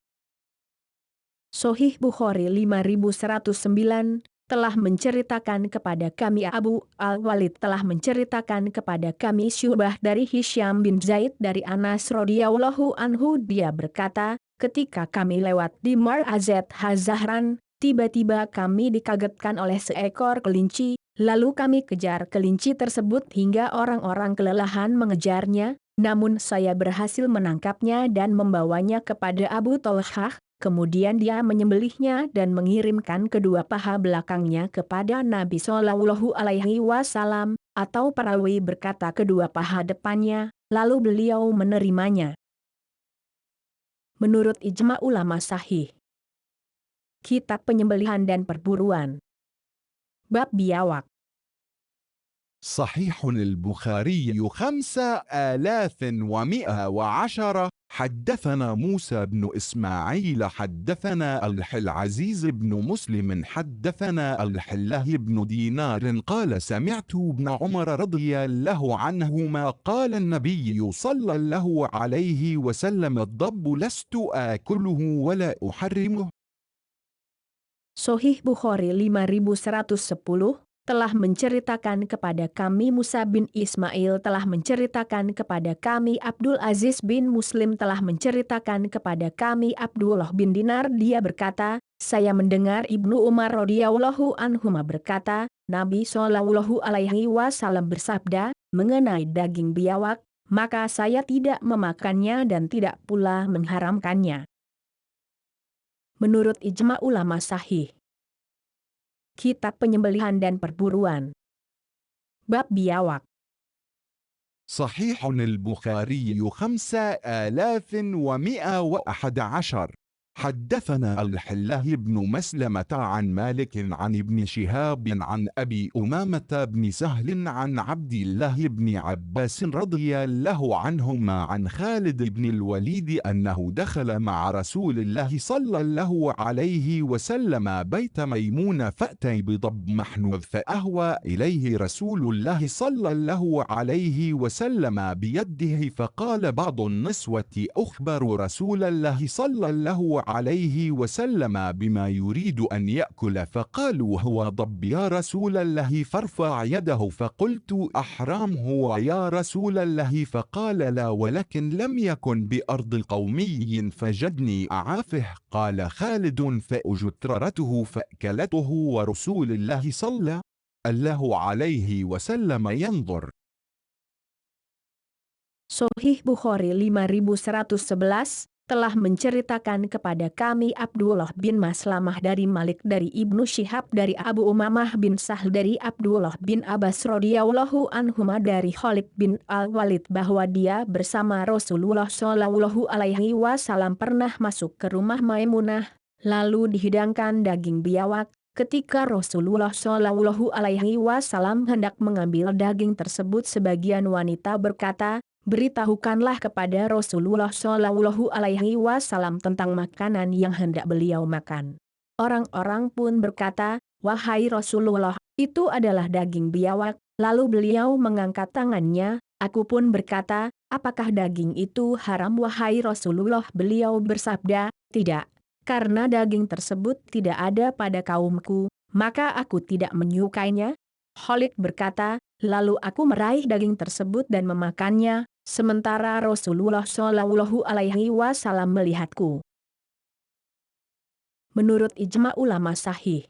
[SPEAKER 1] Sahih Bukhari 5109 telah menceritakan kepada kami Abu Al-Walid telah menceritakan kepada kami Syu'bah dari Hisham bin Zaid dari Anas radhiyallahu anhu dia berkata, ketika kami lewat di Mar Azet Hazahran, tiba-tiba kami dikagetkan oleh seekor kelinci, lalu kami kejar kelinci tersebut hingga orang-orang kelelahan mengejarnya, namun saya berhasil menangkapnya dan membawanya kepada Abu Talhah. Kemudian dia menyembelihnya dan mengirimkan kedua paha belakangnya kepada Nabi Shallallahu Alaihi Wasallam, atau perawi berkata kedua paha depannya, lalu beliau menerimanya. Menurut ijma ulama sahih. Kitab Penyembelihan dan Perburuan. Bab biawak.
[SPEAKER 2] صحيح البخاري 5110. حدثنا موسى بن إسماعيل حدثنا العزيز بن مسلم حدثنا الله بن دينار قال سمعت ابن عمر رضي الله عنهما قال النبي صلى الله عليه وسلم الضب لست آكله ولا أحرمه.
[SPEAKER 1] Sahih Bukhari 5110 telah menceritakan kepada kami Musa bin Ismail telah menceritakan kepada kami Abdul Aziz bin Muslim telah menceritakan kepada kami Abdullah bin Dinar dia berkata, saya mendengar Ibnu Umar radhiyallahu anhuma berkata, Nabi Shallallahu Alaihi Wasallam bersabda, mengenai daging biawak, maka saya tidak memakannya dan tidak pula mengharamkannya. Menurut ijma ulama sahih. Kitab Penyembelihan dan Perburuan. Bab biawak.
[SPEAKER 2] صحيح البخاري 5111. حدثنا الله بن مسلمة عن مالك عن ابن شهاب عن أبي أمامة بن سهل عن عبد الله بن عباس رضي الله عنهما عن خالد بن الوليد أنه دخل مع رسول الله صلى الله عليه وسلم بيت ميمون فأتى بضب محنوذ فأهوى إليه رسول الله صلى الله عليه وسلم بيده فقال بعض النسوة أخبر رسول الله صلى الله عليه وسلم بما يريد أن يأكل فقالوا هو ضب يا رسول الله فارفع يده فقلت أحرام هو يا رسول الله فقال لا ولكن لم يكن بأرض قومي فجدني أعافه قال خالد فأجترته فأكلته ورسول الله صلى الله عليه وسلم ينظر.
[SPEAKER 1] Sahih Bukhari 5111 telah menceritakan kepada kami Abdullah bin Maslamah dari Malik dari Ibnu Syihab dari Abu Umamah bin Sahl dari Abdullah bin Abbas radhiyallahu anhuma dari Khalid bin Al-Walid bahwa dia bersama Rasulullah Shallallahu Alaihi Wasallam pernah masuk ke rumah Maimunah, lalu dihidangkan daging biawak. Ketika Rasulullah Shallallahu Alaihi Wasallam hendak mengambil daging tersebut, sebagian wanita berkata, beritahukanlah kepada Rasulullah Shallallahu Alaihi Wasallam tentang makanan yang hendak beliau makan. Orang-orang pun berkata, wahai Rasulullah, itu adalah daging biawak. Lalu beliau mengangkat tangannya, aku pun berkata, apakah daging itu haram wahai Rasulullah? Beliau bersabda, tidak, karena daging tersebut tidak ada pada kaumku, maka aku tidak menyukainya. Khalid berkata, lalu aku meraih daging tersebut dan memakannya. sementara Rasulullah Shallallahu Alaihi Wasallam melihatku. Menurut ijma ulama sahih.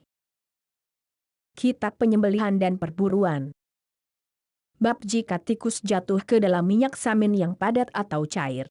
[SPEAKER 1] Kitab Penyembelihan dan Perburuan. Bab jika tikus jatuh ke dalam minyak samin yang padat atau cair.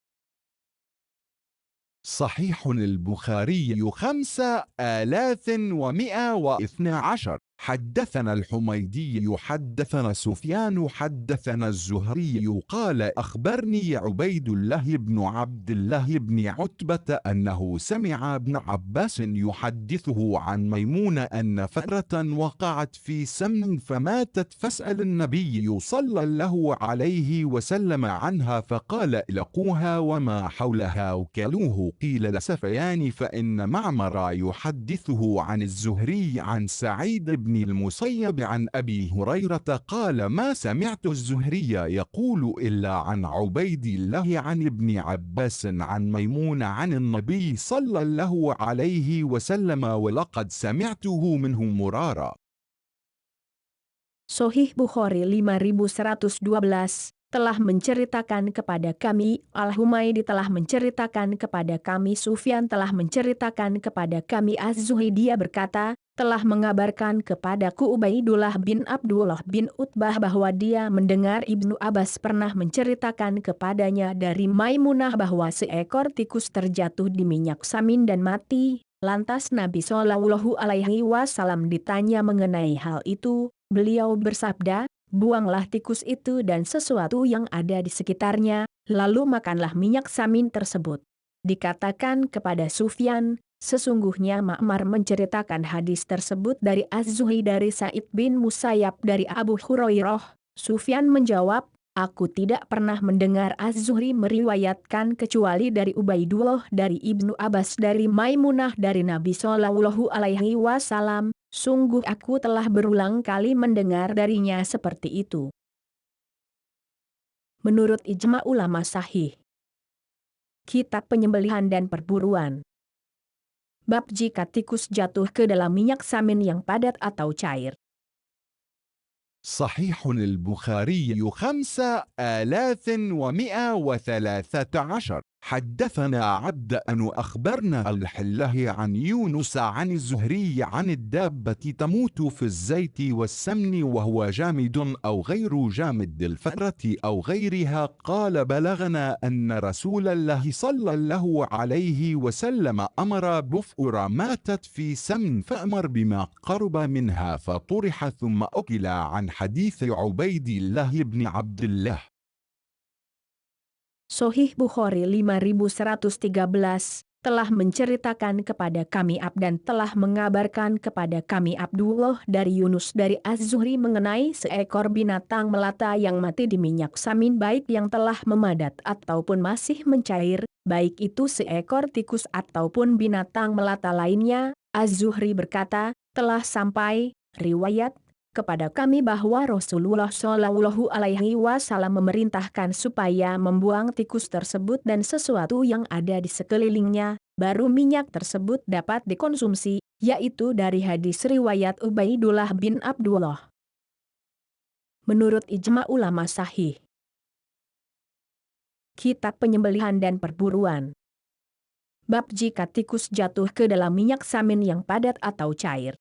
[SPEAKER 2] صحيح البخاري 5112. حدثنا الحميدي حدثنا سفيان حدثنا الزهري قال أخبرني عبيد الله بن عبد الله بن عتبة أنه سمع ابن عباس يحدثه عن ميمونة أن فرة وقعت في سمن فماتت فسأل النبي صلى الله عليه وسلم عنها فقال لقوها وما حولها وكلوه قيل لسفيان فإن معمر يحدثه عن الزهري عن سعيد بن المسيب عن أبي هريرة قال ما سمعت الزهري يقول إلا عن عبيد الله عن ابن عباس عن ميمون عن النبي صلى الله عليه وسلم ولقد سمعته منه مرارا.
[SPEAKER 1] Sahih Bukhari 5112 telah menceritakan kepada kami, Al-Humaydi telah menceritakan kepada kami, Sufyan telah menceritakan kepada kami, Az-Zuhri dia berkata, telah mengabarkan kepadaku Ubaidullah bin Abdullah bin Utbah bahwa dia mendengar Ibnu Abbas pernah menceritakan kepadanya dari Maimunah bahwa seekor tikus terjatuh di minyak samin dan mati. Lantas Nabi Shallallahu Alaihi Wasallam ditanya mengenai hal itu, beliau bersabda, buanglah tikus itu dan sesuatu yang ada di sekitarnya, lalu makanlah minyak samin tersebut. Dikatakan kepada Sufyan, sesungguhnya Ma'mar menceritakan hadis tersebut dari Az-Zuhri dari Sa'id bin Musayyab dari Abu Hurairah. Sufyan menjawab, aku tidak pernah mendengar Az-Zuhri meriwayatkan kecuali dari Ubaidullah dari Ibnu Abbas dari Maimunah dari Nabi Shallallahu Alaihi Wasallam. Sungguh aku telah berulang kali mendengar darinya seperti itu. Menurut ijma ulama sahih. Kitab Penyembelihan dan Perburuan. Bab jika tikus jatuh ke dalam minyak samin yang padat atau cair.
[SPEAKER 2] صحيح البخاري 5113. حدثنا عبد أن أخبرنا الحله عن يونس عن الزهري عن الدابة تموت في الزيت والسمن وهو جامد أو غير جامد الفرة أو غيرها قال بلغنا أن رسول الله صلى الله عليه وسلم أمر بفؤر ماتت في سمن فأمر بما قرب منها فطرح ثم أكل عن حديث عبيد الله بن عبد الله.
[SPEAKER 1] Sahih Bukhari 5113 telah menceritakan kepada kami dan telah mengabarkan kepada kami Abdullah dari Yunus dari Az-Zuhri mengenai seekor binatang melata yang mati di minyak samin baik yang telah memadat ataupun masih mencair, baik itu seekor tikus ataupun binatang melata lainnya. Az-Zuhri berkata, telah sampai riwayat kepada kami bahwa Rasulullah Shallallahu Alaihi Wasallam memerintahkan supaya membuang tikus tersebut dan sesuatu yang ada di sekelilingnya, baru minyak tersebut dapat dikonsumsi, yaitu dari hadis riwayat Ubaidullah bin Abdullah. Menurut ijma ulama sahih. Kitab Penyembelihan dan Perburuan. Bab jika tikus jatuh ke dalam minyak samin yang padat atau cair.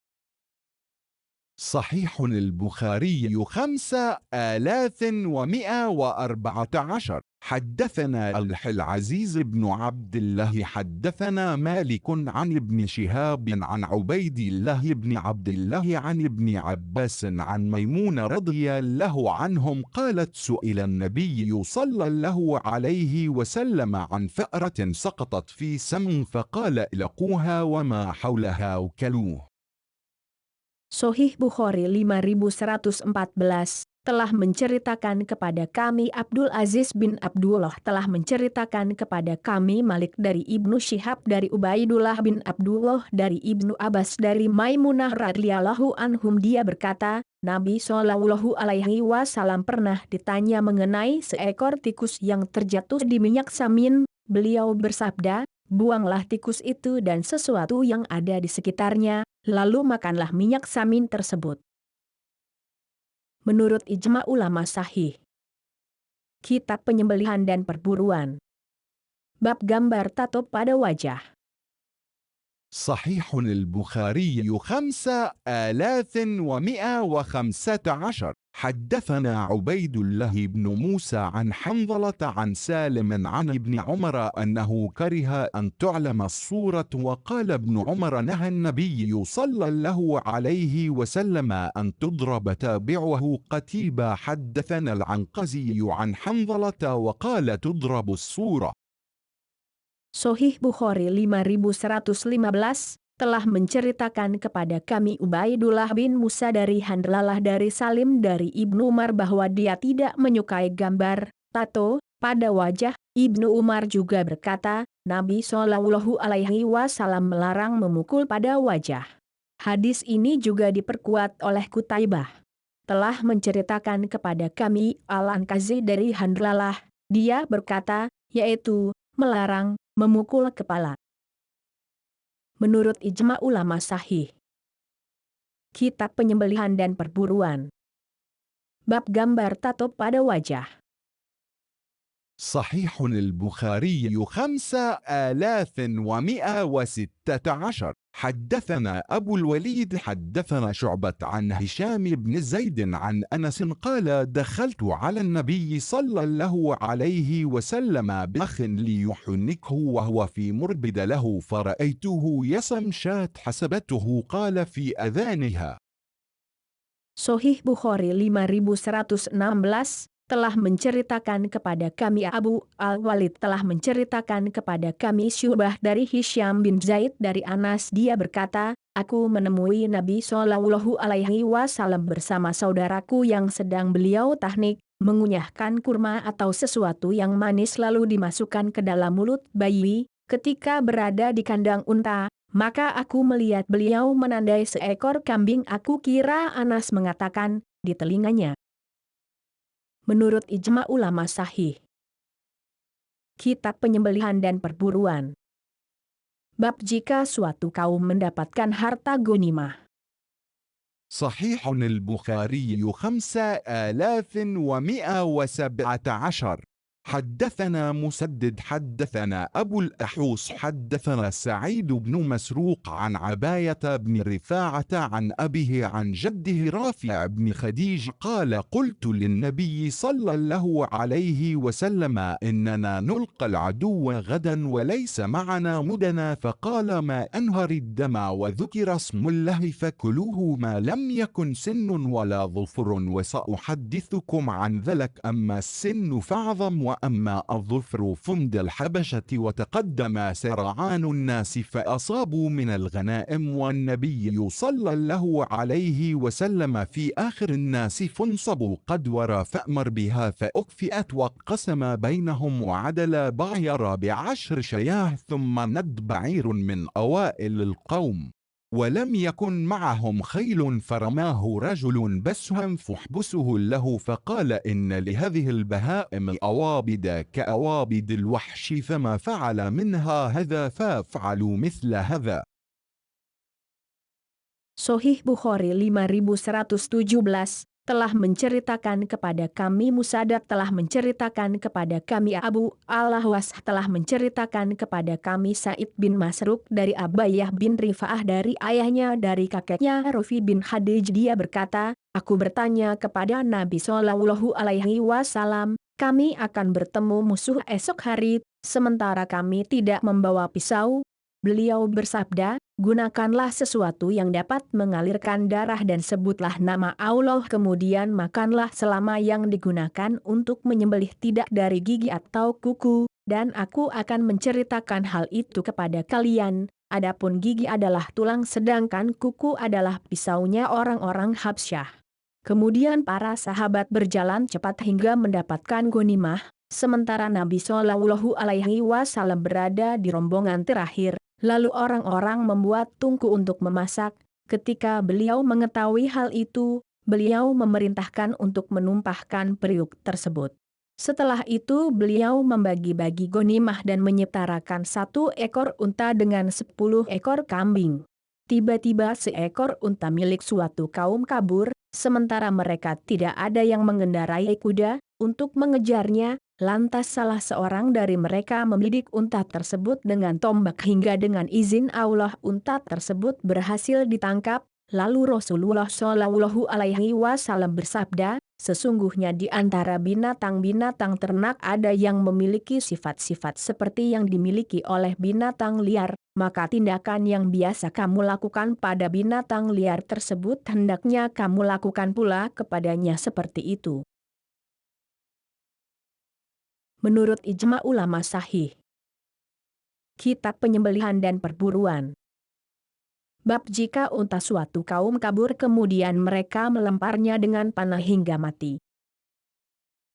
[SPEAKER 2] صحيح البخاري 5114. حدثنا العزيز بن عبد الله حدثنا مالك عن ابن شهاب عن عبيد الله بن عبد الله عن ابن عباس عن ميمون رضي الله عنهم قالت سئل النبي صلى الله عليه وسلم عن فأرة سقطت في سمن فقال لقوها وما حولها وكلوه.
[SPEAKER 1] Sahih Bukhari 5114 telah menceritakan kepada kami Abdul Aziz bin Abdullah telah menceritakan kepada kami Malik dari Ibnu Syihab dari Ubaidullah bin Abdullah dari Ibnu Abbas dari Maimunah radhiyallahu anhum dia berkata, Nabi Shallallahu Alaihi Wasallam pernah ditanya mengenai seekor tikus yang terjatuh di minyak samin, beliau bersabda, buanglah tikus itu dan sesuatu yang ada di sekitarnya, lalu makanlah minyak samin tersebut. Menurut ijma ulama sahih. Kitab Penyembelihan dan Perburuan. Bab gambar tato pada wajah.
[SPEAKER 2] صحيح البخاري 5115. حدثنا عبيد الله بن موسى عن حنظلة عن سالم عن ابن عمر أنه كره أن تعلم الصورة، وقال ابن عمر نهى النبي صلى الله عليه وسلم أن تضرب تابعه قتيبة. حدثنا العنقزي عن حنظلة وقال تضرب الصورة.
[SPEAKER 1] Sohih Bukhari 5115 telah menceritakan kepada kami Ubaidullah bin Musa dari Handlalah dari Salim dari Ibnu Umar bahwa dia tidak menyukai gambar, tato, pada wajah. Ibnu Umar juga berkata, Nabi Shallallahu Alaihi Wasallam melarang memukul pada wajah. Hadis ini juga diperkuat oleh Qutaibah. Telah menceritakan kepada kami Al-Anqazi dari Handlalah, dia berkata, yaitu, melarang memukul kepala. Menurut ijma ulama sahih. Kitab Penyembelihan dan Perburuan. Bab gambar tato pada wajah.
[SPEAKER 2] صحيح البخاري 5116. حدثنا أبو الوليد حدثنا شعبة عن هشام بن زيد عن أنس قال دخلت على النبي صلى الله عليه وسلم بأخ ليحنكه وهو في مربد له فرأيته يسم شاة حسبته قال في أذانها.
[SPEAKER 1] Sohih Bukhari 5116 telah menceritakan kepada kami Abu Al-Walid telah menceritakan kepada kami Syu'bah dari Hisham bin Zaid dari Anas, dia berkata, aku menemui Nabi Shallallahu Alaihi Wasallam bersama saudaraku yang sedang beliau tahnik, mengunyahkan kurma atau sesuatu yang manis lalu dimasukkan ke dalam mulut bayi. Ketika berada di kandang unta, maka aku melihat beliau menandai seekor kambing. Aku kira Anas mengatakan di telinganya. Menurut ijma ulama sahih. Kitab Penyembelihan dan Perburuan. Bab jika suatu kaum mendapatkan harta ghanimah.
[SPEAKER 2] صحيح البخاري 5117. حدثنا مسدد حدثنا أبو الأحوص حدثنا سعيد بن مسروق عن عباية بن رفاعة عن أبيه عن جده رافع بن خديج قال قلت للنبي صلى الله عليه وسلم إننا نلقى العدو غدا وليس معنا مدنا، فقال ما أنهر الدم وذكر اسم الله فكلوه ما لم يكن سن ولا ظفر، وسأحدثكم عن ذلك، أما السن فاعظم وأما الظفر فمد الحبشة. وتقدم سرعان الناس فأصابوا من الغنائم، والنبي صلى الله عليه وسلم في آخر الناس فانصبوا قدور فأمر بها فأكفئت، وقسم بينهم وعدل بعير ب10 شياه، ثم ند بعير من أوائل القوم ولم يكن معهم خيل، فرماه رجل بسهم فاحبسه له، فقال إن لهذه البهائم أوابد كأوابد الوحش، فما فعل منها هذا فافعلوا مثل هذا.
[SPEAKER 1] Sohih Bukhari 5117 telah menceritakan kepada kami Musaddad telah menceritakan kepada kami Abu Al-Ahwas telah menceritakan kepada kami Sa'id bin Masruq dari Abayah bin Rifa'ah dari ayahnya dari kakeknya Rafi bin Khadij, dia berkata, aku bertanya kepada Nabi Shallallahu Alaihi Wasallam, kami akan bertemu musuh esok hari, sementara kami tidak membawa pisau. Beliau bersabda, gunakanlah sesuatu yang dapat mengalirkan darah dan sebutlah nama Allah, kemudian makanlah selama yang digunakan untuk menyembelih tidak dari gigi atau kuku, dan aku akan menceritakan hal itu kepada kalian. Adapun gigi adalah tulang sedangkan kuku adalah pisaunya orang-orang Habsyah. Kemudian para sahabat berjalan cepat hingga mendapatkan ghanimah, sementara Nabi Shallallahu Alaihi Wasallam berada di rombongan terakhir. Lalu orang-orang membuat tungku untuk memasak. Ketika beliau mengetahui hal itu, beliau memerintahkan untuk menumpahkan periuk tersebut. Setelah itu beliau membagi-bagi ghanimah dan menyetarakan 1 ekor unta dengan 10 ekor kambing. Tiba-tiba seekor unta milik suatu kaum kabur, sementara mereka tidak ada yang mengendarai kuda. untuk mengejarnya. Lantas salah seorang dari mereka membidik unta tersebut dengan tombak hingga dengan izin Allah unta tersebut berhasil ditangkap. Lalu Rasulullah Shallallahu Alaihi Wasallam bersabda, sesungguhnya di antara binatang-binatang ternak ada yang memiliki sifat-sifat seperti yang dimiliki oleh binatang liar, maka tindakan yang biasa kamu lakukan pada binatang liar tersebut hendaknya kamu lakukan pula kepadanya seperti itu. Menurut ijma ulama sahih. Kitab Penyembelihan dan Perburuan. Bab jika unta suatu kaum kabur kemudian mereka melemparnya dengan panah hingga mati.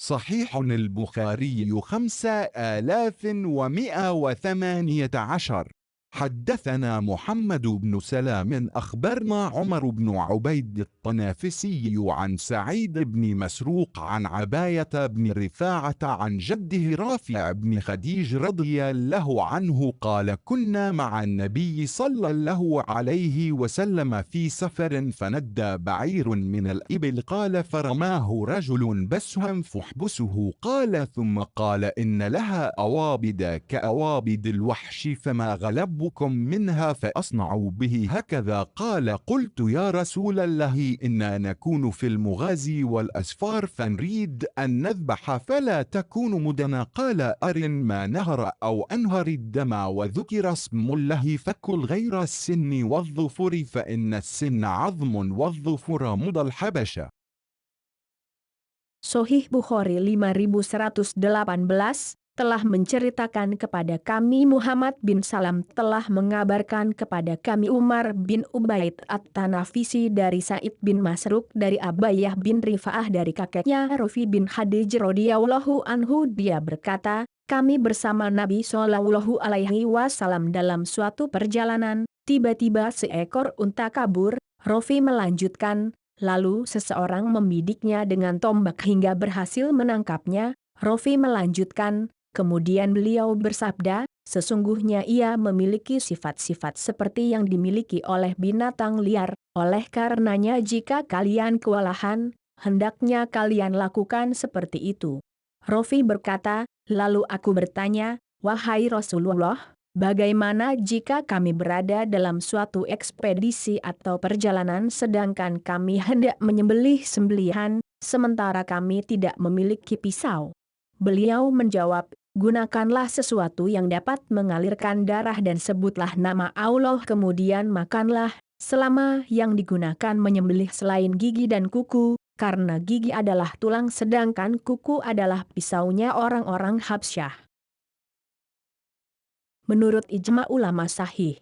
[SPEAKER 2] صحيح البخاري 5118. حدثنا محمد بن سلام أخبرنا عمر بن عبيد الطنافسي عن سعيد بن مسروق عن عباية بن رفاعة عن جده رافع بن خديج رضي الله عنه قال كنا مع النبي صلى الله عليه وسلم في سفر فندى بعير من الإبل قال فرماه رجل بسهم فاحبسه قال ثم قال إن لها أوابد كأوابد الوحش فما غلبكم منها فأصنعوا به هكذا قال قلت يا رسول الله إنا نكون في المغازي والأسفار فنريد أن نذبح فلا تكون مدنا قال أرن ما نهر أو أنهر الدم وذكر اسم الله فكل غير السن والظفر فإن السن عظم والظفر مضى الحبشة.
[SPEAKER 1] Sahih Bukhari 5118 telah menceritakan kepada kami Muhammad bin Salam telah mengabarkan kepada kami Umar bin Ubaid at-Tanafisi dari Sa'id bin Masruq dari Abayah bin Rifa'ah dari kakeknya Rafi bin Khadij radhiyallahu anhu dia berkata, kami bersama Nabi Shallallahu Alaihi Wasallam dalam suatu perjalanan, tiba-tiba seekor unta kabur. Rafi melanjutkan, lalu seseorang membidiknya dengan tombak hingga berhasil menangkapnya. Rafi melanjutkan, kemudian beliau bersabda, sesungguhnya ia memiliki sifat-sifat seperti yang dimiliki oleh binatang liar, oleh karenanya jika kalian kewalahan, hendaknya kalian lakukan seperti itu. Rafi berkata, lalu aku bertanya, wahai Rasulullah, bagaimana jika kami berada dalam suatu ekspedisi atau perjalanan sedangkan kami hendak menyembelih sembelihan, sementara kami tidak memiliki pisau? Beliau menjawab, gunakanlah sesuatu yang dapat mengalirkan darah dan sebutlah nama Allah kemudian makanlah, selama yang digunakan menyembelih selain gigi dan kuku, karena gigi adalah tulang sedangkan kuku adalah pisaunya orang-orang Habsyah. Menurut ijma ulama sahih.